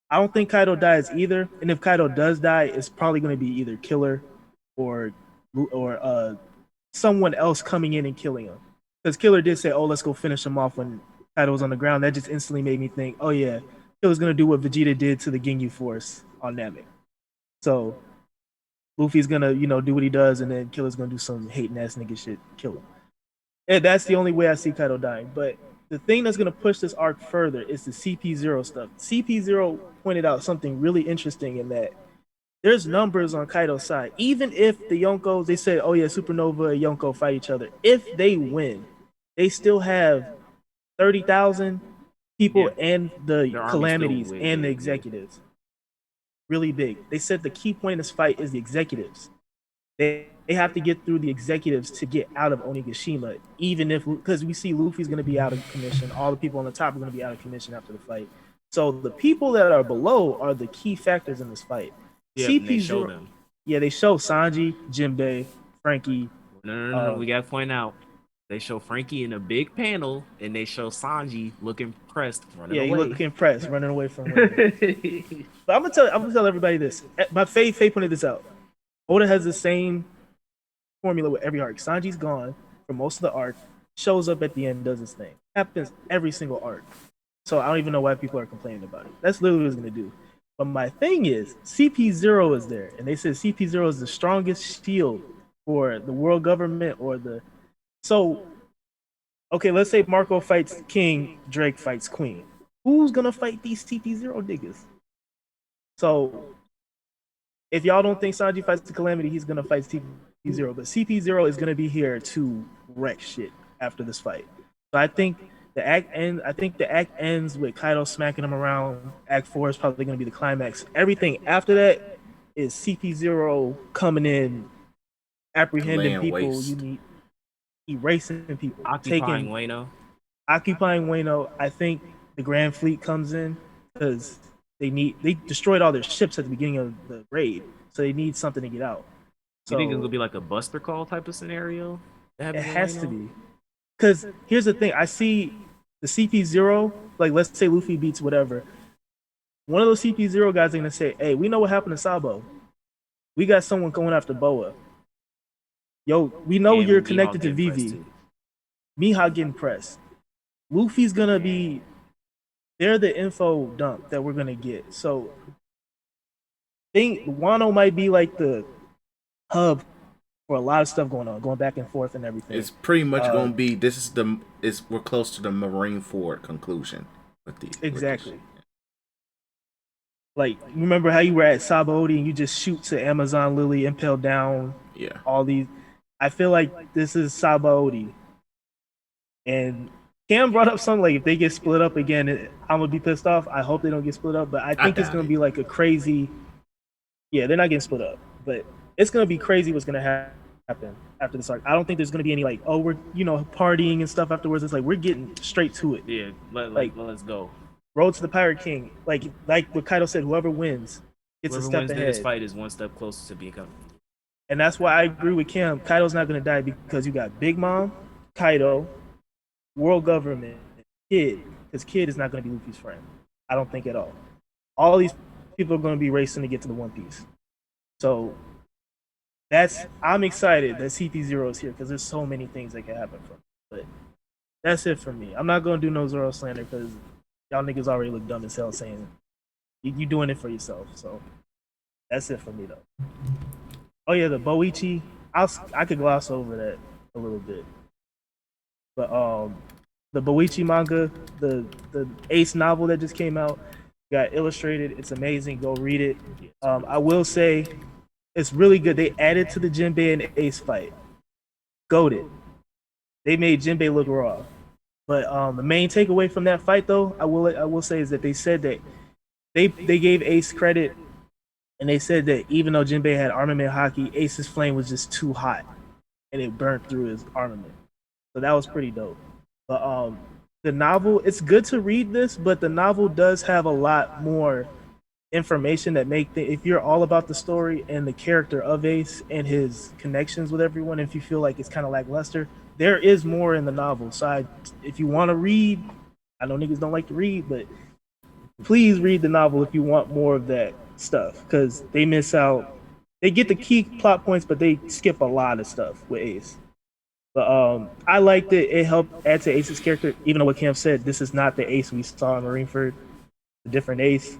I don't think Kaido dies either. And if Kaido does die, it's probably gonna be either Killer or someone else coming in and killing him. Because Killer did say, "Oh, let's go finish him off" when Kaido was on the ground. That just instantly made me think, "Oh yeah, Killer's gonna do what Vegeta did to the Ginyu Force on Namek." So Luffy's gonna do what he does, and then Killer's gonna do some hating ass nigga shit, kill him. And that's the only way I see Kaido dying, but the thing that's going to push this arc further is the CP0 stuff. CP0 pointed out something really interesting in that there's numbers on Kaido's side. Even if the Yonkos, they said, oh yeah, Supernova and Yonko fight each other. If they win, they still have 30,000 people and the calamities and the executives. Really big. They said the key point in this fight is the executives. They have to get through the executives to get out of Onigashima, even if, because we see Luffy's going to be out of commission. All the people on the top are going to be out of commission after the fight. So the people that are below are the key factors in this fight. Yeah, they show them. Yeah, they show Sanji, Jinbei, Frankie. No. We got to point out. They show Frankie in a big panel, and they show Sanji looking pressed, running away. Yeah, he looking pressed, running away from him. But I'm gonna tell everybody this. My Faye pointed this out. Oda has the same formula with every arc. Sanji's gone for most of the arc, shows up at the end, does his thing. Happens every single arc. So I don't even know why people are complaining about it. That's literally what it's gonna do. But my thing is, CP0 is there, and they said CP0 is the strongest shield for the world government or the. So, okay, let's say Marco fights King, Drake fights Queen. Who's gonna fight these CP0 niggas? So, if y'all don't think Sanji fights the Calamity, he's gonna fight CP0. But CP0 is gonna be here to wreck shit after this fight. So I think the act ends with Kaido smacking him around. Act 4 is probably gonna be the climax. Everything after that is CP0 coming in apprehending Laying people. waste. You need erasing people, Occupying taking Wano. occupying Wano. I think the Grand Fleet comes in because they destroyed all their ships at the beginning of the raid, so they need something to get out. You think it's So gonna be like a Buster Call type of scenario that it happens in has to Wano? be. Because here's the thing: I see the CP0, like let's say Luffy beats whatever. One of those CP0 guys are gonna say, "Hey, we know what happened to Sabo. We got someone going after Boa. Yo, we know And you're Mihawk connected to getting pressed Vivi. too. Mihawk getting pressed. Luffy's gonna be. They're the info dump that we're gonna get. So, think Wano might be like the hub for a lot of stuff going on, going back and forth and everything. It's pretty much gonna be we're close to the Marineford conclusion with the Exactly. Like, remember how you were at Sabaody and you just shoot to Amazon Lily, impale down Yeah. all these. I feel like this is Sabaody. And Cam brought up something like if they get split up again, I'm gonna be pissed off. I hope they don't get split up, but I think it's doubt gonna it. be like a crazy. Yeah, they're not getting split up, but it's gonna be crazy what's gonna happen after this arc. I don't think there's gonna be any like, oh, we're partying and stuff afterwards. It's like we're getting straight to it. Yeah, Like- let's go. Road to the Pirate King. Like what Kaido said, whoever wins gets Whoever a step wins ahead. this fight is one step closer to becoming. And that's why I agree with Cam. Kaido's not gonna die because you got Big Mom, Kaido, World Government, Kid. Because Kid is not gonna be Luffy's friend. I don't think at all. All these people are gonna be racing to get to the One Piece. So I'm excited that CP0 is here because there's so many things that can happen from it. But that's it for me. I'm not gonna do no Zoro slander because y'all niggas already look dumb as hell saying you doing it for yourself. So that's it for me though. Oh yeah, the Boichi. I could gloss over that a little bit, but the Boichi manga, the Ace novel that just came out, got illustrated. It's amazing. Go read it. I will say it's really good. They added to the Jinbei and Ace fight. Goated. They made Jinbei look raw. But the main takeaway from that fight, though, I will say is that they said that they gave Ace credit, and they said that even though Jinbei had armament hockey, Ace's flame was just too hot, and it burnt through his armament. So that was pretty dope. But the novel, it's good to read this, but the novel does have a lot more information that if you're all about the story and the character of Ace and his connections with everyone, if you feel like it's kind of lackluster, there is more in the novel. So if you want to read, I know niggas don't like to read, but please read the novel if you want more of that stuff, because they miss out. They get the key plot points, but they skip a lot of stuff with Ace. But I liked it. It helped add to Ace's character, even though what Cam said, this is not the Ace we saw in Marineford, a different Ace.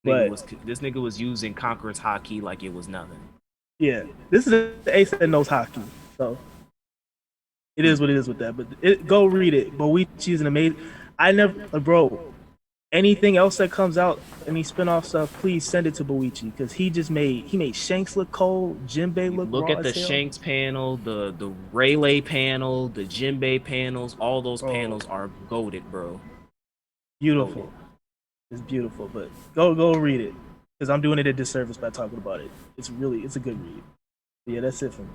But This nigga was using Conqueror's hockey like it was nothing. yeah, this is the Ace that knows hockey, so it is what it is with that. But go read it. Boichi's an amazing. Bro. Anything else that comes out, any spinoff stuff, please send it to Boichi because he made Shanks look cold, Jinbei Look raw at the as hell. Shanks panel, the Rayleigh panel, the Jinbei panels. All those panels are goated, bro. Beautiful. Goated. It's beautiful, but go read it because I'm doing it a disservice by talking about it. It's a good read. But yeah, that's it for me.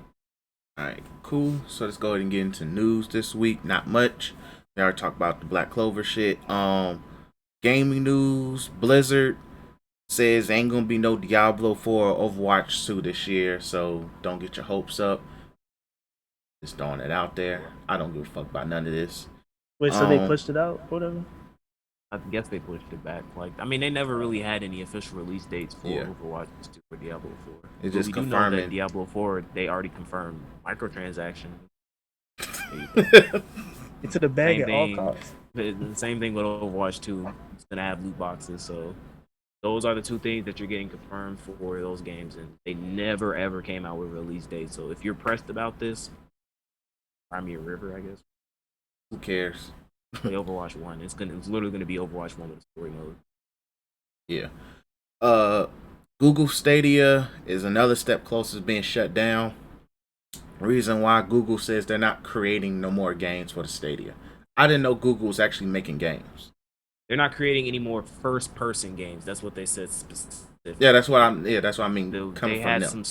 All right, cool. So let's go ahead and get into news this week. Not much. We already talked about the Black Clover shit. Gaming news. Blizzard says ain't gonna be no Diablo 4 or Overwatch 2 this year, so don't get your hopes up. Just throwing it out there. I don't give a fuck about none of this. Wait, so they pushed it out or whatever? I guess they pushed it back. They never really had any official release dates for Yeah. Overwatch 2 or Diablo 4. It's But just we do know confirming. that Diablo 4, they already confirmed microtransaction. Into the bag Same at all thing. costs. The same thing with Overwatch 2. It's gonna have loot boxes, so those are the two things that you're getting confirmed for those games, and they never ever came out with a release date. So if you're pressed about this, Crimea River, I guess. Who cares? The Overwatch 1. It's literally gonna be Overwatch 1 with a story mode. Yeah. Google Stadia is another step closer to being shut down. Reason why Google says they're not creating no more games for the Stadia. I didn't know Google was actually making games. They're not creating any more first-person games. That's what they said specifically. Yeah, that's what I mean. They Coming from had them.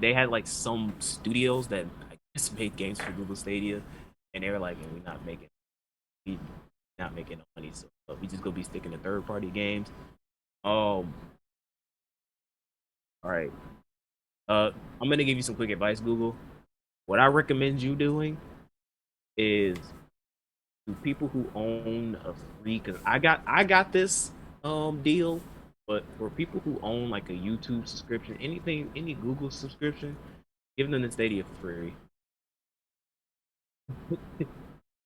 they had like some studios that I guess made games for Google Stadia, and they were like, we not making no money, so we just gonna be sticking to third party games. All right. I'm gonna give you some quick advice, Google. What I recommend you doing is to people who own a free, because I got this deal, but for people who own like a YouTube subscription, any Google subscription, give them the Stadia for free.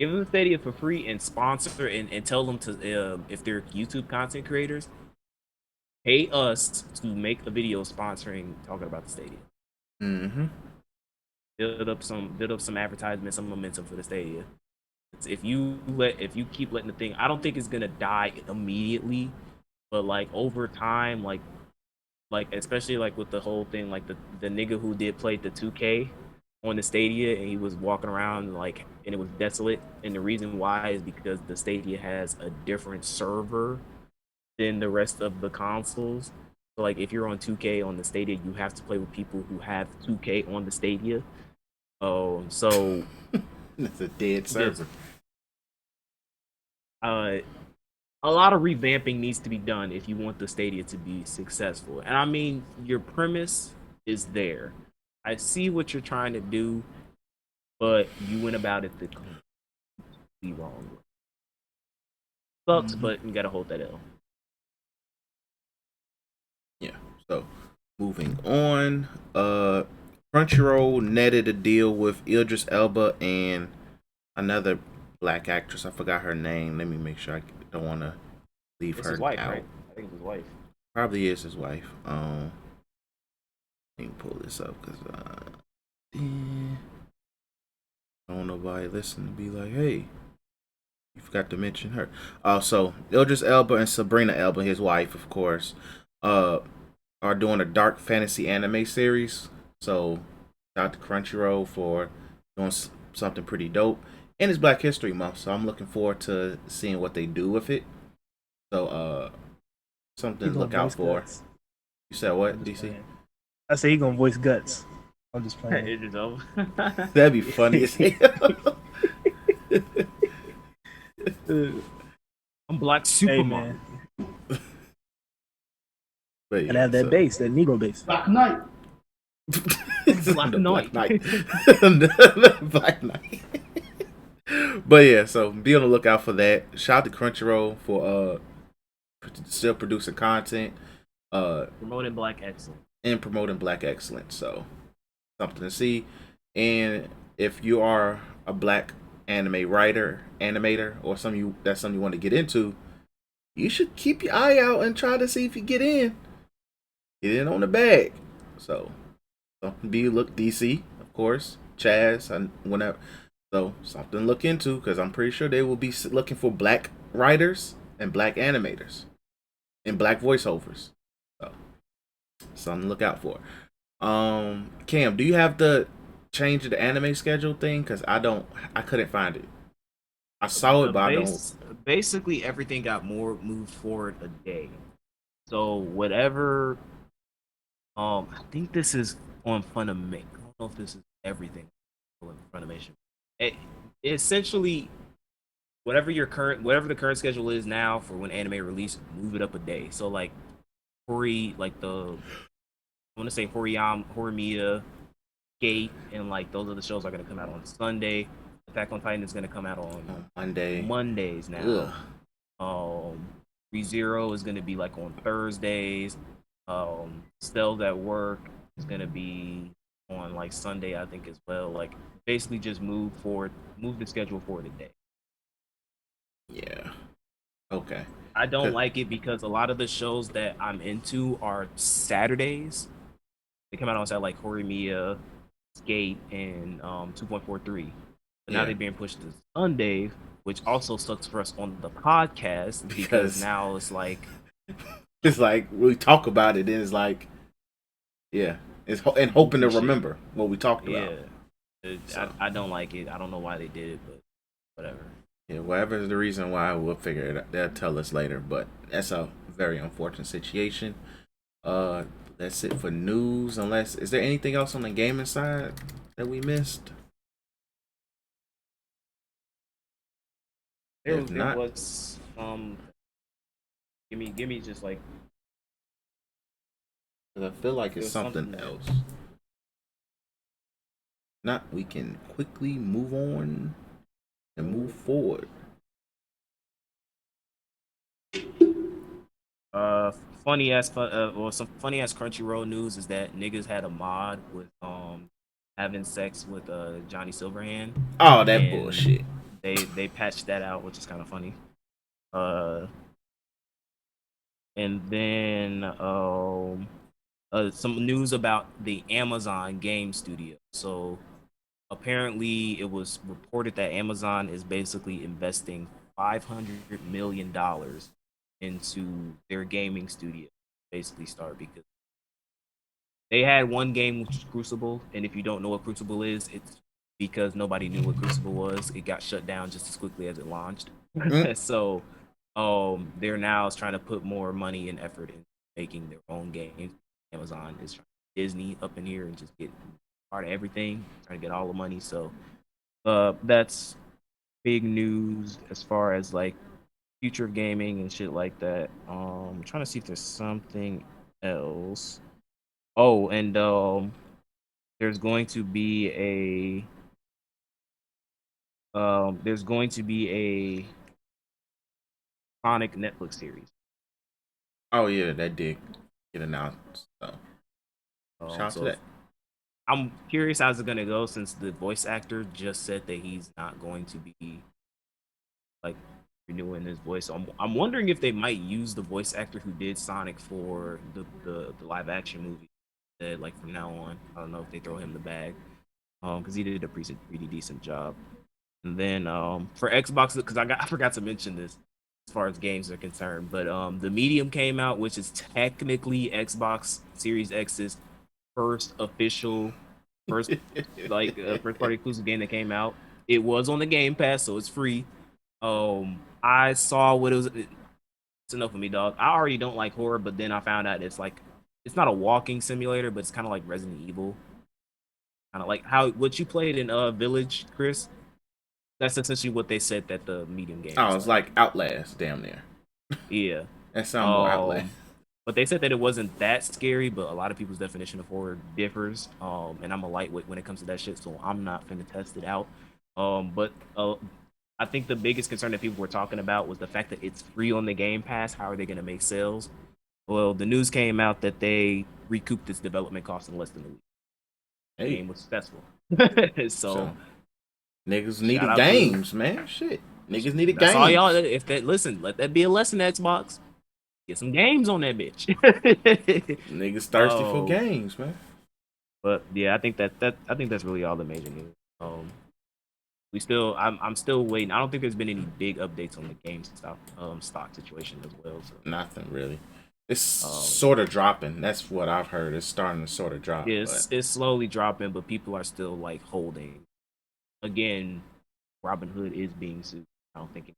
Give them the Stadia for free and sponsor and tell them to if they're YouTube content creators, pay us to make a video sponsoring talking about the Stadia. Mm-hmm. Build up some advertisement, some momentum for the Stadia. If you keep letting the thing, I don't think it's gonna die immediately, but like over time, like especially like with the whole thing, like the nigga who did play the 2K on the Stadia and he was walking around like and it was desolate, and the reason why is because the Stadia has a different server than the rest of the consoles. So like if you're on 2K on the Stadia, you have to play with people who have 2K on the Stadia. Oh, so it's a dead server. A lot of revamping needs to be done if you want the Stadia to be successful. And I mean, your premise is there. I see what you're trying to do, but you went about it the completely wrong way. Sucks, but you gotta hold that L. Yeah. So, moving on. Crunchyroll netted a deal with Idris Elba and another black actress. I forgot her name. Let me make sure. I don't want to leave It's her his wife, out. right? I think it's his wife. Probably is his wife. Let me pull this up because I don't want nobody listen to be like, hey, you forgot to mention her. So Idris Elba and Sabrina Elba, his wife, of course, are doing a dark fantasy anime series. So shout out to Crunchyroll for doing something pretty dope. And it's Black History Month, so I'm looking forward to seeing what they do with it. So something to look out for. Guts. You said what, I'm just DC? playing. I say he gonna voice Guts. I'm just playing. Idris Elba. That'd be funny as hell. I'm Black Hey Superman. man, But and have that bass, that Negro bass. Black Knight. Black Knight. Black Knight. But yeah, so be on the lookout for that. Shout out to Crunchyroll for still producing content, Promoting Black excellence. and promoting Black excellence. So something to see. And if you are a black anime writer, animator, or that's something you want to get into, you should keep your eye out and try to see if you get in. Get in on the bag. So be look DC, of course, Chaz, and whenever. So something to look into because I'm pretty sure they will be looking for black writers and black animators and black voiceovers. So something to look out for. Cam, do you have the change of the anime schedule thing? Because I couldn't find it. I saw it, but I don't. Basically, everything got moved forward a day. So whatever. I think this is on Funimation. I don't know if this is everything on Funimation. Essentially, whatever the current schedule is now for when anime release, move it up a day. So like, I want to say Horimiya, Gate, and like those other shows are gonna come out on Sunday. Attack on Titan is gonna come out on Mondays now. ReZero is gonna be like on Thursdays. Cells at Work is gonna be on like Sunday, I think, as well. Like basically just move the schedule forward a day. Yeah. Okay. I don't like it because a lot of the shows that I'm into are Saturdays. They come out on Saturday, like Horimiya, Skate, and 2.43. But now they're being pushed to Sunday, which also sucks for us on the podcast because now it's like we talk about it, and it's like, yeah, and hoping to remember what we talked about. Yeah, I don't like it. I don't know why they did it, but whatever. Yeah, whatever is the reason why, we'll figure it out. They'll tell us later, but that's a very unfortunate situation. That's it for news. Unless, is there anything else on the gaming side that we missed? There If not, was give me just like 'cause I feel like there it's was something something else. Not, we can quickly move on and move forward. some funny ass Crunchyroll news is that niggas had a mod with having sex with Johnny Silverhand, Oh, that and bullshit. they patched that out, which is kind of funny. Uh, and then some news about the Amazon game studio. So apparently, it was reported that Amazon is basically investing $500 million into their gaming studio. Basically, start because they had one game which was Crucible, and if you don't know what Crucible is, it's because nobody knew what Crucible was. It got shut down just as quickly as it launched. So, they're now trying to put more money and effort in making their own games. Amazon is trying to get Disney up in here and just get part of everything, trying to get all the money. So, that's big news as far as like future of gaming and shit like that. I'm trying to see if there's something else. Oh, and there's going to be there's going to be a Sonic Netflix series. Oh yeah, that did get announced. So shout out to So that. I'm curious how's it gonna go since the voice actor just said that he's not going to be like renewing his voice. So I'm wondering if they might use the voice actor who did Sonic for the live action movie. That like from now on, I don't know if they throw him the bag, because he did a pretty decent job. And then for Xbox, because I forgot to mention this as far as games are concerned, but the Medium came out, which is technically Xbox Series X's first official first first party exclusive game that came out. It was on the Game Pass, so it's free. I saw what it was. It's enough of me, dog. I already don't like horror, but then I found out it's like it's not a walking simulator, but it's kind of like Resident Evil, kind of like how what you played in Village, Chris. That's essentially what they said that the medium game Oh, was it's like. like Outlast, damn near. Yeah. That sound more Outlast. But they said that it wasn't that scary, but a lot of people's definition of horror differs. And I'm a lightweight when it comes to that shit, so I'm not finna test it out. But I think the biggest concern that people were talking about was the fact that it's free on the Game Pass. How are they gonna make sales? Well, the news came out that they recouped its development cost in less than a week. The Hey, game was successful. so niggas shout needed out games, man. Shit, niggas needed that's games. all y'all. If that listen, let that be a lesson, Xbox. Get some games on that bitch. Niggas thirsty for games, man. But yeah, I think I think that's really all the major news. I'm still waiting. I don't think there's been any big updates on the GameStop stock situation as well. So. Nothing really. It's sort of dropping. That's what I've heard. It's starting to sort of drop. Yeah, but it's slowly dropping, but people are still like holding. Again, Robin Hood is being sued. I don't think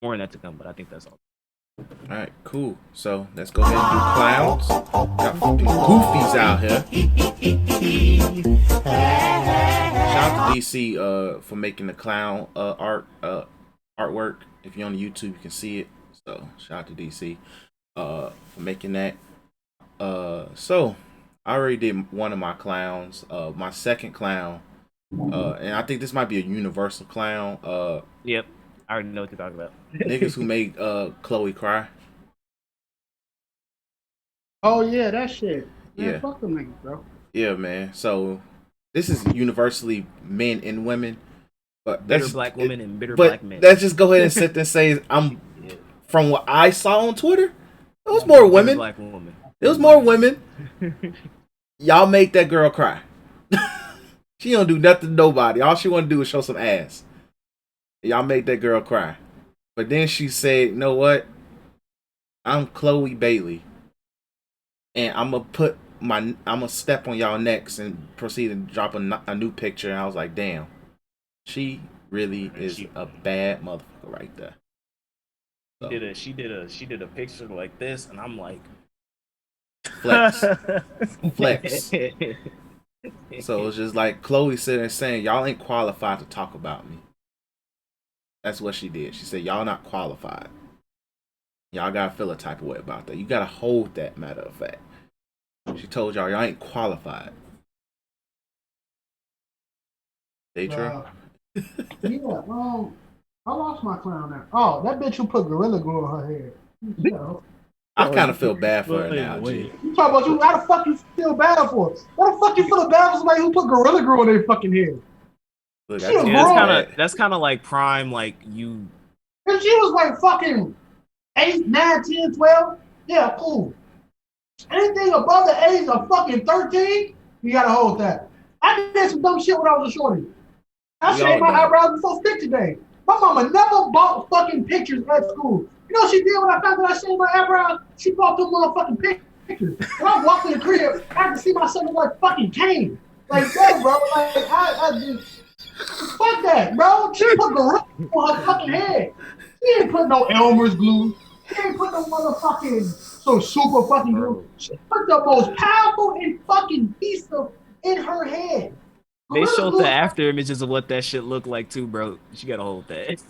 more on that to come, but I think that's all. All right, cool. So let's go ahead and do clowns. Got some goofies out here. Shout out to DC for making the clown artwork. If you're on YouTube, you can see it. So shout out to DC for making that. So I already did one of my clowns. My second clown, and I think this might be a universal clown. Yep, I already know what you're talking about. Niggas who made Chloe cry. Oh yeah, that shit. Man, Yeah. fuck them niggas, bro. Yeah, man. So this is universally men and women, but Bitter that's black women and bitter but black men. let's just go ahead and sit there and say I'm Yeah. from what I saw on Twitter. It was more Bitter women. black woman. It was more women. Y'all make that girl cry. She don't do nothing to nobody. All she want to do is show some ass. Y'all make that girl cry. But then she said, "You know what? I'm Chloe Bailey, and I'm gonna step on y'all necks and proceed and drop a new picture." And I was like, "Damn, she really is a bad motherfucker right there." So. She did a picture like this, and I'm like, Flex. Flex. So it's just like Chloe sitting there saying, y'all ain't qualified to talk about me. That's what she did. She said, y'all not qualified. Y'all gotta feel a type of way about that. You gotta hold that, matter of fact. She told y'all ain't qualified. Daydream? Yeah, I lost my clown now. Oh, that bitch who put Gorilla Glue on her head. Yeah. I kind of feel bad for her now, G. You talking about you? How the fuck you feel bad for? Why the fuck you feel bad for somebody who put Gorilla Glue on their fucking head? Look, She was that's kind of like prime, like you. If she was like fucking 8, 9, 10, 12, yeah, cool. Anything above the age of fucking 13, you gotta hold that. I did some dumb shit when I was a shorty. I shaved my eyebrows before 50 days. My mama never bought fucking pictures at school. You know what she did when I found out I shaved my eyebrows? She bought them motherfucking pictures. When I walked in the crib, I could see myself look like fucking Kane. Like, yeah, bro. Like, I just fuck that, bro. She put Gorilla on her fucking head. She didn't put no Elmer's glue. She didn't put no motherfucking so super fucking glue. She put the most powerful and fucking piece of in her head. They showed the after images of what that shit looked like too, bro. She gotta hold that.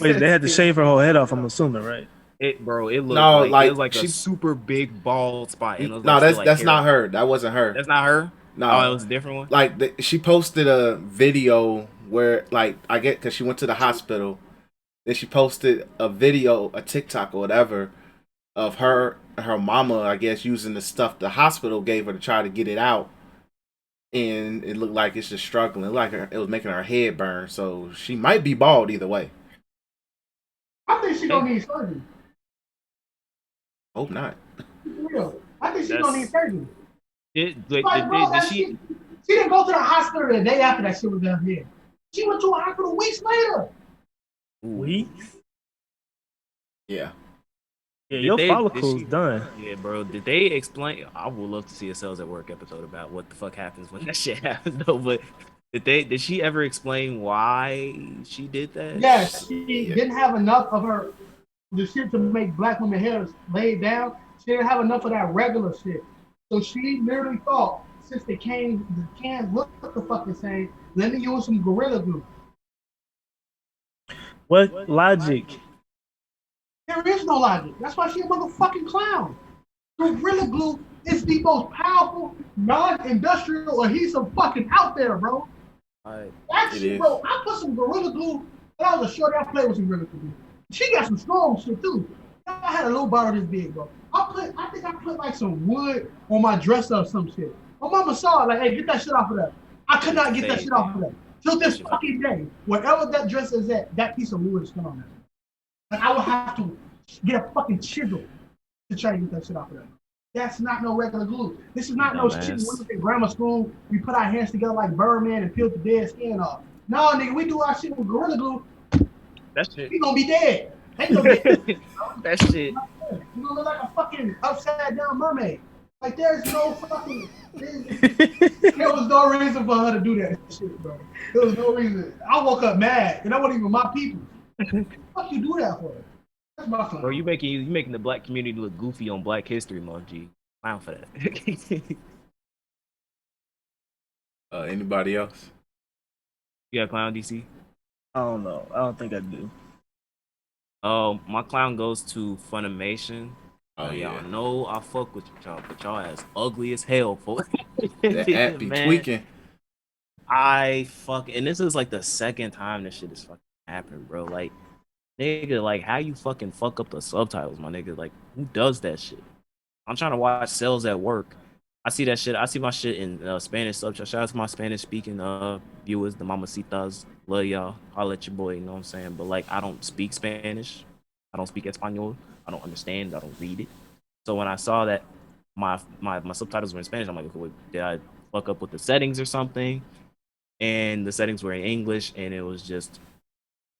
Wait, they had to shave her whole head off, I'm assuming, right? It looked No, like it was like a super big bald spot. And it was no, like that's not her. That wasn't her. That's not her. No, oh, it was a different one. Like she posted a video where, like, I get because she went to the hospital. Then she posted a video, a TikTok or whatever, of her mama, I guess, using the stuff the hospital gave her to try to get it out. And it looked like it's just struggling. It looked like it was making her head burn. So she might be bald either way. I think she don't need surgery. Hope not. Real. I think she don't need surgery. Did she didn't go to the hospital the day after that shit was done here. She went to a hospital weeks later. Weeks? Yeah. Yeah, your follicle's done. Yeah, bro. Did they explain? I would love to see a Cells at Work episode about what the fuck happens when that shit happens, though. But did she ever explain why she did that? Yes, she didn't have enough of the shit to make black women hair laid down. She didn't have enough of that regular shit. So she literally thought, since the cans look the fucking same, let me use some Gorilla Glue. What logic? There is no logic. That's why she a motherfucking clown. Gorilla Glue is the most powerful non-industrial adhesive fucking out there, bro. That shit, bro. I put some Gorilla Glue. When I was a shorty, I played with some Gorilla Glue. She got some strong shit too. I had a little bottle this big, bro. I think I put like some wood on my dresser or some shit. My mama saw it, like, hey, get that shit off of that. I could not get that shit off of that. Till this fucking day, wherever that dress is at, that piece of wood is still on there. Like, I would have to get a fucking chisel to try to get that shit off of that. That's not no regular glue. This is not no shit we went to grammar school. We put our hands together like Birdman and peeled the dead skin off. No, nigga, we do our shit with Gorilla Glue. That shit. We gonna be dead. Ain't no dead. That shit. You gonna look like a fucking upside down mermaid. Like, there's no fucking. There was no reason for her to do that shit, bro. There was no reason. I woke up mad, and that wasn't even my people. What the fuck you do that for? That's my fun. Bro, you making the black community look goofy on Black History Month, G. Clown for that. Anybody else? You got clown, DC? I don't know. I don't think I do. My clown goes to Funimation. Oh, yeah. Y'all know I fuck with y'all, but y'all ass ugly as hell for That app be tweaking. And this is like the second time this shit is fucking happening, bro. Like, nigga, like, how you fucking fuck up the subtitles, my nigga? Like, who does that shit? I'm trying to watch Cells at Work. I see that shit. I see my shit in Spanish subtitles. Shout out to my Spanish speaking viewers, the mamacitas. Love y'all. Holla at your boy, you know what I'm saying? But, like, I don't speak Spanish. I don't speak Espanol. I don't understand. I don't read it. So when I saw that my subtitles were in Spanish, I'm like, okay, wait, did I fuck up with the settings or something? And the settings were in English, and it was just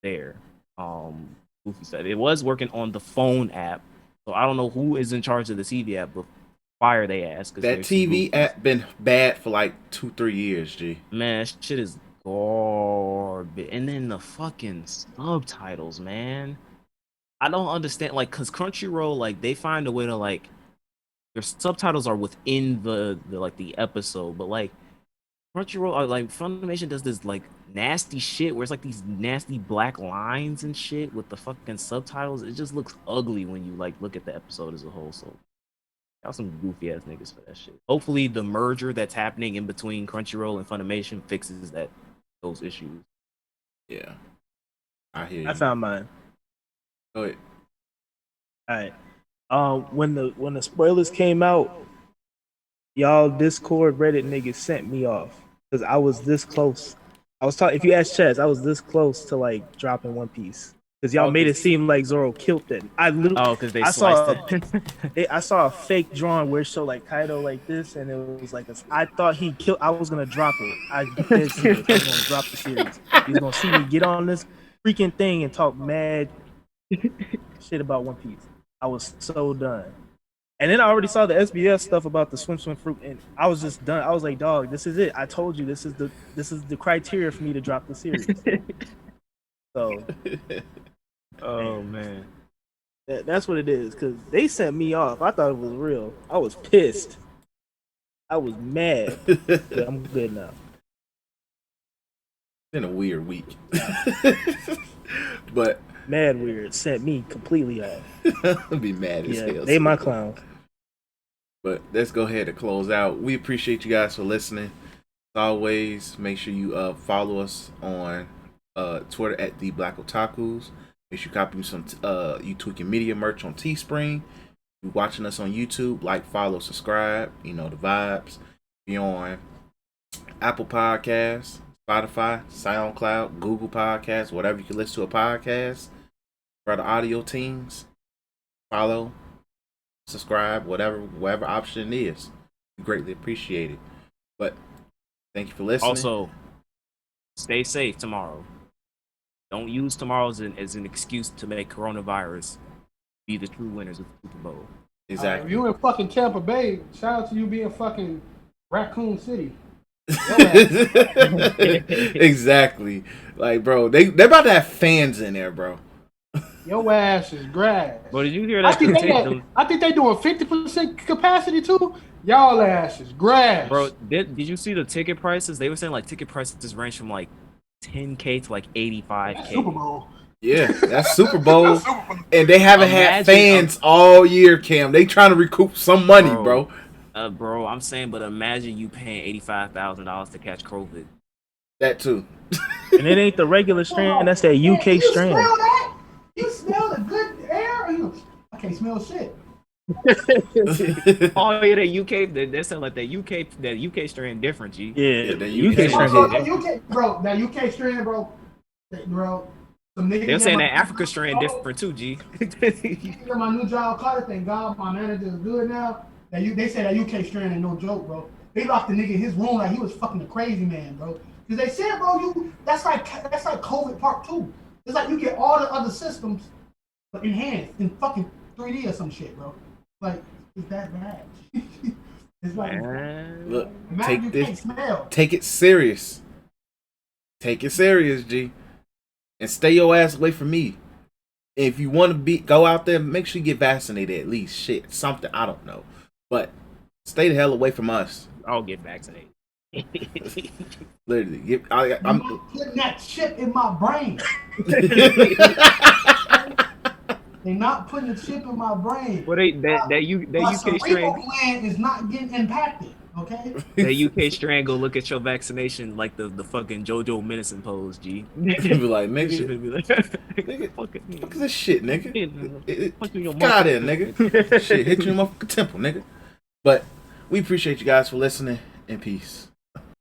there. Goofy stuff. It was working on the phone app, so I don't know who is in charge of the TV app, but fire they ass. That TV app been bad for like 2-3 years, G. Man, shit is garbage. And then the fucking subtitles, man. I don't understand, like, cause Crunchyroll, like, they find a way to, like, their subtitles are within the like the episode, but like Crunchyroll or like Funimation does this like nasty shit where it's like these nasty black lines and shit with the fucking subtitles. It just looks ugly when you like look at the episode as a whole. So y'all some goofy ass niggas for that shit. Hopefully the merger that's happening in between Crunchyroll and Funimation fixes those issues. Yeah, I hear you. I found mine. Go ahead. All right. When the spoilers came out, y'all Discord Reddit niggas sent me off because I was this close. I was talking. If you ask Chaz, I was this close to like dropping One Piece because y'all made it seem like Zoro killed it. I literally, because they I sliced saw I saw a fake drawing where it showed like Kaido like this, and it was like I thought he killed. I was gonna drop it. I did see it. I was gonna drop the series. He's gonna see me get on this freaking thing and talk mad shit about One Piece. I was so done. And then I already saw the SBS stuff about the swim fruit, and I was just done. I was like, dog, this is it. I told you this is the criteria for me to drop the series. So, oh man, that's what it is. Because they sent me off. I thought it was real. I was pissed. I was mad. But I'm good now. Been a weird week, but mad weird. Sent me completely off. I'll be mad as hell. They my clowns. But let's go ahead and close out. We appreciate you guys for listening. As always, make sure you follow us on Twitter at the Black Otakus. Make sure you copy some You Tweaking Media merch on Teespring. If you're watching us on YouTube, like, follow, subscribe. You know the vibes. Be on Apple Podcasts, Spotify, SoundCloud, Google Podcasts, whatever you can listen to a podcast. For the audio teams, follow, subscribe, whatever option it is. We greatly appreciate it. But thank you for listening. Also, stay safe tomorrow. Don't use tomorrow as an excuse to make coronavirus be the true winners of the Super Bowl. Exactly. If you in fucking Tampa Bay, shout out to you being fucking Raccoon City. Exactly. Like, they're about to have fans in there, bro. Your ass is grass. But did you hear that? I think they doing 50% capacity too. Y'all ass is grass. Bro, did you see the ticket prices? They were saying like ticket prices range from like $10K to like $85K. That's Super Bowl. Yeah, that's Super Bowl. And they haven't had fans all year, Cam. They trying to recoup some money, bro. Bro, I'm saying, but imagine you paying $85,000 to catch COVID. That too. And it ain't the regular strand. That's that UK strand. Smell that? You smell the good air? I can't smell shit. Oh yeah, that UK. That sound like that UK strand different, G. Yeah, the UK strand. Bro, that UK strand, bro. They're saying that Africa strand different too, G. My new job, Carter, thank God my manager is good now. They say that UK strand ain't no joke, bro. They locked the nigga in his room like he was fucking a crazy man, bro. Because they said, bro, that's like COVID Part 2. It's like you get all the other systems but enhanced in fucking 3D or some shit, bro. Like, it's that bad. It's like, look, take it serious. Take it serious, G. And stay your ass away from me. And if you want to go out there, make sure you get vaccinated at least. Shit, something, I don't know. But stay the hell away from us. I'll get vaccinated. Literally, I'm putting that chip in my brain. They're not putting the chip in my brain. Well, that UK strand gland is not getting impacted. Okay. That UK strand go look at your vaccination like the fucking JoJo menacing pose, G. Be like, nigga, fuck this shit, nigga. Get out of here, nigga. Shit, hit you in my temple, nigga. But we appreciate you guys for listening, and peace.